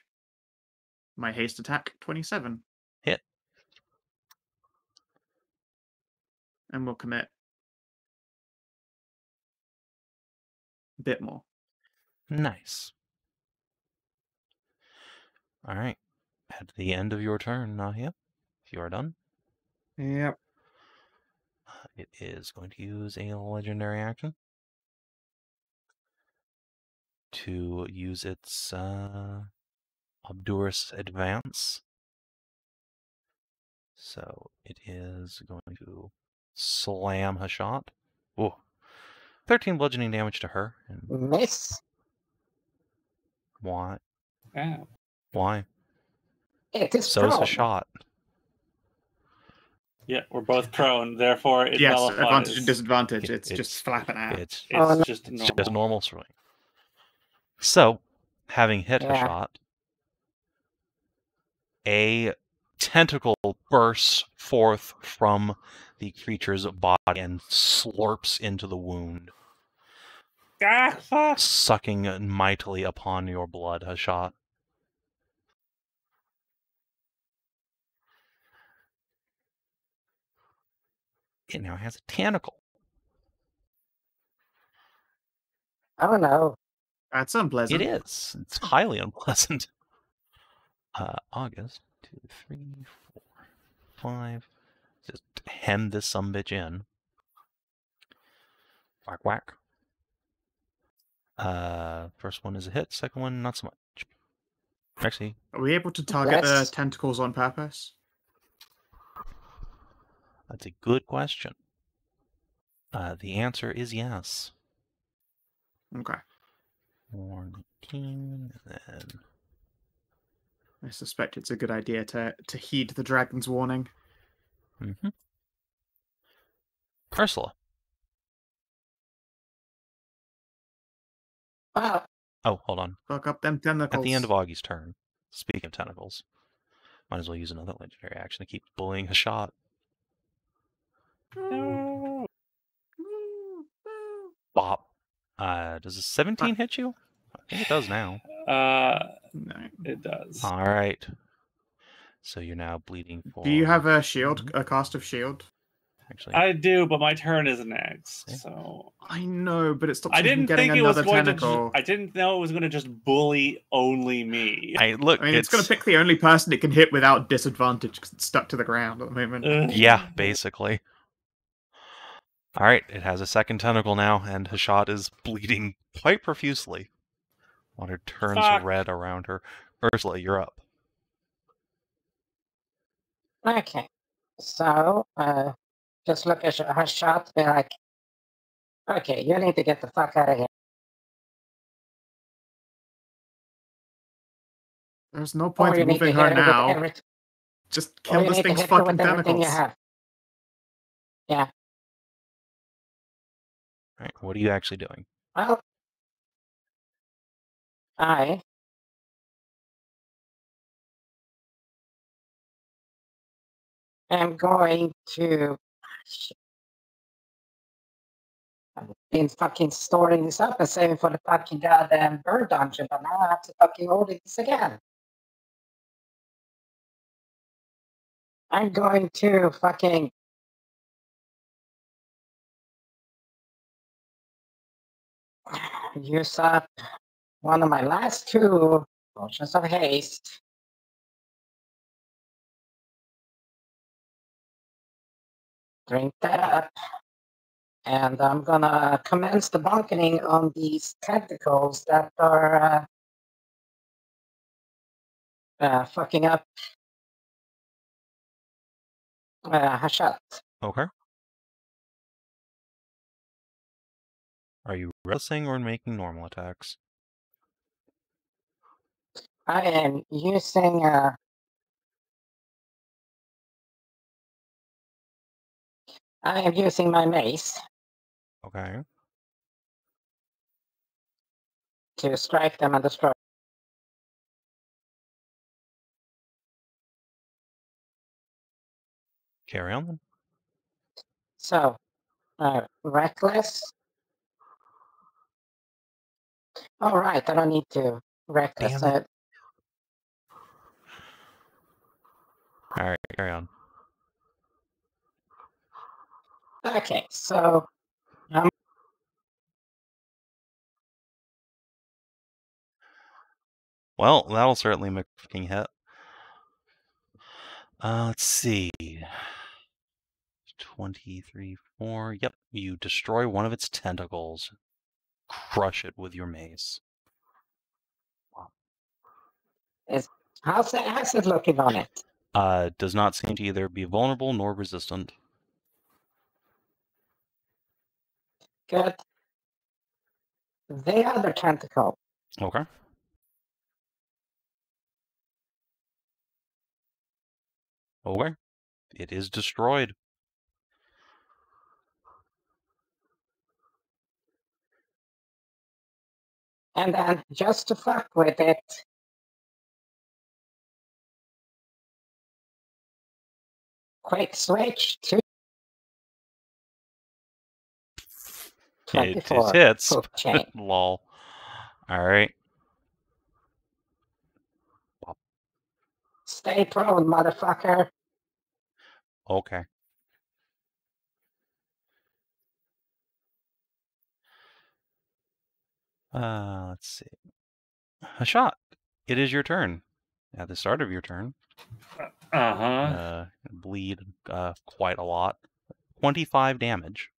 My haste attack, 27. Hit. And we'll commit a bit more. Nice. All right. At the end of your turn, Nahia, if you are done, Yep. it is going to use a legendary action to use its Obdurus advance. So it is going to slam Hashat. Oh, 13 bludgeoning damage to her. And Miss. why? Ow. Why? It is So is prone. Hashat. Yeah, we're both prone, therefore it Yes, nullifies. advantage and disadvantage. It- It's just flapping out. It's Oh, no. just It's normal. just normal swing. So, having hit Yeah. Hashat, a tentacle bursts forth from the creature's body and slurps into the wound, Ah, fuck! sucking mightily upon your blood, Hashat. It now has a tentacle. Oh no. That's unpleasant. It is. It's highly unpleasant. August, 2, 3, 4, 5. Just hem this sumbitch in. Whack, whack. First one is a hit. Second one, not so much. Actually, Are we able to target the Yes. tentacles on purpose? that's a good question. The answer is yes. Okay. 19, and then I suspect it's a good idea to heed the dragon's warning. Ursula. Well, Oh, hold on. Fuck up them tentacles. At the end of Augie's turn, speaking of tentacles, might as well use another legendary action to keep bullying Hashat. No. Bop. Does a 17 hit you? I think it does now. No. It does. All right. So you're now bleeding for... Do you have a shield, a cast of shield? Actually, I do, but my turn is next, Yeah. so I know, but it stops I you from didn't getting think it was another going tentacle. to. I didn't know it was going to just bully only me. look, I mean, it's going to pick the only person it can hit without disadvantage because it's stuck to the ground at the moment. Yeah, basically. All right, it has a second tentacle now, and Hashat is bleeding quite profusely. Water turns Fuck. red around her. Ursula, you're up. okay. So, just look at her shot, be like, okay, you need to get the fuck out of here. There's no Or point you in need to moving hit her her with now. every, Just or kill you this need to thing's hit her fucking with everything you tentacles. have. Yeah. All right, what are you actually doing? Well, I am going to. Shit. I've been fucking storing this up and saving for the fucking goddamn bird dungeon, but now I have to fucking order this again. I'm going to fucking. Use up one of my last two potions of haste. Drink that up. And I'm gonna commence the bonkening on these tentacles that are fucking up Hashat. Okay. Are you wrestling or making normal attacks? I am using I am using my mace Okay. to strike them and destroy. Carry on then. So, reckless. All right, I don't need to reckless. Damn it. All right, carry on. Okay, so Well, that'll certainly make a fucking hit. Let's see. 23, 4. Yep, you destroy one of its tentacles. Crush it with your mace. how's the acid looking on it? Does not seem to either be vulnerable nor resistant. Good. The other tentacle. Okay. Okay. It is destroyed. And then, just to fuck with it, quick switch to It 24. hits. Hook chain. Lol. Alright. Stay prone, motherfucker. Okay. Let's see. Hashat, it is your turn. At the start of your turn, bleed quite a lot. 25 damage.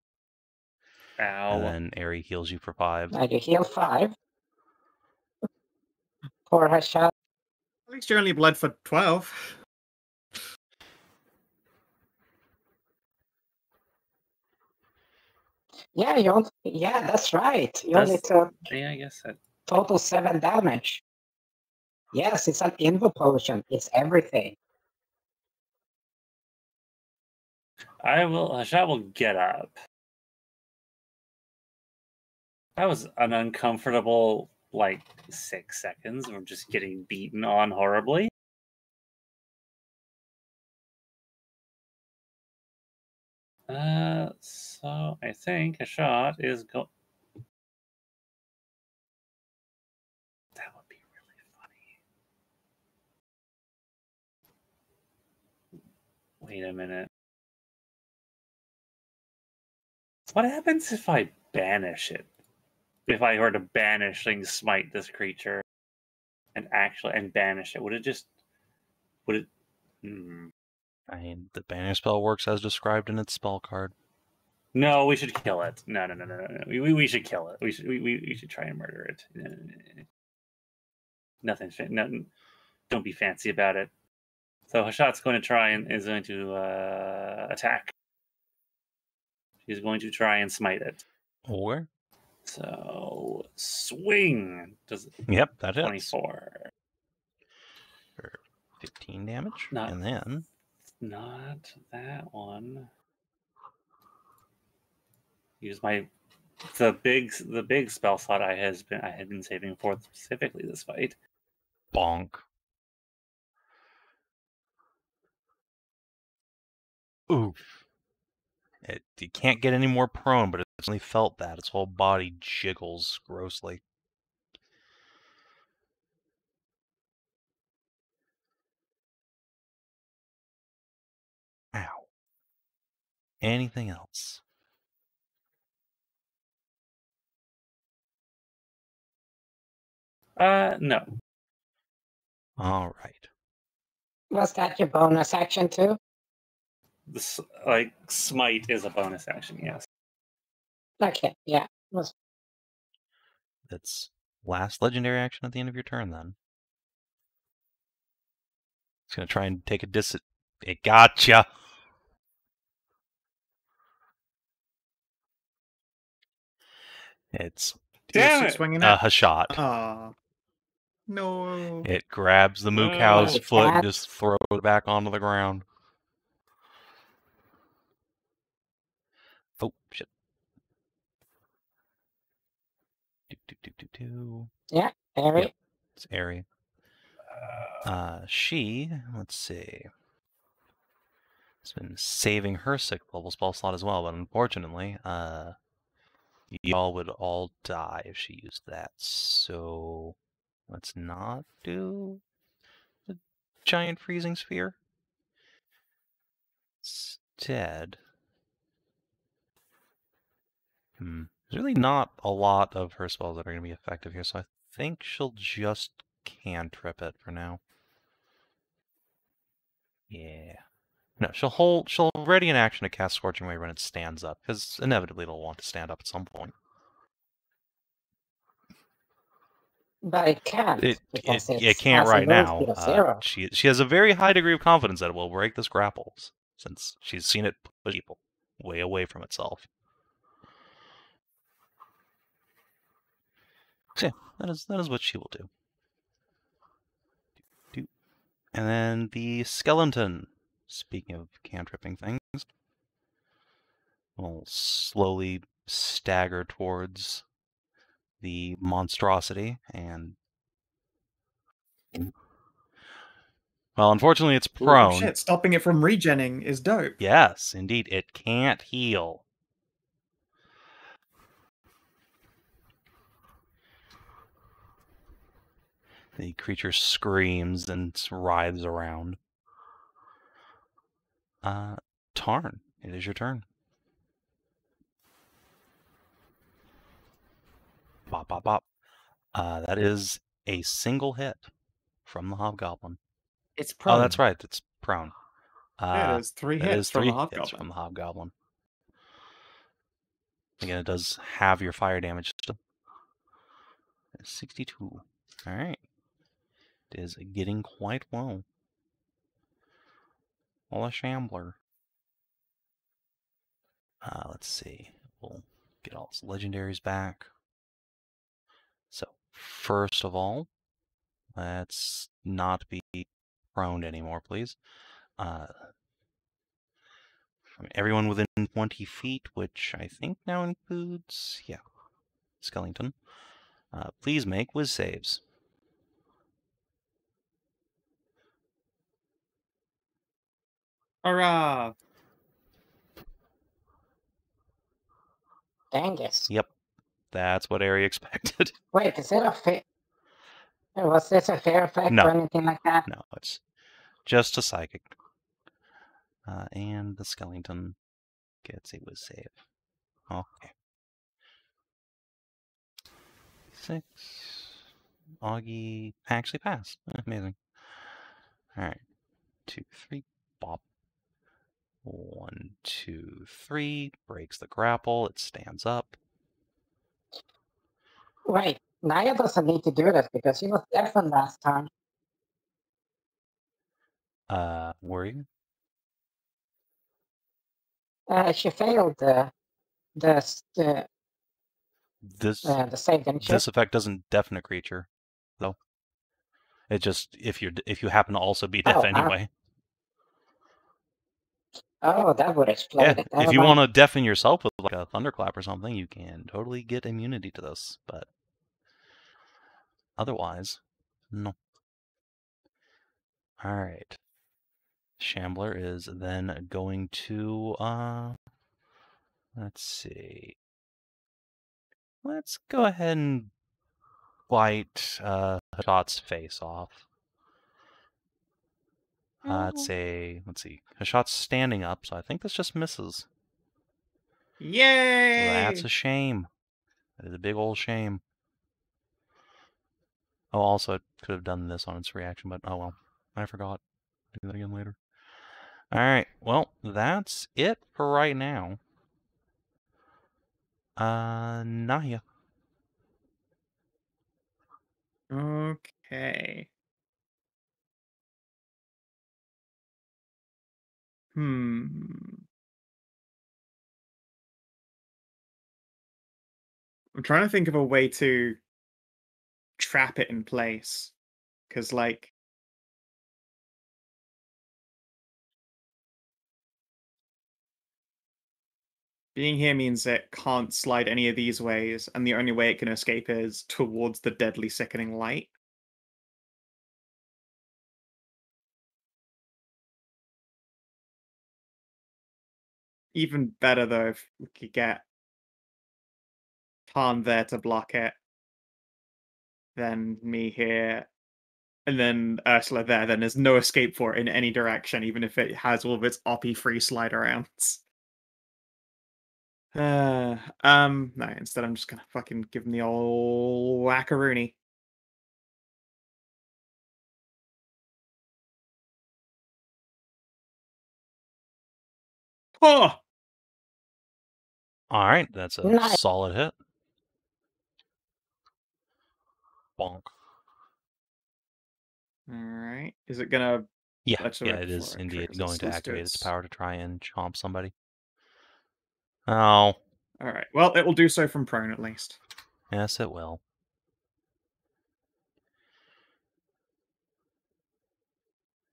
Ow. And then Aerie heals you for 5. Now you heal 5. Poor Hashat. At least you only bled for 12. Yeah, yeah, that's right. You That's- only took Yeah, I guess that. total 7 damage. Yes, it's an invo potion. It's everything. Hashat will get up. That was an uncomfortable, 6 seconds of just getting beaten on horribly. So I think Hashat is go. That would be really funny. Wait a minute. What happens if I banish it? If I were to banishing smite this creature and banish it, would it? I mean, the banish spell works as described in its spell card. No, we should kill it. No. We should kill it. We should try and murder it. Nothing. Don't be fancy about it. So Hashat's going to try and is going to attack. She's going to try and smite it. Or? So swing. Does it? Yep, that hits. 24. For 15 damage. Not- And then Not that one. Use the big spell slot I had been saving for specifically this fight. bonk. Oof. You can't get any more prone, but it's only felt that. Its whole body jiggles grossly. Ow. Anything else? No. All right. Was that your bonus action too? This smite is a bonus action, yes. Okay, yeah. That's last legendary action at the end of your turn, then. It's going to try and take a It gotcha! It's Damn it! Swinging at. Hashat. Aw. No. It grabs the moo cow's Wait, foot and that's- just throws it back onto the ground. Oh, shit. Do. Yeah, Airy. Yep. It's Airy. She, let's see, has been saving her 6th level spell slot as well, but unfortunately, y'all would all die if she used that. So let's not do the giant freezing sphere. Instead, there's really not a lot of her spells that are going to be effective here, so I think she'll just cantrip it for now. Yeah. No, she'll ready an action to cast Scorching Ray when it stands up, because inevitably it'll want to stand up at some point. But it can't, because It can't has right a move speed now. of 0. She has a very high degree of confidence that it will break this grapple, since she's seen it push people way away from itself. So yeah, that is what she will do. And then the skeleton, speaking of cantripping things, will slowly stagger towards the monstrosity and... Well, unfortunately, it's prone. Oh, shit, stopping it from regenning is dope. Yes, indeed. It can't heal. The creature screams and writhes around. Tarn, it is your turn. Bop, bop, bop. That is a single hit from the Hobgoblin. It's prone. Oh, that's right. It's prone. Yeah, it is 3 That hits is from 3 the hits Hobgoblin. from the Hobgoblin. Again, it does have your fire damage still. 62. Alright. It is getting quite low. Well, a Shambler. Let's see. We'll get all its legendaries back. So, first of all, let's not be prone anymore, please. From everyone within 20 feet, which I think now includes, yeah, Skellington. Please make whiz saves. Hurrah! Dangus. Yep, that's what Ari expected. Wait, is it a fair... Was this a fair effect No. or anything like that? No, it's just a psychic. And the Skellington gets a whiz save. Okay. 6. Augie actually passed. Amazing. Alright. 2, 3. Bop. 1, 2, 3. Breaks the grapple. It stands up. Wait, Nahia doesn't need to do this because she was deafened last time. Were you? She failed the save, didn't she? This effect doesn't deafen a creature, though. It just if you happen to also be deaf anyway. Oh, that would explain it. If you want to deafen yourself with like a thunderclap or something, you can totally get immunity to this, but otherwise, no. All right. Shambler is then going to let's see. Let's go ahead and bite Hashat's face off. Let's see. Hashat's standing up, so I think this just misses. Yay! That's a shame. That is a big old shame. Oh, also, it could have done this on its reaction, but oh well. I forgot. I'll do that again later. Alright, well, that's it for right now. Nahia. Okay. I'm trying to think of a way to trap it in place. Because, like... Being here means it can't slide any of these ways, and the only way it can escape is towards the deadly sickening light. Even better, though, if we could get Tarn there to block it, then me here, and then Ursula there, then there's no escape for it in any direction, even if it has all of its oppy free slide arounds. No, instead I'm just gonna fucking give him the old wackaroony. Oh! Alright, that's a Nice. solid hit. Bonk. Alright. Is it gonna... Yeah, Actually, yeah, wait, it is before it indeed triggers going to let's do activate its its- power to try and chomp somebody. Oh. Alright, well, it will do so from prone, at least. Yes, it will.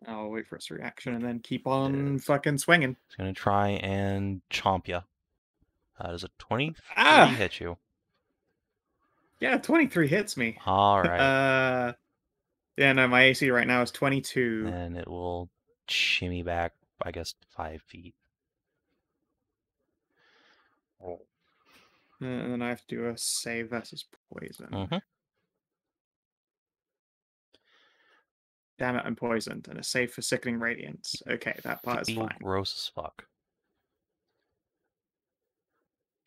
I'll wait for its reaction and then keep on fucking swinging. It's going to try and chomp you. Does a 23 Ah! hit you? Yeah, 23 hits me. Alright. Yeah, no, my AC right now is 22. And it will shimmy back, I guess, 5 feet. Oh. And then I have to do a save versus poison. Mm-hmm. Damn it, I'm poisoned. And a save for sickening radiance. Okay, that part is Feel fine. gross as fuck.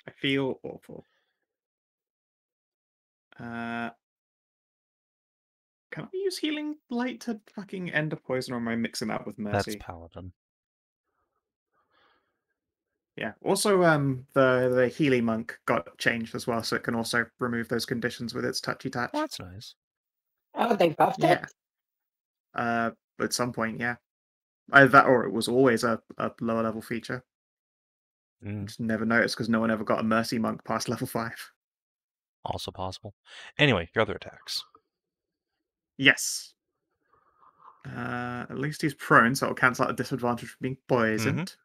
I feel awful. Can I use Healing Light to fucking end a poison, or am I mixing that with Mercy? That's Paladin. Yeah. Also, the Healy Monk got changed as well, so it can also remove those conditions with its touchy touch. Well, that's nice. Oh, they buffed Yeah. it? At some point, yeah. Either that or it was always a lower level feature. Just never noticed because no one ever got a Mercy Monk past level 5. Also possible. Anyway, your other attacks. Yes. At least he's prone, so it'll cancel out a disadvantage from being poisoned.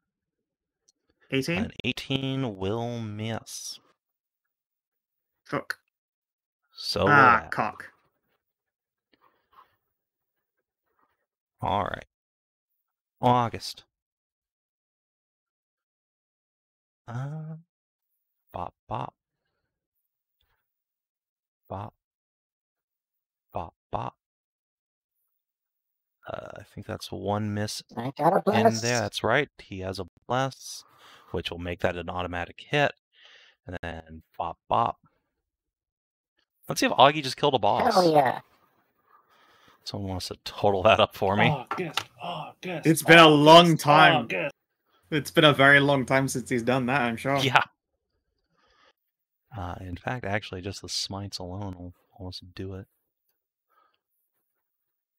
18? An 18 will miss. Fuck. So will that. Cock. Alright. August. Bop, bop. Bop. Bop, bop. I think that's one miss I got a in bless. there. That's right. He has a bless, which will make that an automatic hit. And then bop, bop. Let's see if Augie just killed a boss. Hell yeah. Someone wants to total that up for me. August. It's been a long time. August. It's been a very long time since he's done that, I'm sure. Yeah. In fact, actually, just the smites alone will almost do it.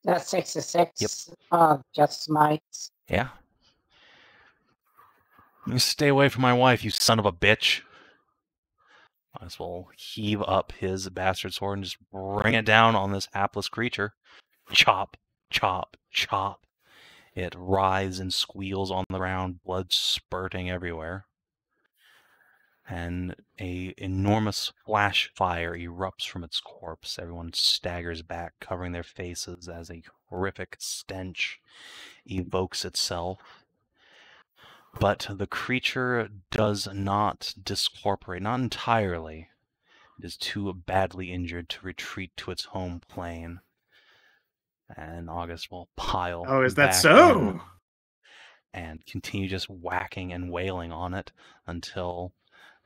That's 66. Just smites. Yeah. You stay away from my wife, you son of a bitch. Might as well heave up his bastard sword and just bring it down on this hapless creature. Chop, chop, chop. It writhes and squeals on the ground, blood spurting everywhere. And an enormous flash fire erupts from its corpse. Everyone staggers back, covering their faces as a horrific stench evokes itself. But the creature does not discorporate, not entirely. It is too badly injured to retreat to its home plane. And August will pile Oh, is that back so? in and continue just whacking and wailing on it until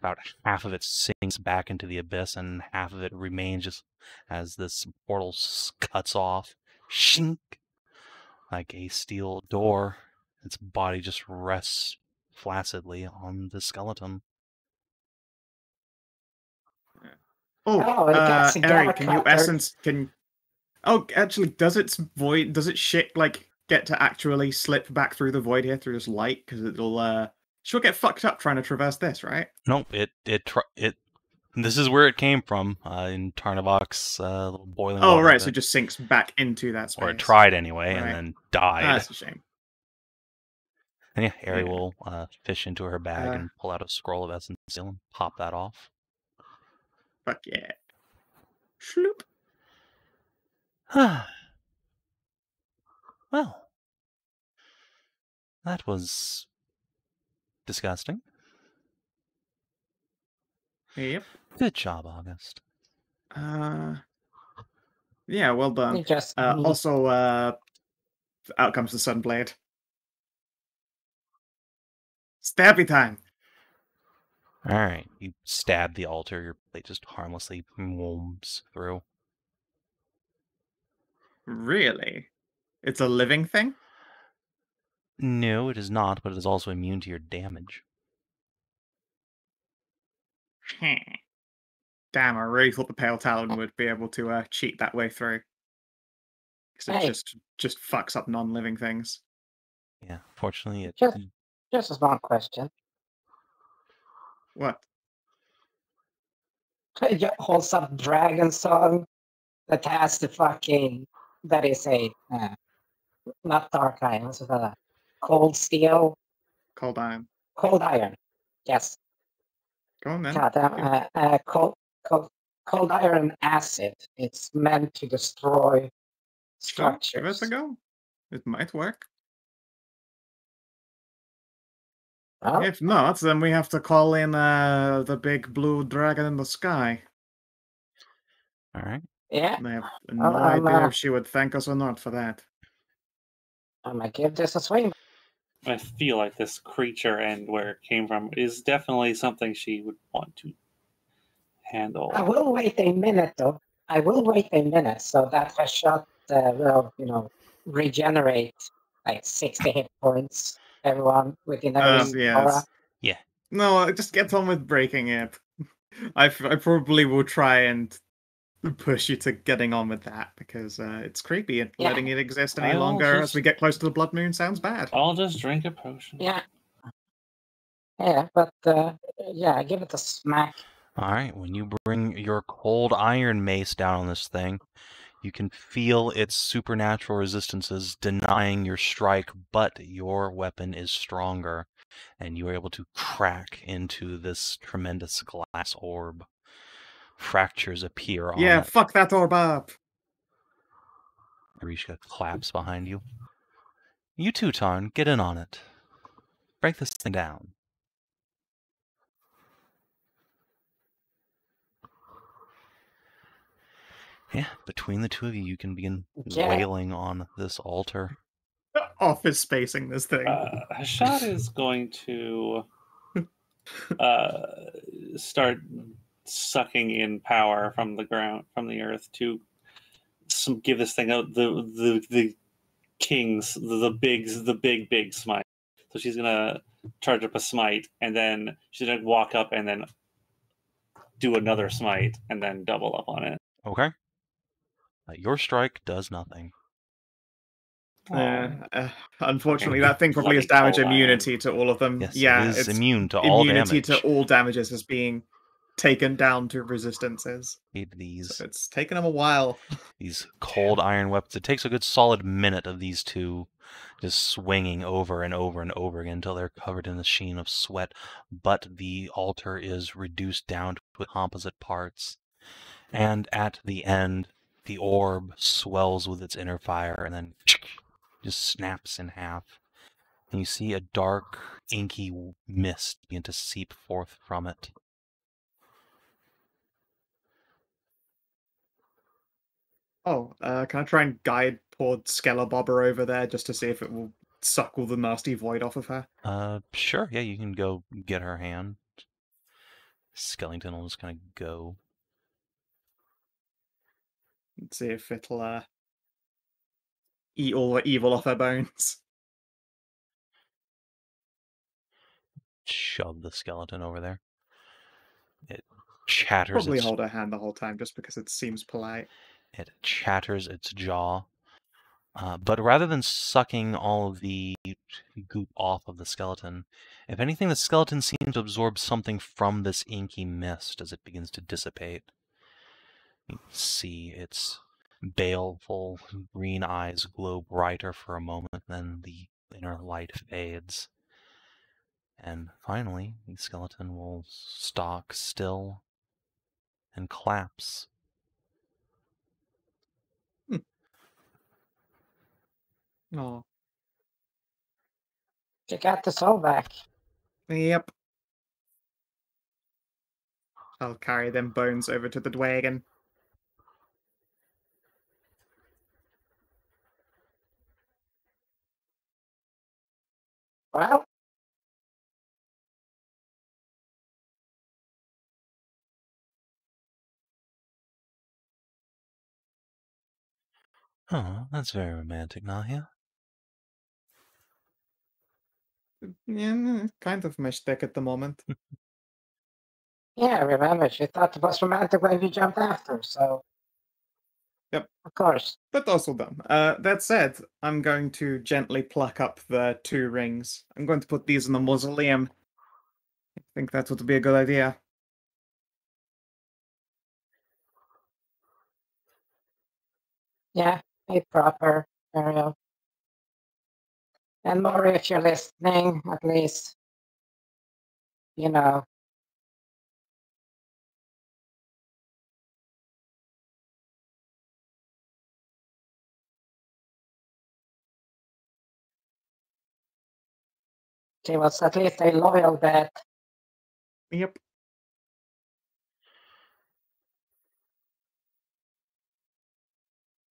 about half of it sinks back into the abyss and half of it remains just as this portal cuts off. Shink! Like a steel door. Its body just rests flaccidly on the skeleton. Oh, it got Eric, can you Cigar essence Oh, actually, does its void shit like get to actually slip back through the void here through this light? Because she'll get fucked up trying to traverse this, right? Nope, it this is where it came from, in Tarnavak's little boiling water. Oh, right, pit. so it just sinks back into that space. Or it tried anyway, Right. and then died. That's a shame. And yeah, Ari Yeah. will fish into her bag and pull out a scroll of essence seal and pop that off. Fuck yeah. Shloop. Well, that was disgusting. Yep. Good job, August. Yeah, well done. You just Also, out comes the Sunblade. Stabby time. All right, you stab the altar. Your blade just harmlessly whooms through. Really? It's a living thing? No, it is not, but it is also immune to your damage. Damn, I really thought the Pale Talon would be able to cheat that way through. Because it Hey. just fucks up non-living things. Yeah, fortunately, it. just a small question. What? You hold some dragon song that has the fucking that is a not dark iron, it's a cold steel, Cold Iron. cold iron. Yes. Go on then. God, cold iron acid. It's meant to destroy Sure, give structures. it a go. It might work. Well, If not, then we have to call in the big blue dragon in the sky. All right. yeah, And I have Well, no idea if she would thank us or not for that. I'm gonna give this a swing. I feel like this creature and where it came from is definitely something she would want to handle. I will wait a minute, though. I will wait a minute so that Hashat will, regenerate like 60 hit points. Everyone within our aura. Yeah. No, just get on with breaking it. I probably will try and push you to getting on with that because it's creepy and letting it exist any longer as we get close to the blood moon sounds bad. I'll just drink a potion. Yeah. Yeah, but give it a smack. All right, when you bring your cold iron mace down on this thing, you can feel its supernatural resistances denying your strike, but your weapon is stronger, and you are able to crack into this tremendous glass orb. Fractures appear on it. Fuck that orb up! Arishka claps behind you. You too, Tarn, get in on it. Break this thing down. Yeah, between the two of you, you can begin wailing on this altar. Office spacing this thing. Hashat is going to start sucking in power from the ground, from the earth, to give this thing out the kings, the big smite. So she's gonna charge up a smite, and then she's gonna walk up and then do another smite, and then double up on it. Okay. Your strike does nothing. Unfortunately, that thing probably has damage immunity to all of them. Yes, yeah, it is immune to all damage. Immunity to all damages is being taken down to resistances. These. So it's taken them a while. These cold iron weapons. It takes a good solid minute of these two just swinging over and over and over again until they're covered in the sheen of sweat. But the altar is reduced down to composite parts. And at the end, the orb swells with its inner fire and then just snaps in half. And you see a dark, inky mist begin to seep forth from it. Oh, can I try and guide poor Skelebobber over there just to see if it will suck all the nasty void off of her? Sure. Yeah, you can go get her hand. Skellington will just kind of go. Let's see if it'll eat all the evil off her bones. Shove the skeleton over there. It chatters. Probably hold her hand the whole time just because it seems polite. It chatters its jaw. But rather than sucking all of the goop off of the skeleton, if anything, the skeleton seems to absorb something from this inky mist as it begins to dissipate. You can see its baleful green eyes glow brighter for a moment, then the inner light fades. And finally, the skeleton will stalk still and collapse. Oh, You got the soul back. yep. I'll carry them bones over to the wagon. Well, Oh, that's very romantic, Nahia. Yeah, kind of my shtick at the moment. yeah, remember, she thought it was romantic when you jumped after, so. Yep. Of course. But also done. That said, I'm going to gently pluck up the 2 rings. I'm going to put these in the mausoleum. I think that would be a good idea. Yeah, a proper burial. And more if you're listening, at least, you know. She was at least a loyal bet. Yep.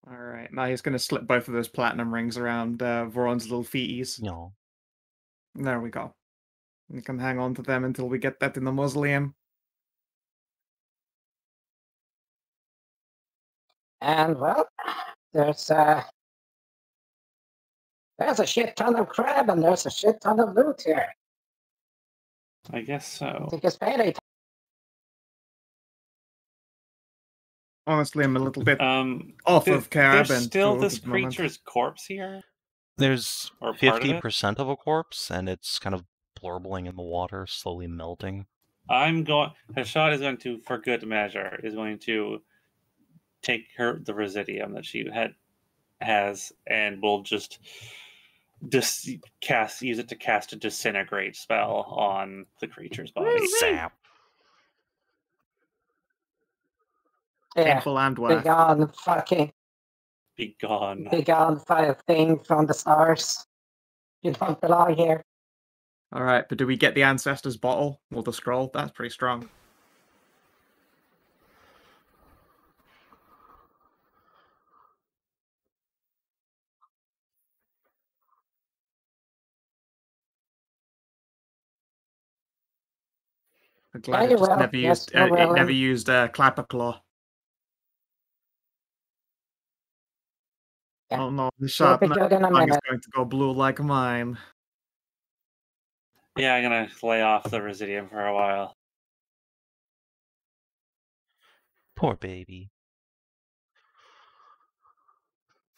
Alright, now he's going to slip both of those platinum rings around Voron's little feeties. No. There we go. We can hang on to them until we get that in the mausoleum. And, well, there's a shit ton of crab and there's a shit ton of loot here. I guess I so. think it's payday. Honestly, I'm a little bit Off of carb there's and still food this at the moment. creature's corpse here? There's Or part of it? 50% of a corpse, and it's kind of blorbling in the water, slowly melting. Hashat is going to, for good measure, is going to take the residium that she has and will just use it to cast a disintegrate spell on the creature's body. Zap. Yeah, Painful and be worth. gone, fucking, Be gone. be gone, fire thing from the stars. You don't belong here. Alright, but do we get the Ancestor's bottle or the scroll? That's pretty strong. I'm glad I Very just well. never Yes, used you're well, never used Clapper Claw. Yeah. Oh no, the You'll sharp be good in a tongue is minute. going to go blue like mine. Yeah, I'm gonna lay off the residium for a while. Poor baby.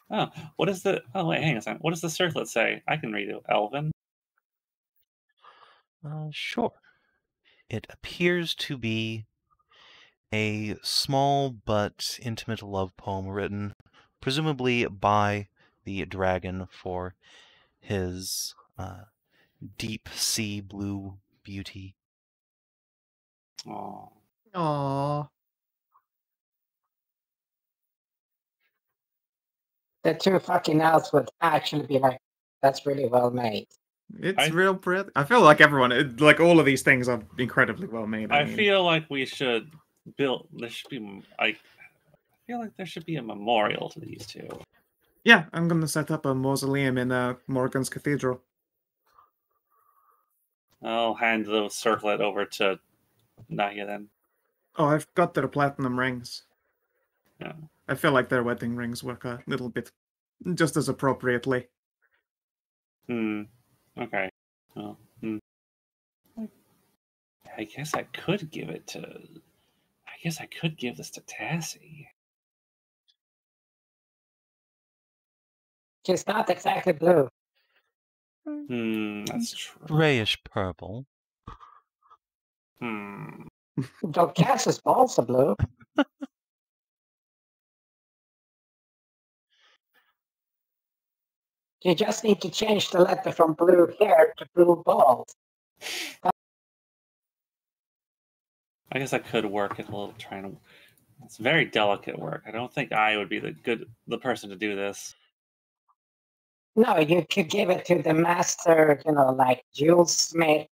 Oh, what is the... Oh, wait, hang on a second. What does the circlet say? I can read it. Elven? Sure. It appears to be a small but intimate love poem written, presumably by the dragon for his deep sea blue beauty. Oh. Aww. The 2 fucking elves would actually be like, that's really well made. It's real pretty. I feel like everyone, like all of these things are incredibly well made. I feel like we should build... There should be... I feel like there should be a memorial to these 2. Yeah, I'm gonna set up a mausoleum in Morgan's Cathedral. I'll hand the circlet over to Nahia then. Oh, I've got their platinum rings. Yeah. I feel like their wedding rings work a little bit just as appropriately. Okay. Well, I guess I could give it to... I guess I could give this to Tassie. She's not exactly blue. That's true. Grayish purple. Though Cass's balls are blue. You just need to change the letter from blue hair to blue balls. I guess I could work it a little, trying to. It's very delicate work. I don't think I would be the person to do this. No, you could give it to the master, like Jewel Smith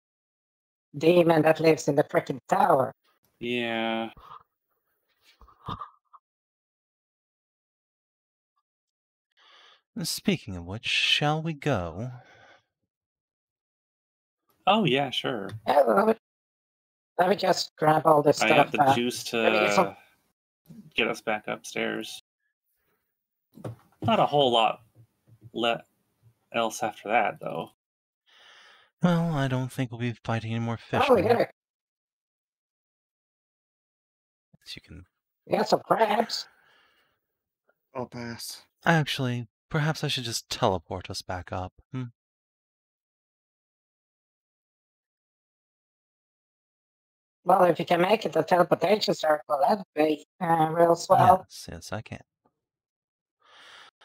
demon that lives in the freaking tower. Yeah. Speaking of which, shall we go? Oh yeah, sure. Yeah, let me just grab all this I stuff. got the juice let me get some- to get us back upstairs. Not a whole lot else after that, though. Well, I don't think we'll be fighting any more fish. Oh, we got So you can. some crabs. I'll pass. Actually, perhaps I should just teleport us back up. Well, if you can make it a teleportation circle, that'd be real swell. Yes, I can.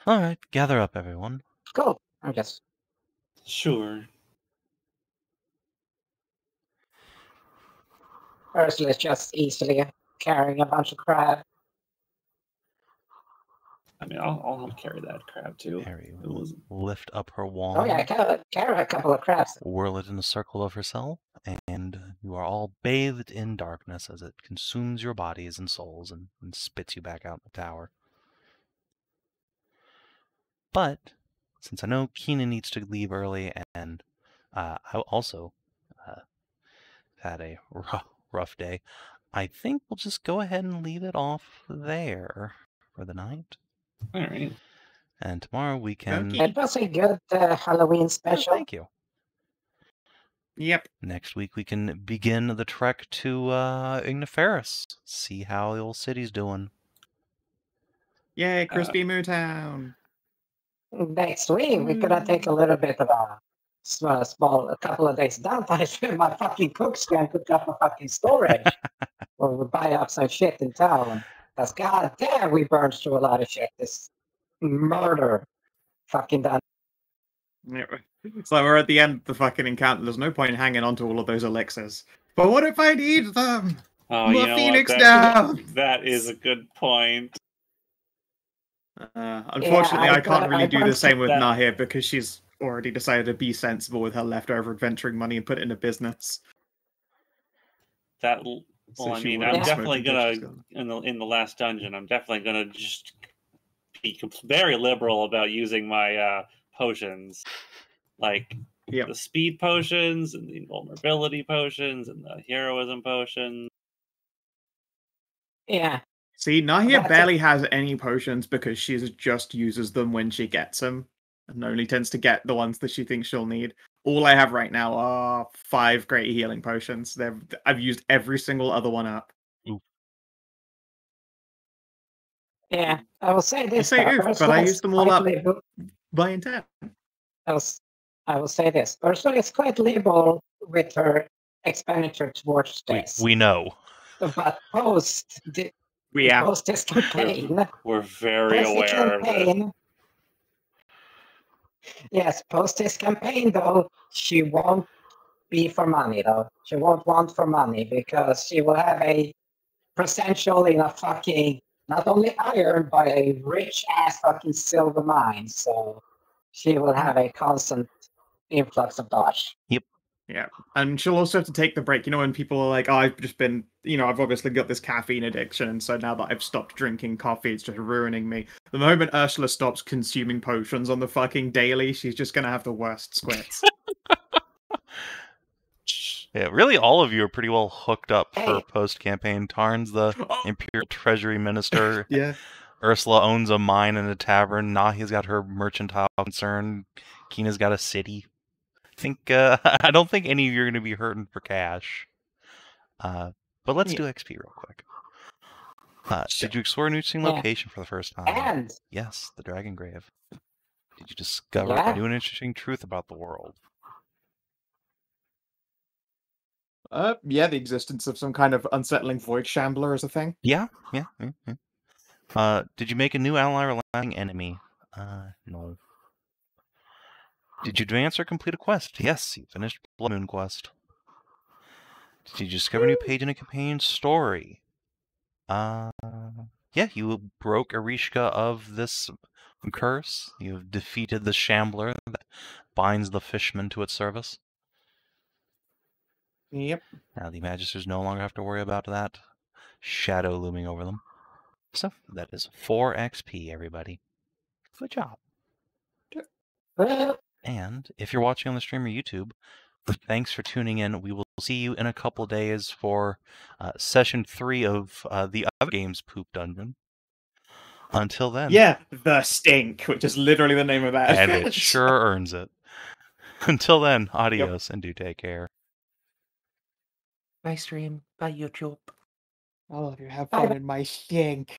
All right, gather up, everyone. Cool. I'm just. Sure. Ursula's just easily carrying a bunch of crab. I mean, I'll help carry that crab too. Harry will lift up her wand. Oh yeah, carry a couple of crabs. Whirl it in a circle of herself, and you are all bathed in darkness as it consumes your bodies and souls and spits you back out in the tower. But since I know Keenan needs to leave early, and I also had a rough day, I think we'll just go ahead and leave it off there for the night. All right. And tomorrow we can. It was a good Halloween special. Thank you. Yep. Next week we can begin the trek to Igniferus. See how the old city's doing. Yay, Crispy Moo Town. Next week we could take a little bit of a couple of days downtime. My fucking cooks can cook up a fucking storage, or we buy up some shit in town. That's goddamn, we burned through a lot of shit. This murder, fucking done. Yeah. So we're at the end of the fucking encounter. There's no point hanging on to all of those elixirs. But what if I need them? Oh, My you know Phoenix what? down. That is a good point. Unfortunately, I can't really do the same with that. Nahia because she's already decided to be sensible with her leftover adventuring money and put it in a business. Well, So I she mean, wouldn't I'm smoke definitely until she's gonna gone. in the last dungeon. I'm definitely gonna just be very liberal about using my potions, like Yep. the speed potions and the invulnerability potions and the heroism potions. Yeah. See, Nahia barely has any potions because she just uses them when she gets them, and only tends to get the ones that she thinks she'll need. All I have right now are 5 great healing potions. I've used every single other one up. Yeah, I will say You this. say oof, but I used them all up by intent. I will say this. Ursula is quite liberal with her expenditure towards this. We know. But post this campaign, We're very aware of this. Yes, post this campaign though, she won't be for money though. She won't want for money because she will have a potential in a fucking not only iron but a rich ass fucking silver mine. So she will have a constant influx of dosh. Yep. Yeah, and she'll also have to take the break. You know, when people are like, oh, I've just been, I've obviously got this caffeine addiction, and so now that I've stopped drinking coffee, it's just ruining me. The moment Ursula stops consuming potions on the fucking daily, she's just gonna have the worst squirts. Yeah, really all of you are pretty well hooked up for post-campaign. Tarn's the Imperial Treasury Minister. Yeah. Ursula owns a mine and a tavern. Nahia's got her mercantile concern. Kina's got a city. I don't think any of you are going to be hurting for cash. But let's do XP real quick. Did you explore a new location for the first time? Yes, the Dragon Grave. Did you discover a new and interesting truth about the world? Yeah, the existence of some kind of unsettling void shambler is a thing. Yeah. Did you make a new ally or lasting enemy? No. Did you advance or complete a quest? Yes, you finished Blood Moon quest. Did you discover a new page in a companion story? Yeah, you broke Arishka of this curse. You've defeated the Shambler that binds the fishman to its service. Yep. Now the Magisters no longer have to worry about that shadow looming over them. So that is 4 XP, everybody. Good job. And if you're watching on the stream or YouTube, thanks for tuning in. We will see you in a couple days for session 3 of the other game's Poop Dungeon. Until then. Yeah, the stink, which is literally the name of that. And it sure earns it. Until then, adios and do take care. Bye stream. Bye YouTube. All of you have fun in my stink.